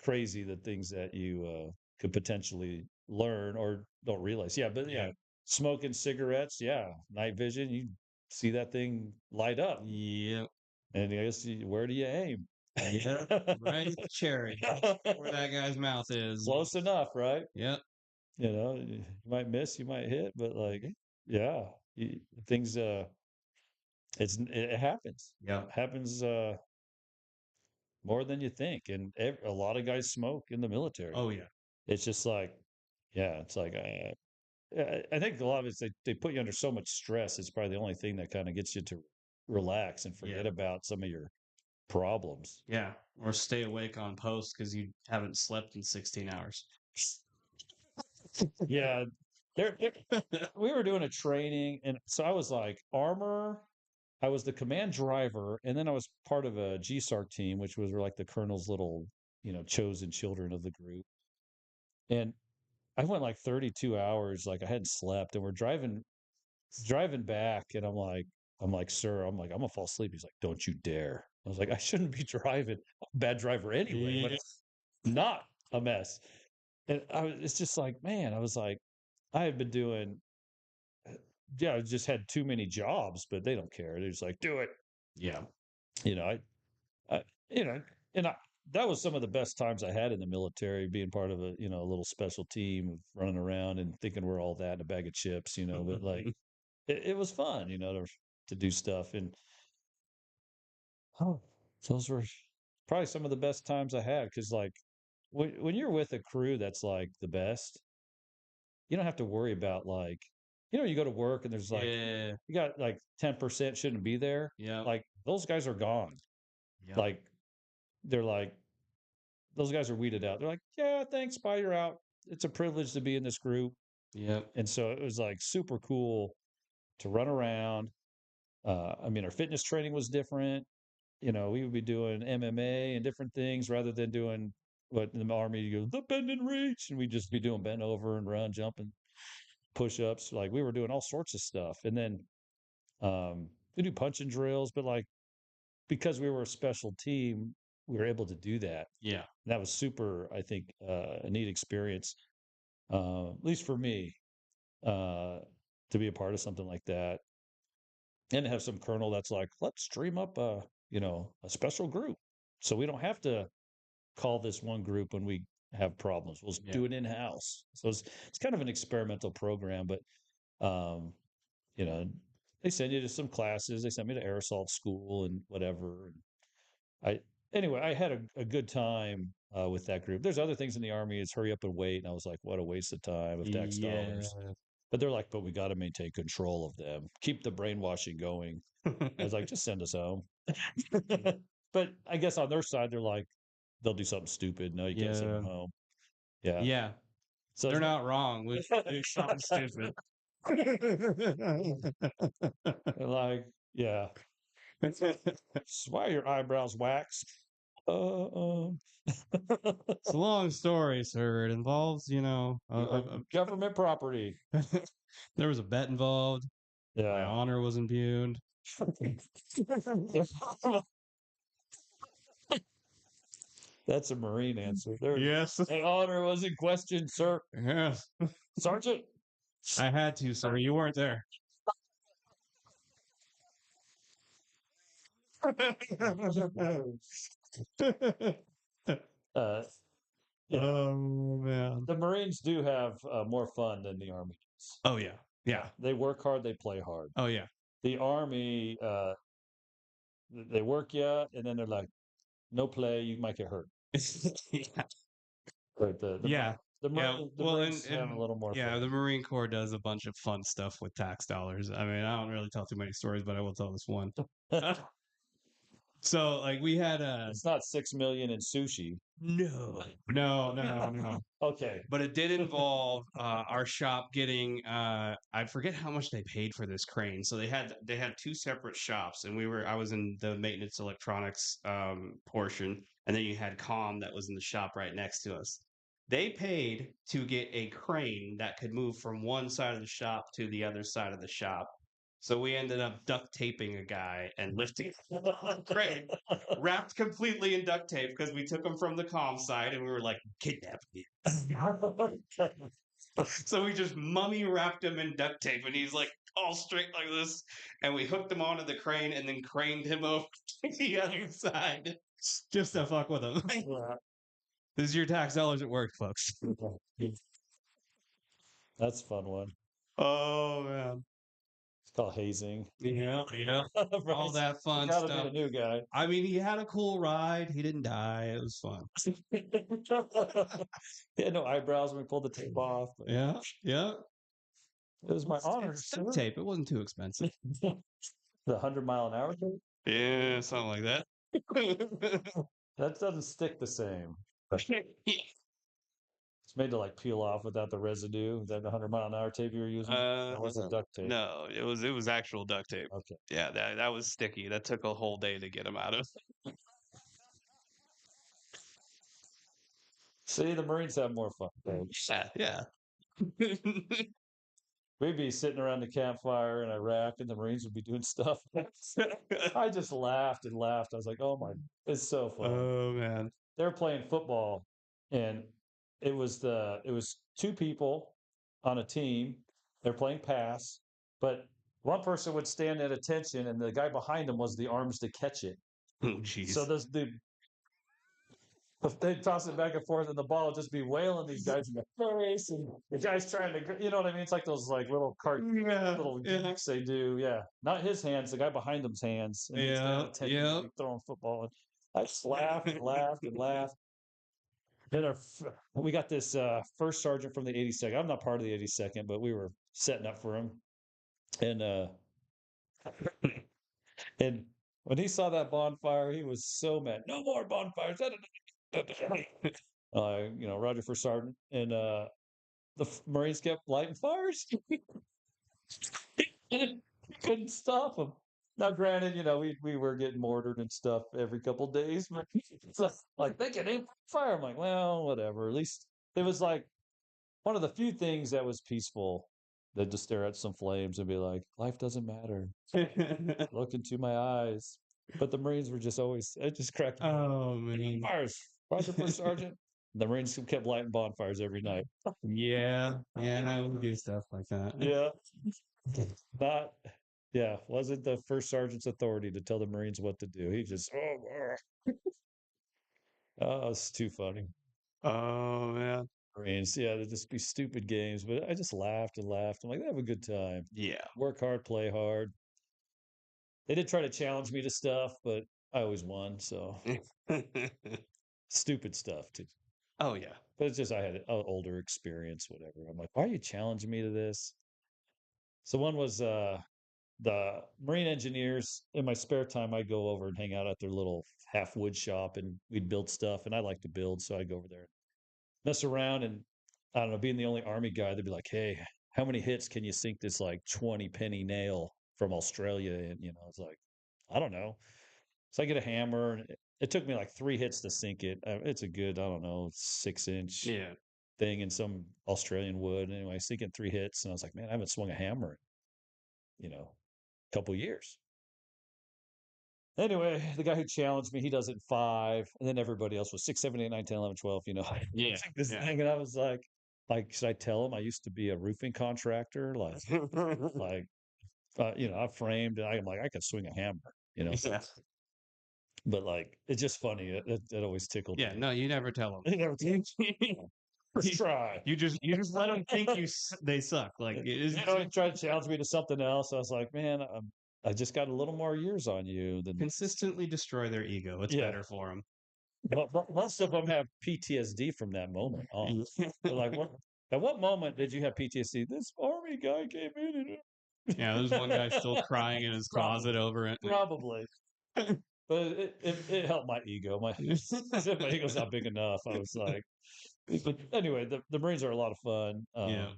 crazy the things that you could potentially learn or don't realize. Yeah, but yeah, Yeah. smoking cigarettes, yeah, night vision, you see that thing light up. Yep. And I guess where do you aim? Yeah. Right at the cherry. Where that guy's mouth is. Close enough, right? Yep. You might miss, you might hit, but like, yeah, things, it happens. Yep. Happens more than you think. And a lot of guys smoke in the military. Oh yeah. It's just like, yeah, it's like, I think a lot of it's they put you under so much stress. It's probably the only thing that kind of gets you to relax and Yeah. forget about some of your problems. Yeah. Or stay awake on post because you haven't slept in 16 hours. Yeah, we were doing a training, and so I was like armor. I was the command driver, and then I was part of a GSAR team, which was like the colonel's little, chosen children of the group. And I went like 32 hours, like I hadn't slept, and we're driving back, and I'm like, sir, I'm gonna fall asleep. He's like, don't you dare. I was like, I shouldn't be driving. I'm a bad driver anyway, but Yeah. it's not a mess. And it's just like, man, I was like, I had been doing, yeah, I just had too many jobs, but they don't care. They're just like, do it. Yeah. You know, I and that was some of the best times I had in the military, being part of a little special team of running around and thinking we're all that in a bag of chips, but like it was fun, to do stuff. And oh, those were probably some of the best times I had. Cause like when you're with a crew that's like the best, you don't have to worry about like, you go to work and there's like, Yeah. you got like 10% shouldn't be there. Yeah. Like those guys are gone. Yeah. Like they're like, those guys are weeded out. They're like, yeah, thanks, bye, you're out. It's a privilege to be in this group. Yep. And so it was like super cool to run around. I mean, our fitness training was different. We would be doing MMA and different things rather than doing what in the army you go, the bend and reach. And we'd just be doing bend over and run, jumping, push ups. Like we were doing all sorts of stuff. And then we do punching drills, but like because we were a special team, we were able to do that. Yeah. And that was super, I think, a neat experience, at least for me, uh, to be a part of something like that. And to have some colonel that's like, let's dream up a special group. So we don't have to call this one group when we have problems. We'll Yeah. do it in house. So it's kind of an experimental program, but um, you know, they send you to some classes. They sent me to air assault school and whatever. And anyway, I had a good time with that group. There's other things in the army. It's hurry up and wait, and I was like, what a waste of time of tax Yeah. dollars. But they're like, but we got to maintain control of them, keep the brainwashing going. I was like, just send us home. But I guess on their side, they're like, they'll do something stupid. No, you can't send Yeah. them home. Yeah. Yeah. So They're not wrong with something stupid. like, yeah. Why are your eyebrows waxed? Uh, It's a long story, sir. It involves, government property. there was a bet involved. My Yeah. honor was impugned. That's a Marine answer. There's Yes. my honor was in question, sir. Yes. Sergeant. I had to, sir. You weren't there. Uh, yeah, Oh man. the Marines do have more fun than the Army does. Oh yeah. Yeah, Yeah. they work hard, they play hard. Oh yeah. The Army, they work you, and then they're like, "No play, you might get hurt." Yeah. But Yeah. Yeah. The Well, and Marines have a little more yeah, the fun. Marine Corps does a bunch of fun stuff with tax dollars. I mean, I don't really tell too many stories, but I will tell this one. So, like, we had a It's not 6 million in sushi. no. Okay. But it did involve our shop getting I forget how much they paid for this crane. So they had two separate shops, and I was in the maintenance electronics portion, and then you had comm that was in the shop right next to us. They paid to get a crane that could move from one side of the shop to the other side of the shop. So we ended up duct taping a guy and lifting the crane, wrapped completely in duct tape because we took him from the comm side and we were like, kidnap him. So we just mummy wrapped him in duct tape and he's like all straight like this. And we hooked him onto the crane and then craned him over to the other side just to fuck with him. This is your tax dollars at work, folks. That's a fun one. Oh, man. It's called hazing. Yeah, yeah. All Right. that fun Gotta be stuff. the new guy. I mean, he had a cool ride. He didn't die. It was fun. He had no eyebrows when we pulled the tape off. Yeah, yeah. It was my honor, It's sir. duct tape. It wasn't too expensive. The 100-mile-an-hour tape? Yeah, something like that. That doesn't stick the same. It's made to like peel off without the residue. Is that the 100-mile-an-hour tape you were using? That wasn't duct tape. No, it was actual duct tape. Okay. Yeah, that was sticky. That took a whole day to get him out of. See, the Marines have more fun. Yeah, yeah. We'd be sitting around the campfire in Iraq, and the Marines would be doing stuff. I just laughed and laughed. I was like, "Oh my, it's so fun." Oh man. They were playing football, and it was two people on a team. They're playing pass, but one person would stand at attention, and the guy behind him was the arms to catch it. Oh So jeez. they'd toss it back and forth, and the ball would just be wailing these guys in the face, and the guy's trying to, you know what I mean? It's like those like Yeah, little yeah, gimmicks they do. Yeah, not his hands, the guy behind him's hands, and he's got yeah, attention, yeah. like, throwing football. And I just laughed and laughed and laughed. Then we got this first sergeant from the 82nd. I'm not part of the 82nd, but we were setting up for him, and and when he saw that bonfire, he was so mad. No more bonfires. Roger for sergeant, and Marines kept lighting fires. Couldn't stop them. Now, granted, we were getting mortared and stuff every couple days, but it's like they can aim fire. I'm like, well, whatever. At least it was like one of the few things that was peaceful. They'd just stare at some flames and be like, life doesn't matter. Look into my eyes. But the Marines were just always, it just cracked. Oh man. Fires. Roger for sergeant. The Marines kept lighting bonfires every night. Yeah, yeah, I would do stuff like that. Yeah. Not, yeah, wasn't the first sergeant's authority to tell the Marines what to do. He just, oh, it's too funny. Oh man. Marines, yeah, they'd just be stupid games, but I just laughed and laughed. I'm like, they have a good time. Yeah. Work hard, play hard. They did try to challenge me to stuff, but I always won. So stupid stuff too. Oh yeah. But it's just I had an older experience, whatever. I'm like, why are you challenging me to this? So one was the Marine engineers. In my spare time, I go over and hang out at their little half wood shop, and we'd build stuff. And I like to build, so I go over there, and mess around, and I don't know. Being the only Army guy, they'd be like, "Hey, how many hits can you sink this like 20 penny nail from Australia?" And I was like, "I don't know." So I get a hammer, and it took me like 3 hits to sink it. It's a good, I don't know, 6 inch Yeah. thing in some Australian wood. Anyway, I sink it 3 hits, and I was like, man, I haven't swung a hammer in, a couple years. Anyway, the guy who challenged me, he does it in 5, and then everybody else was 6, 7, 8, 9, 10, 11, 12. Yeah. Sink this Yeah. thing, and I was like, should I tell him I used to be a roofing contractor? Like, I framed, and I'm like, I could swing a hammer. Yeah. But like, it's just funny. It always tickled Yeah. me. No, you never tell them. He never first try. You just let them think they suck. Like it is He tried to challenge me to something else. I was like, man, I just got a little more years on you than consistently destroy their ego. It's yeah. better for them. But most of them have PTSD from that moment on. They're like, what? At what moment did you have PTSD? This army guy came in and Yeah, there's one guy still crying in his closet probably, over it. probably. But it helped my ego. My my ego's not big enough. I was like, but anyway, the Marines are a lot of fun. Yeah.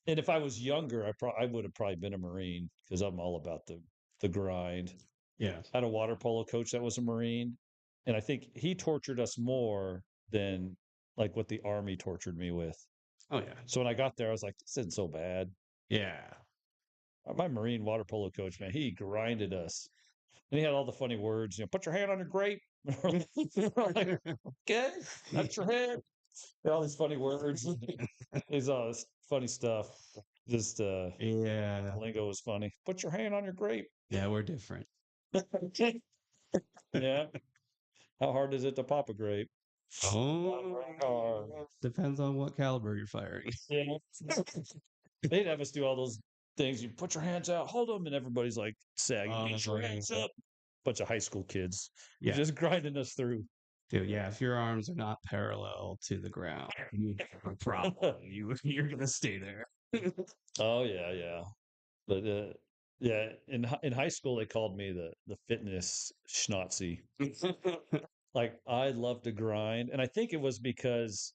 And if I was younger, I would have probably been a Marine because I'm all about the grind. Yeah. I had a water polo coach that was a Marine, and I think he tortured us more than like what the Army tortured me with. Oh yeah. So when I got there, I was like, this isn't so bad. Yeah. My Marine water polo coach, man, he grinded us. And he had all the funny words, put your hand on your grape. Like, okay, that's your head. All these funny words. These all this funny stuff. Just Yeah. lingo was funny. Put your hand on your grape. Yeah, we're different. Yeah. How hard is it to pop a grape? Oh, Hard. depends on what caliber you're firing. Yeah. They'd have us do all those things. You put your hands out, hold them, and everybody's like sagging. Get your hands up. Bunch of high school kids. Yeah. Just grinding us through. Dude, yeah, if your arms are not parallel to the ground, you have a problem. You're gonna stay there. Oh yeah, yeah. But yeah, in high school they called me the fitness schnazi. Like I love to grind, and I think it was because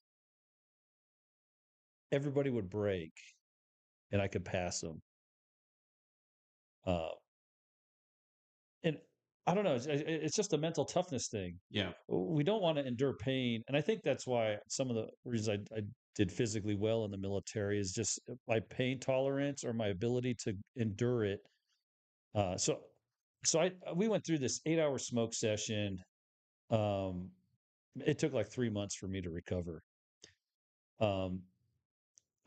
everybody would break and I could pass them. Uh, and I don't know, it's just a mental toughness thing. Yeah. We don't want to endure pain, and I think that's why some of the reasons I did physically well in the military is just my pain tolerance or my ability to endure it. So we went through this 8-hour smoke session. Um, it took like 3 months for me to recover. Um,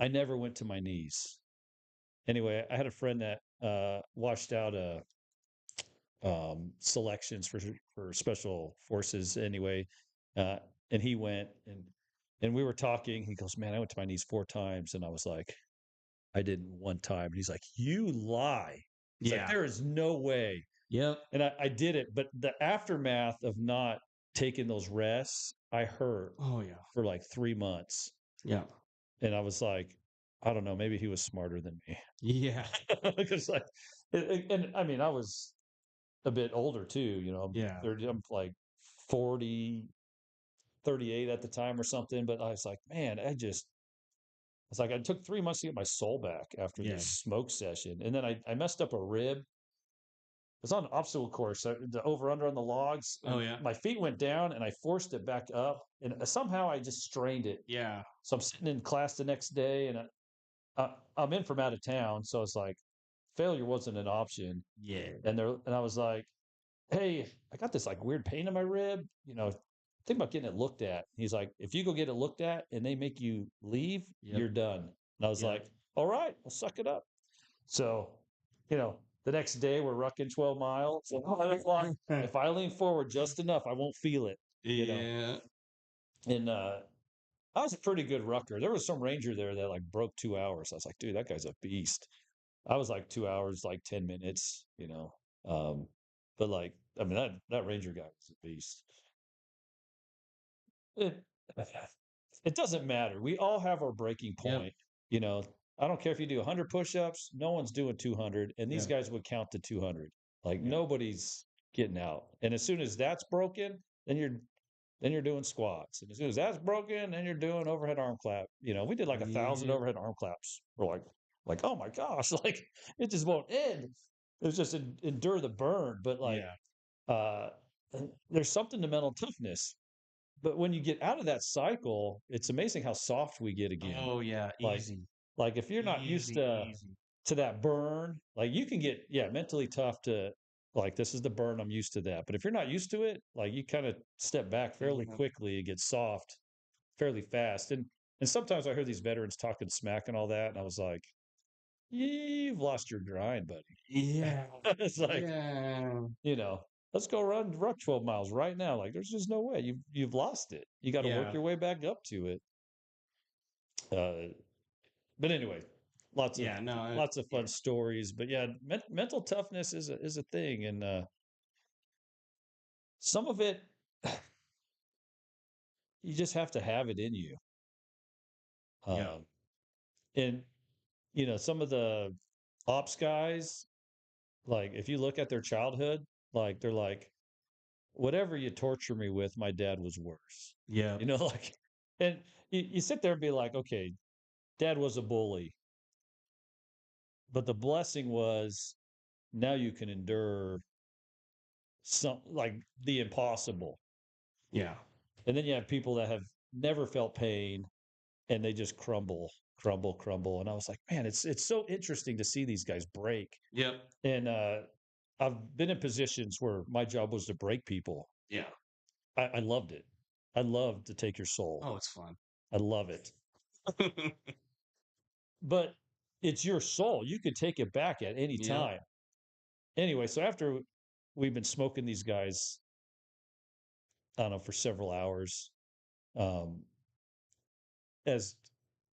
I never went to my knees. Anyway, I had a friend that washed out selections for special forces. Anyway, uh, and he went and we were talking. He goes, "Man, I went to my knees 4 times," and I was like, "I didn't one time." And he's like, "You lie." It's like Yeah. there is no way. Yep. And I did it, but the aftermath of not taking those rests, I hurt Oh yeah. for like 3 months. Yeah. And I was like, I don't know, maybe he was smarter than me. Yeah. Because like, and I mean, I was a bit older too, Yeah. 30, I'm like 40, 38 at the time or something. But I was like, man, it's like I took 3 months to get my soul back after Yeah. this smoke session. And then I messed up a rib. It's on an obstacle course, the over under on the logs. Oh And yeah. my feet went down and I forced it back up. And somehow I just strained it. Yeah. So I'm sitting in class the next day and I'm in from out of town. So it's like failure wasn't an option. Yeah. And I was like, hey, I got this like weird pain in my rib. Think about getting it looked at. He's like, if you go get it looked at and they make you leave, Yep. you're done. And I was Yep. like, all right, I'll suck it up. So, the next day we're rucking 12 miles. If I lean forward just enough, I won't feel it. Yeah. And I was a pretty good rucker. There was some ranger there that like broke 2 hours. I was like, dude, that guy's a beast. I was like 2 hours, like 10 minutes. But like, I mean, that ranger guy was a beast. It, it doesn't matter. We all have our breaking Yep. point. I don't care if you do 100 push-ups, no one's doing 200, and these Yeah. guys would count to 200. Like Yeah. nobody's getting out. And as soon as that's broken, then you're doing squats. And as soon as that's broken, then you're doing overhead arm clap. We did like 1,000 Yeah. overhead arm claps. We're like, oh my gosh, like it just won't end. It was just endure the burn. But like, Yeah. there's something to mental toughness. But when you get out of that cycle, it's amazing how soft we get again. Oh yeah, Like, easy, like if you're not used easy, easy. to that burn, like you can get, yeah, mentally tough to, like, this is the burn, I'm used to that. But if you're not used to it, like you kind of step back fairly Yeah. quickly and get soft fairly fast. And sometimes I heard these veterans talking smack and all that, and I was like, you've lost your grind, buddy. Yeah. It's like, Yeah. you know, let's go run 12 miles right now. Like there's just no way. You've lost it. You got to work Yeah. your way back up to it. Uh, but anyway, lots of Yeah. No. lots of fun Yeah. stories. But yeah, mental toughness is a thing, and some of it you just have to have it in you. Yeah. Um, and some of the ops guys, like if you look at their childhood, like they're like, whatever you torture me with, my dad was worse. Yeah. Like, and you sit there and be like, okay, dad was a bully, but the blessing was now you can endure some like the impossible. Yeah. And then you have people that have never felt pain and they just crumble, crumble, crumble. And I was like, man, it's so interesting to see these guys break. Yep. And I've been in positions where my job was to break people. Yeah. I loved it. I love to take your soul. Oh, it's fun. I love it. But it's your soul. You could take it back at any Yep. time. Anyway, so after we've been smoking these guys, I don't know, for several hours, um, as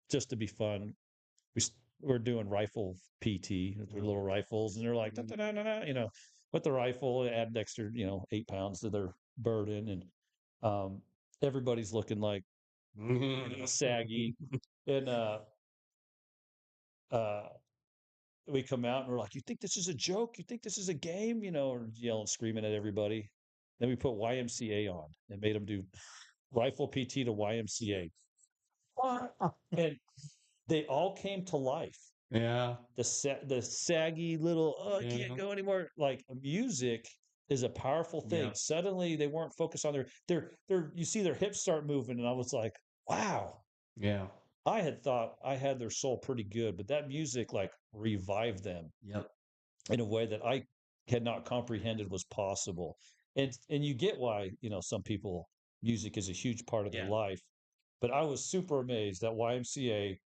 just to be fun, we we're doing rifle PT with their little rifles, and they're like, da, Mhm. da, da, da, da, with the rifle, add an extra, 8 pounds to their burden, and um, everybody's looking like saggy, and uh, we come out and we're like, "You think this is a joke? You think this is a game?" Or yelling, screaming at everybody. Then we put YMCA on and made them do rifle PT to YMCA, and they all came to life. Yeah. The saggy little, oh, I can't Yeah. go anymore. Like music is a powerful thing. Yep. Suddenly they weren't focused on their you see their hips start moving, and I was like, wow. Yeah. I had thought I had their soul pretty good, but that music like revived them Yep. in a way that I had not comprehended was possible. And you get why, some people music is a huge part of their Yeah. life. But I was super amazed that YMCA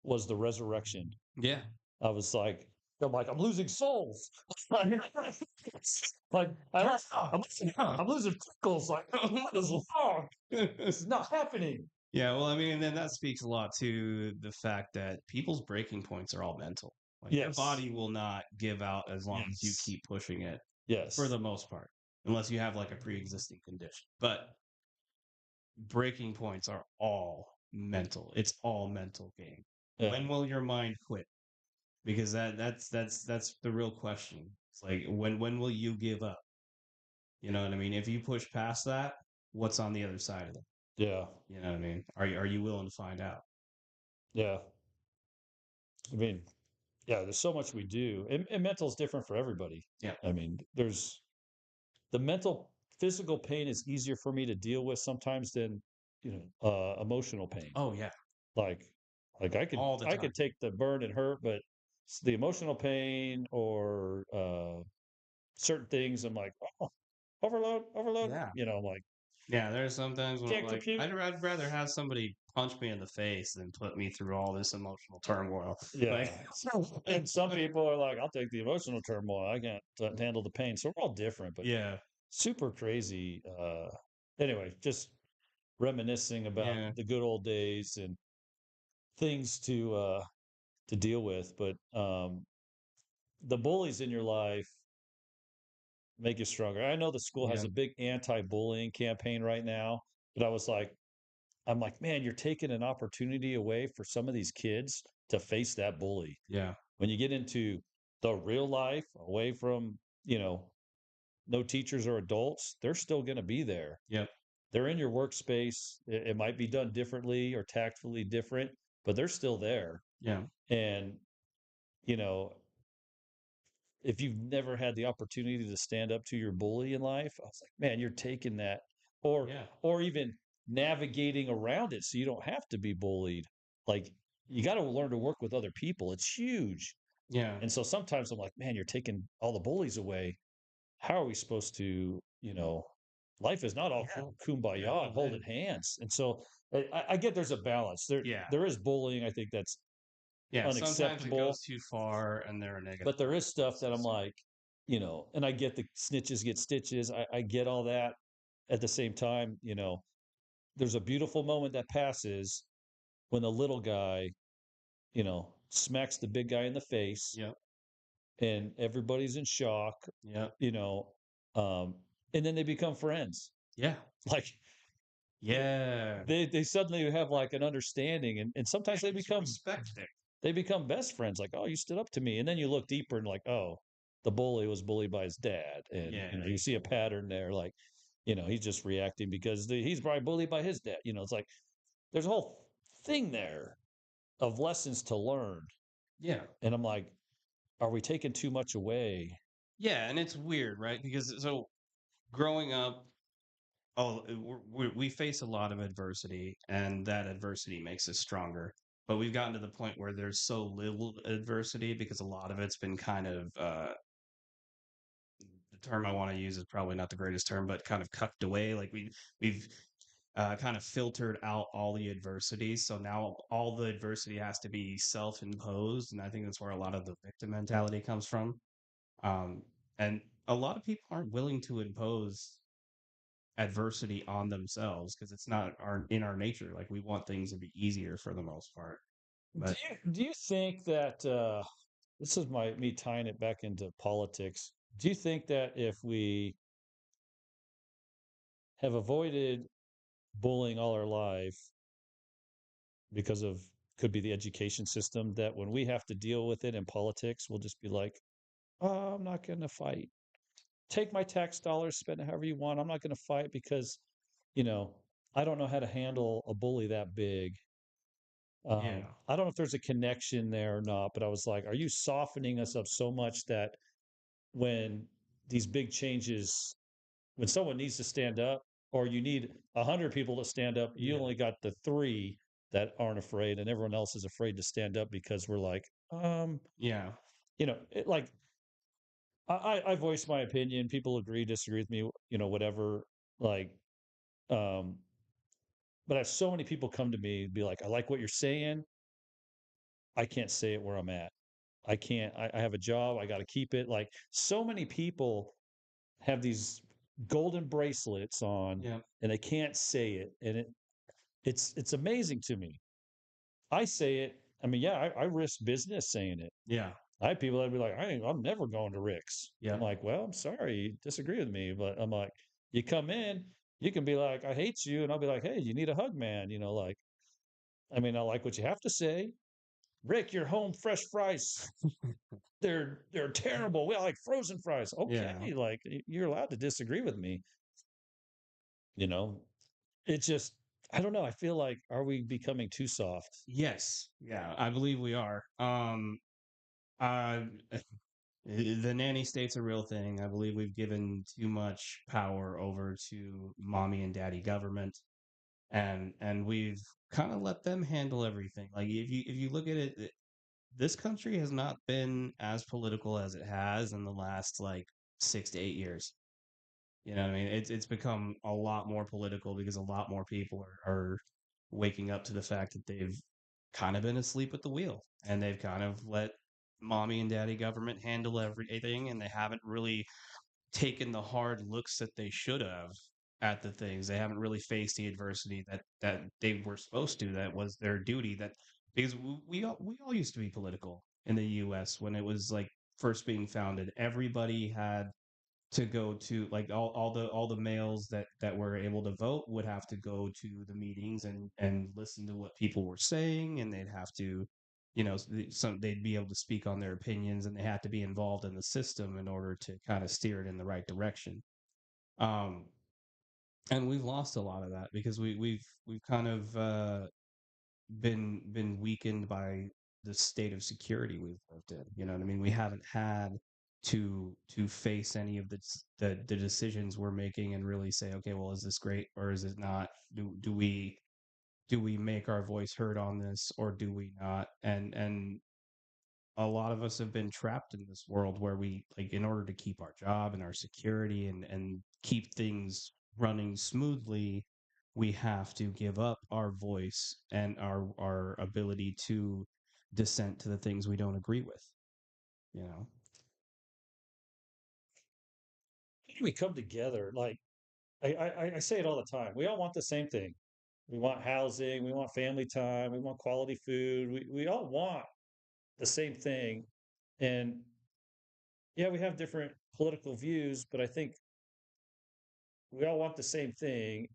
was the resurrection. Yeah. I was like, I'm losing souls. like Yeah. Yeah. I'm losing pickles. Like, what is wrong? This is not happening. Yeah, well, I mean, and then that speaks a lot to the fact that people's breaking points are all mental. Like your Yes. body will not give out as long as you Yes. keep pushing it for Yes. the most part, unless you have like a pre-existing condition. But breaking points are all mental. It's all mental game. Yeah. When will your mind quit? Because that's the real question. It's like when will you give up? You know what I mean? If you push past that, what's on the other side of it? Yeah. You know what I mean? Are you willing to find out? Yeah. I mean, yeah, there's so much we do. And mental is different for everybody. Yeah. I mean, there's the mental physical pain is easier for me to deal with sometimes than, emotional pain. Oh yeah. Like like I could All the I time. could take the burn and hurt, but the emotional pain or certain things, I'm like, oh, overload, overload. Yeah. I'm like, Yeah, there's sometimes when I'm can't like, compute. I'd rather have somebody punch me in the face than put me through all this emotional turmoil. Yeah. Like, And some people are like, I'll take the emotional turmoil. I can't handle the pain. So we're all different, but yeah, super crazy. Anyway, just reminiscing about yeah, the good old days and things to deal with. But the bullies in your life make you stronger. I know the school has yeah, a big anti-bullying campaign right now, but I'm like, man, you're taking an opportunity away for some of these kids to face that bully. yeah, When you get into the real life, away from, no teachers or adults, they're still going to be there. yep, They're in your workspace. It might be done differently or tactfully different, but they're still there. yeah, And, you know, if you've never had the opportunity to stand up to your bully in life, I was like, man, you're taking that, or Yeah. or even navigating around it so you don't have to be bullied. Like you got to learn to work with other people. It's huge. Yeah. And so sometimes I'm like, man, you're taking all the bullies away. How are we supposed to, life is not all Yeah. Yeah. kumbaya No, and holding man. hands. And so I get there's a balance. There Yeah. there is bullying, I think that's Yeah. Sometimes it unacceptable, goes too far and there are negative but there is stuff that I'm consequences. like, and I get the snitches get stitches. I get all that. At the same time, there's a beautiful moment that passes when the little guy, smacks the big guy in the face Yep. and everybody's in shock, Yep. you know, um, and then they become friends. Yeah. Like Yeah. they suddenly have like an understanding, and Yeah. sometimes they There's become respect there. they become best friends. Like, oh, you stood up to me, and then you look deeper and like, oh, the bully was bullied by his dad, and Yeah. you see a pattern there. Like, he's just reacting because he's probably bullied by his dad. It's like there's a whole thing there of lessons to learn, Yeah. and I'm like, are we taking too much away? Yeah. And it's weird, right? Because so growing up, oh, we face a lot of adversity, and that adversity makes us stronger. But we've gotten to the point where there's so little adversity because a lot of it's been kind of the term I want to use is probably not the greatest term, but kind of cucked away. Like we've kind of filtered out all the adversity, so now all the adversity has to be self-imposed, and I think that's where a lot of the victim mentality comes from. Um, and a lot of people aren't willing to impose adversity on themselves because it's not in our nature. Like we want things to be easier for the most part. Do But you think that this is me tying it back into politics? Do you think that if we have avoided bullying all our life because of could be the education system, that when we have to deal with it in politics, we'll just be like, oh, I'm not going to fight. Take my tax dollars, spend it however you want. I'm not going to fight because, you know, I don't know how to handle a bully that big. yeah, I don't know if there's a connection there or not, but I was like, are you softening us up so much that when these big changes, when someone needs to stand up, or you need 100 people to stand up, you yeah, only got the three that aren't afraid, and everyone else is afraid to stand up because we're like, yeah, like I voice my opinion. People agree, disagree with me, whatever. Like, um, but I have so many people come to me and be like, I like what you're saying. I can't say it where I'm at. I can't. I have a job. I got to keep it. Like so many people have these golden bracelets on, yeah, and they can't say it, and it's amazing to me. I say it. I mean, yeah, I risk business saying it. yeah, I have people that be like, I'm never going to Rick's. I'm yeah, like, well, I'm sorry, you disagree with me, but I'm like, you come in, you can be like, I hate you, and I'll be like, hey, you need a hug, man. Like, I mean, I like what you have to say. Rick, your home fresh fries, they're terrible. We like frozen fries. yeah. Okay, like you're allowed to disagree with me. You know, it's just I don't know. I feel like are we becoming too soft? Yes, yeah. I believe we are. Uh, the nanny state's a real thing. I believe we've given too much power over to mommy and daddy government, and we've kind of let them handle everything. Like if you look at it, this country has not been as political as it has in the last like 6 to 8 years. You know what I mean? It's become a lot more political because a lot more people are waking up to the fact that they've kind of been asleep at the wheel and they've kind of let mommy and daddy government handle everything and they haven't really taken the hard looks that they should have at the things. They haven't really faced the adversity that they were supposed to. That was their duty. That because we all used to be political in the U.S. when it was like first being founded. Everybody had to go to like all the males that were able to vote would have to go to the meetings and listen to what people were saying and they'd have to some they'd be able to speak on their opinions and they had to be involved in the system in order to kind of steer it in the right direction. um and we've lost a lot of that because we've kind of been weakened by the state of security we've lived in. You know what I mean? We haven't had to face any of the decisions we're making and really say, okay, well, is this great or is it not? Do we make our voice heard on this or do we not? And a lot of us have been trapped in this world where we, like, in order to keep our job and our security and keep things running smoothly, we have to give up our voice and our ability to dissent to the things we don't agree with, you know. We come together. Like I say it all the time. We all want the same thing. We want housing. We want family time. We want quality food. We all want the same thing. And yeah, we have different political views, but I think we all want the same thing.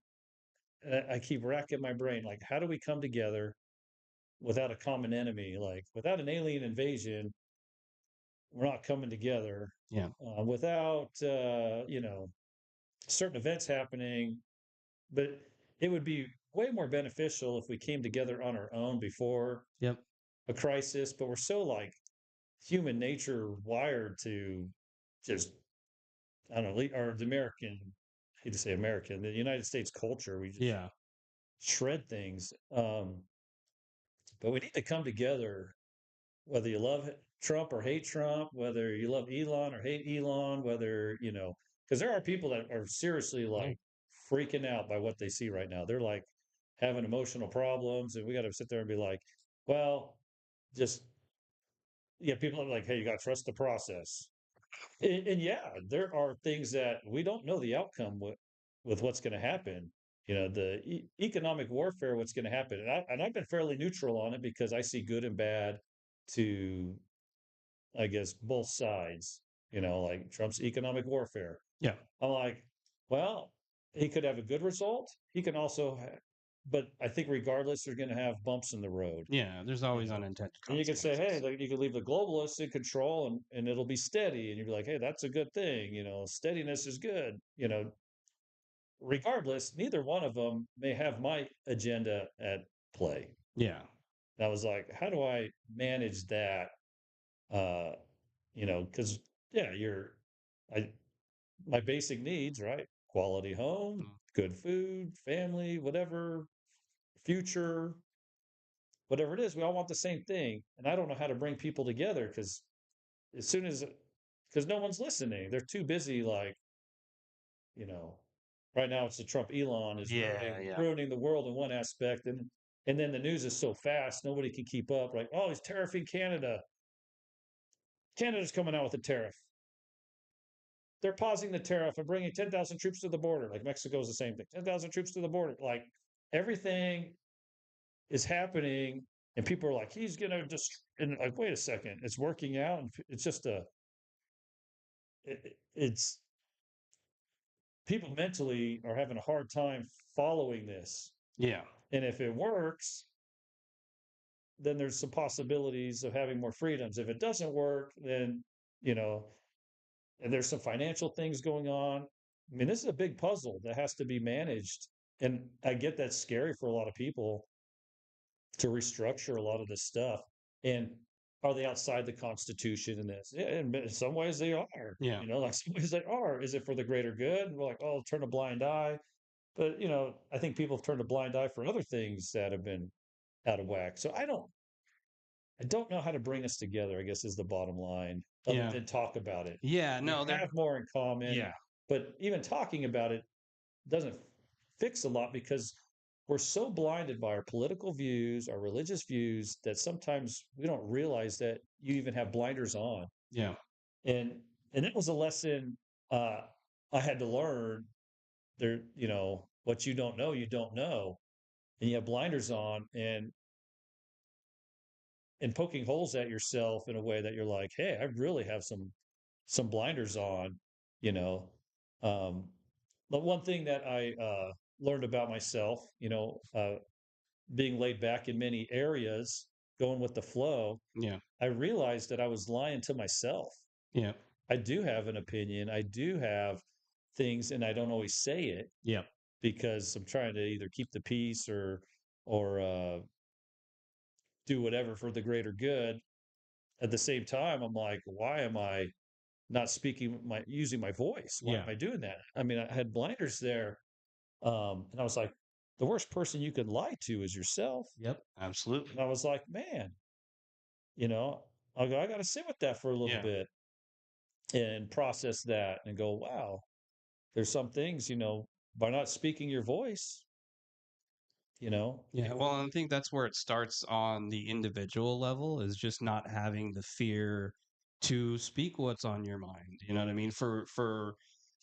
And I keep racking my brain, like, how do we come together without a common enemy? Like, without an alien invasion, we're not coming together. Yeah. Without, certain events happening, but it would be way more beneficial if we came together on our own before Yep. a crisis. But we're so like human nature wired to just, I don't know, or the American, I hate to say American, the United States culture, we just Yeah. shred things. But we need to come together, whether you love Trump or hate Trump, whether you love Elon or hate Elon, whether, because there are people that are seriously Mm. like freaking out by what they see right now. They're like having emotional problems, and we got to sit there and be like, well, just, yeah, people are like, hey, you got to trust the process. And yeah, there are things that we don't know the outcome with what's going to happen. The economic warfare, what's going to happen, and I've been fairly neutral on it because I see good and bad to, I guess, both sides. Like Trump's economic warfare. Yeah. I'm like, well, he could have a good result. He can also, but I think regardless, they're going to have bumps in the road. Yeah, there's You always know, unintended and you could say, hey, consequences. like, you could leave the globalists in control and it'll be steady. And you'd be like, hey, that's a good thing. Steadiness is good. Regardless, neither one of them may have my agenda at play. Yeah. And I was like, how do I manage that? Uh, because yeah, I, my basic needs, right? Quality home, Mm. good food, family, whatever, future, whatever it is, we all want the same thing. And I don't know how to bring people together because as soon as because no one's listening. They're too busy, like, you know, right now it's the Trump Elon is Yeah, ruining yeah. ruining the world in one aspect, and then the news is so fast, nobody can keep up. Like, oh, he's tariffing Canada. Canada's coming out with a tariff. They're pausing the tariff and bringing 10,000 troops to the border. Like Mexico is the same thing. 10,000 troops to the border. Like everything is happening, and people are like, he's gonna just. And like, wait a second, it's working out. And it's just it's people mentally are having a hard time following this. Yeah. And if it works, then there's some possibilities of having more freedoms. If it doesn't work, then, you know, and there's some financial things going on. I mean, this is a big puzzle that has to be managed. And I get that's scary for a lot of people to restructure a lot of this stuff. And are they outside the Constitution in this? Yeah, in some ways they are. Yeah. Like some ways they are. Is it for the greater good? And we're like, oh, turn a blind eye. But I think people have turned a blind eye for other things that have been out of whack. So I don't know how to bring us together, I guess is the bottom line, other Yeah. than talk about it. Yeah. We No, they're have more in common, yeah. but even talking about it doesn't fix a lot because we're so blinded by our political views, our religious views, that sometimes we don't realize that you even have blinders on. Yeah. And and it was a lesson uh I had to learn there, what you don't know. And you have blinders on and poking holes at yourself in a way that you're like, hey, I really have some blinders on, you know. Um, but one thing that I learned about myself, being laid back in many areas, going with the flow, Yeah. I realized that I was lying to myself. Yeah. I do have an opinion. I do have things, and I don't always say it Yeah. because I'm trying to either keep the peace or do whatever for the greater good. At the same time, I'm like, why am I not speaking my using my voice? Why am Yeah. I doing that? I mean, I had blinders there, and I was like, the worst person you could lie to is yourself. Yep. And Absolutely. I was like, man, you know, I got to sit with that for a little Yeah. bit and process that and go, wow, there's some things, by not speaking your voice, you know, Yeah, well, I think that's where it starts on the individual level is just not having the fear to speak what's on your mind. You know what I mean? For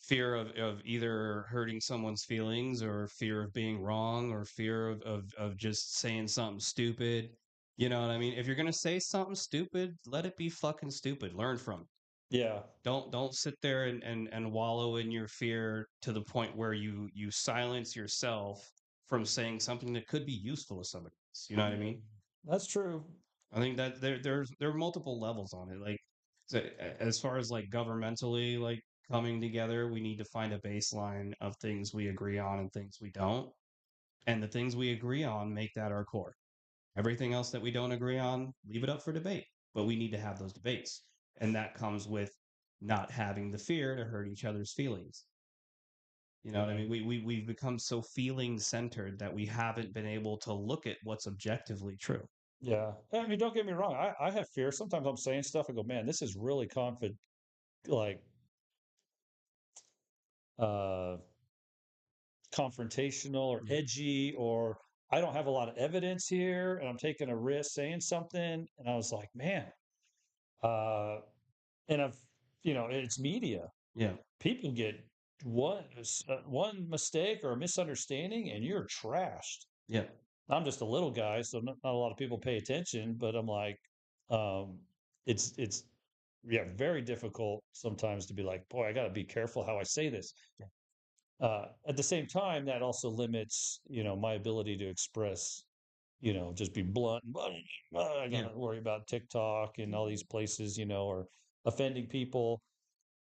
fear of either hurting someone's feelings or fear of being wrong or fear of just saying something stupid. You know what I mean? If you're gonna say something stupid, let it be fucking stupid. Learn from it. yeah, Don't sit there and wallow in your fear to the point where you silence yourself from saying something that could be useful to somebody else. You know what I yeah, mean? that's true. I think that there are multiple levels on it. Like so, as far as like governmentally like coming together, we need to find a baseline of things we agree on and things we don't. And the things we agree on make that our core. Everything else that we don't agree on, leave it up for debate. But we need to have those debates. And that comes with not having the fear to hurt each other's feelings. You know what I Yeah. mean? We've become so feeling centered that we haven't been able to look at what's objectively true. Yeah. I mean, don't get me wrong. I have fear. Sometimes I'm saying stuff. I go, man, this is really confident, like, uh, confrontational or Yeah. edgy, or I don't have a lot of evidence here and I'm taking a risk saying something. And I was like, man, uh, and it's media. Yeah. People get one mistake or a misunderstanding and you're trashed. Yeah. I'm just a little guy, so not a lot of people pay attention, but I'm like, um, it's yeah, very difficult sometimes to be like, boy, I got to be careful how I say this. At the same time, that also limits, my ability to express, just be blunt. I got Yeah. to worry about TikTok and all these places, or offending people.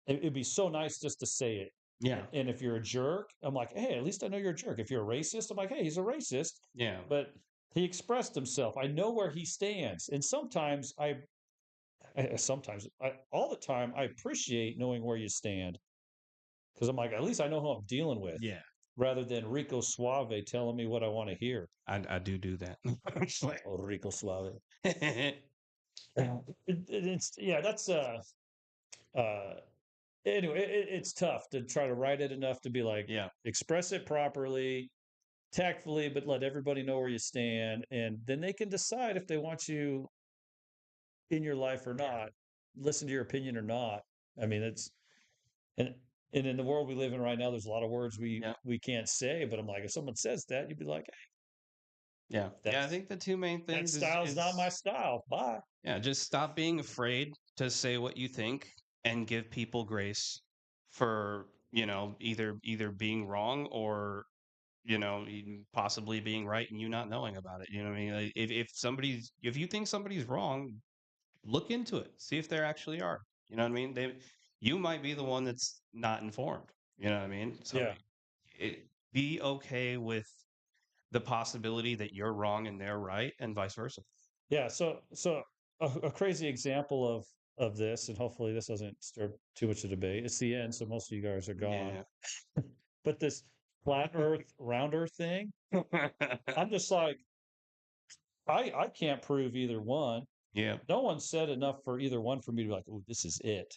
It'd be so nice just to say it. Yeah. And if you're a jerk, I'm like, hey, at least I know you're a jerk. If you're a racist, I'm like, hey, he's a racist. Yeah. But he expressed himself. I know where he stands. And all the time, I appreciate knowing where you stand because I'm like, at least I know who I'm dealing with Yeah. rather than Rico Suave telling me what I want to hear. I do that. It's like Oh, Rico Suave. Yeah. Yeah, that's, uh, anyway, it's tough to try to write it enough to be like, yeah. express it properly, tactfully, but let everybody know where you stand. And then they can decide if they want you in your life or not, listen to your opinion or not. I mean, and and in the world we live in right now, there's a lot of words we Yeah. we can't say. But I'm like, if someone says that, you'd be like, hey, Yeah. Yeah. I that's think the two main that things style's not my is style. Bye. yeah, just stop being afraid to say what you think and give people grace for, either being wrong or, even possibly being right and you not knowing about it. You know what I mean? Like, if you think somebody's wrong, look into it. See if there actually are. You know what I mean? You might be the one that's not informed. You know what I mean? So Yeah, be okay with the possibility that you're wrong and they're right and vice versa. yeah. So a crazy example of this, and hopefully this doesn't stir too much of debate. It's the end, so most of you guys are gone. Yeah. But this flat Earth, round Earth thing, I'm just like, I can't prove either one. Yeah. No one said enough for either one for me to be like, oh, this is it.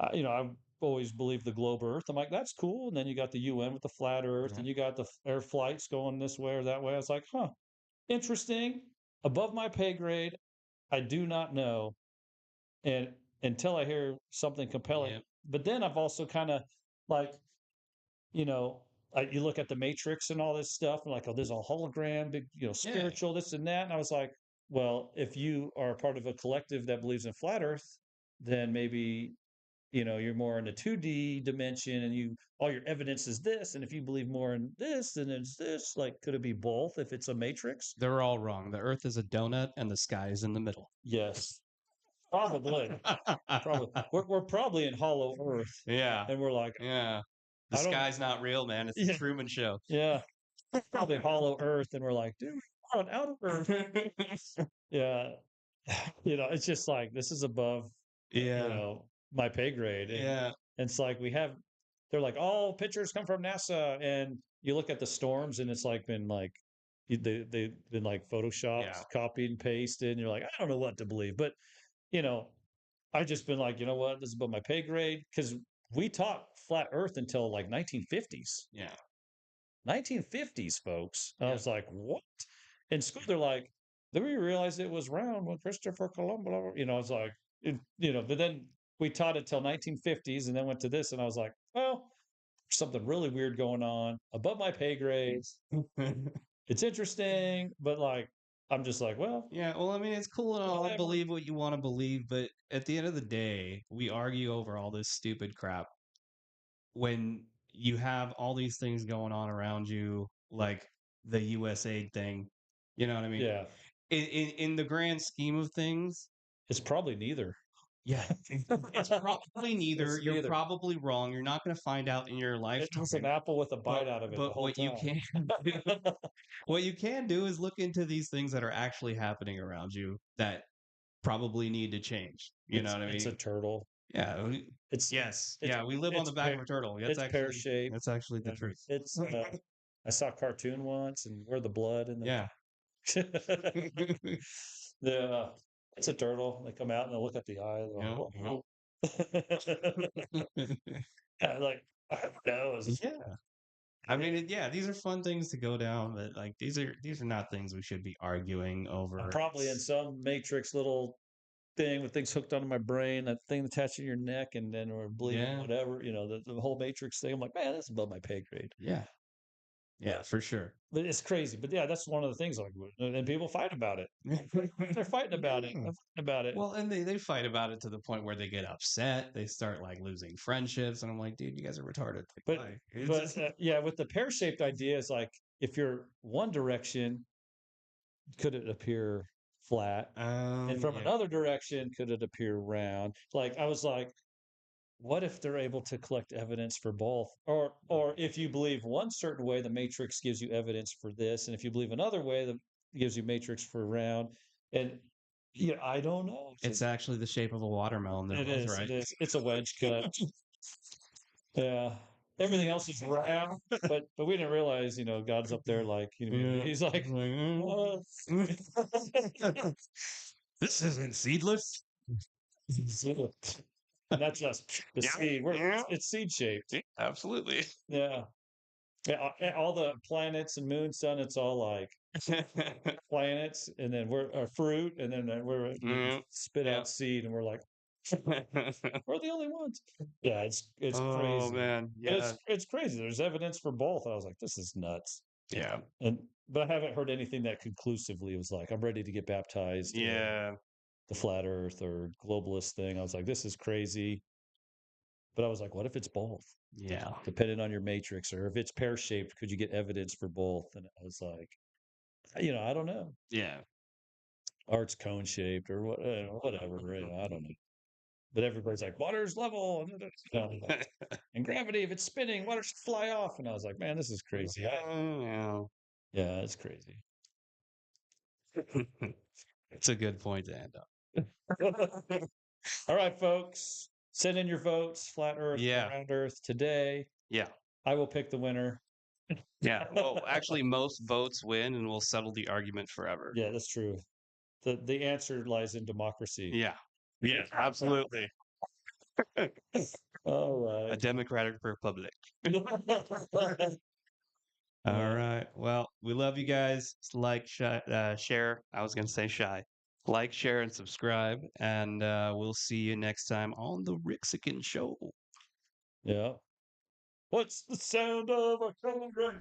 I've always believed the globe Earth. I'm like, that's cool. And then you got the UN with the flat Earth, Yeah. and you got the air flights going this way or that way. I was like, huh, interesting. Above my pay grade, I do not know, and until I hear something compelling. Yeah. But then I've also kind of like, you know, you look at the Matrix and all this stuff, and like, oh, there's a hologram, big, Yeah. spiritual, this and that. And I was like, well, if you are part of a collective that believes in flat Earth, then maybe you're more in a 2D dimension, and all your evidence is this. And if you believe more in this, then it's this. Like, could it be both if it's a matrix? They're all wrong. The earth is a donut and the sky is in the middle. Yes, probably. Probably. We're probably in hollow Earth, Yeah. and we're like, Yeah. The I don't. sky's not real, man. It's the Yeah, Truman Show. yeah. Probably hollow Earth, and we're like, dude, we're on outer Earth. Yeah, it's just like this is above, Yeah. my pay grade. Yeah. And it's like they're like, all pictures come from NASA, and you look at the storms, and it's like been like they've been like photoshopped, Yeah. copied and pasted, and you're like, I don't know what to believe, but you know, I've just been like, you know what, this is above my pay grade because we taught flat Earth until like 1950s. Yeah. 1950s, folks. I Yeah. was like, what? In school, they're like, then we realized it was round when Christopher Columbus, it's like, but then we taught it till 1950s and then went to this. And I was like, well, there's something really weird going on above my pay grades. It's interesting, but like, I'm just like, well, Yeah, well, I mean, it's cool and all to whatever. believe what you want to believe, but at the end of the day, we argue over all this stupid crap when you have all these things going on around you, like the USAID thing. You know what I mean? Yeah, In the grand scheme of things, it's probably neither. yeah, it's probably neither. It's You're neither. probably wrong. You're not going to find out in your It was an lifetime. apple with a But bite out of it the but whole what you time. can do, what you can do is look into these things that are actually happening around you that probably need to change. You know what I It's a mean? turtle. Yeah. It's Yes. it's Yeah. We live on it's the back of a turtle. it's pear shaped. That's actually the truth. It's I saw a cartoon once, and where the blood and the Yeah. yeah, it's a turtle. They come out and they look at the eye. Yeah. Whoa. Yeah, like I don't know. Yeah. I mean, yeah, these are fun things to go down, but like these are not things we should be arguing I'm over. probably in some matrix little thing with things hooked onto my brain, that thing attached to your neck, and then we're bleeding, Yeah. whatever, the whole matrix thing. I'm like, man, that's above my pay grade. Yeah. Yeah, for sure. But it's crazy. But yeah, that's one of the things. Like, and people fight about it. They're fighting about it. Yeah. They're fighting about it. Well, and they fight about it to the point where they get upset. They start like losing friendships, and I'm like, dude, you guys are retarded. Like, But why? yeah, with the pear shaped idea, is like if you're one direction, could it appear flat? And from Yeah, another direction, could it appear round? Like I was like, what if they're able to collect evidence for both? Or if you believe one certain way, the matrix gives you evidence for this, and if you believe another way, that gives you matrix for round. And yeah, I don't know. it's actually the shape of a watermelon. They're It both is. right. It is. It's a wedge cut. Yeah. Everything else is round, but we didn't realize, God's up there like, Yeah. he's like, "What?" This isn't seedless. And that's just the seed. It's seed shaped. Absolutely. Yeah. Yeah. All the planets and moon, sun, it's all like planets, and then we're a fruit, and then we spit Yeah. out seed, and we're like, we're the only ones. Yeah, it's Oh crazy. man, But yeah, it's crazy. There's evidence for both. I was like, this is nuts. yeah, But I haven't heard anything that conclusively was like, I'm ready to get baptized. yeah, The flat Earth or globalist thing. I was like, this is crazy. But I was like, what if it's both? yeah, Depending on your matrix, or if it's pear shaped, could you get evidence for both? And I was like, I don't know. yeah. Art's cone shaped or whatever. I don't know. But everybody's like, water's level, and gravity, if it's spinning, water should fly off. And I was like, man, this is crazy. Yeah. Yeah, it's crazy. It's a good point to end on. All right, folks, send in your votes, flat Earth, Yeah, round Earth today. yeah, I will pick the winner. yeah. Well, actually, most votes win, and we'll settle the argument forever. Yeah, that's true. The answer lies in democracy. Yeah, yeah, absolutely. All A right. democratic republic. All right. Well, we love you guys. Like, share. I was going to say shy. Like, share, and subscribe. And we'll see you next time on the Ricksican Show. Yeah. What's the sound of a coming right?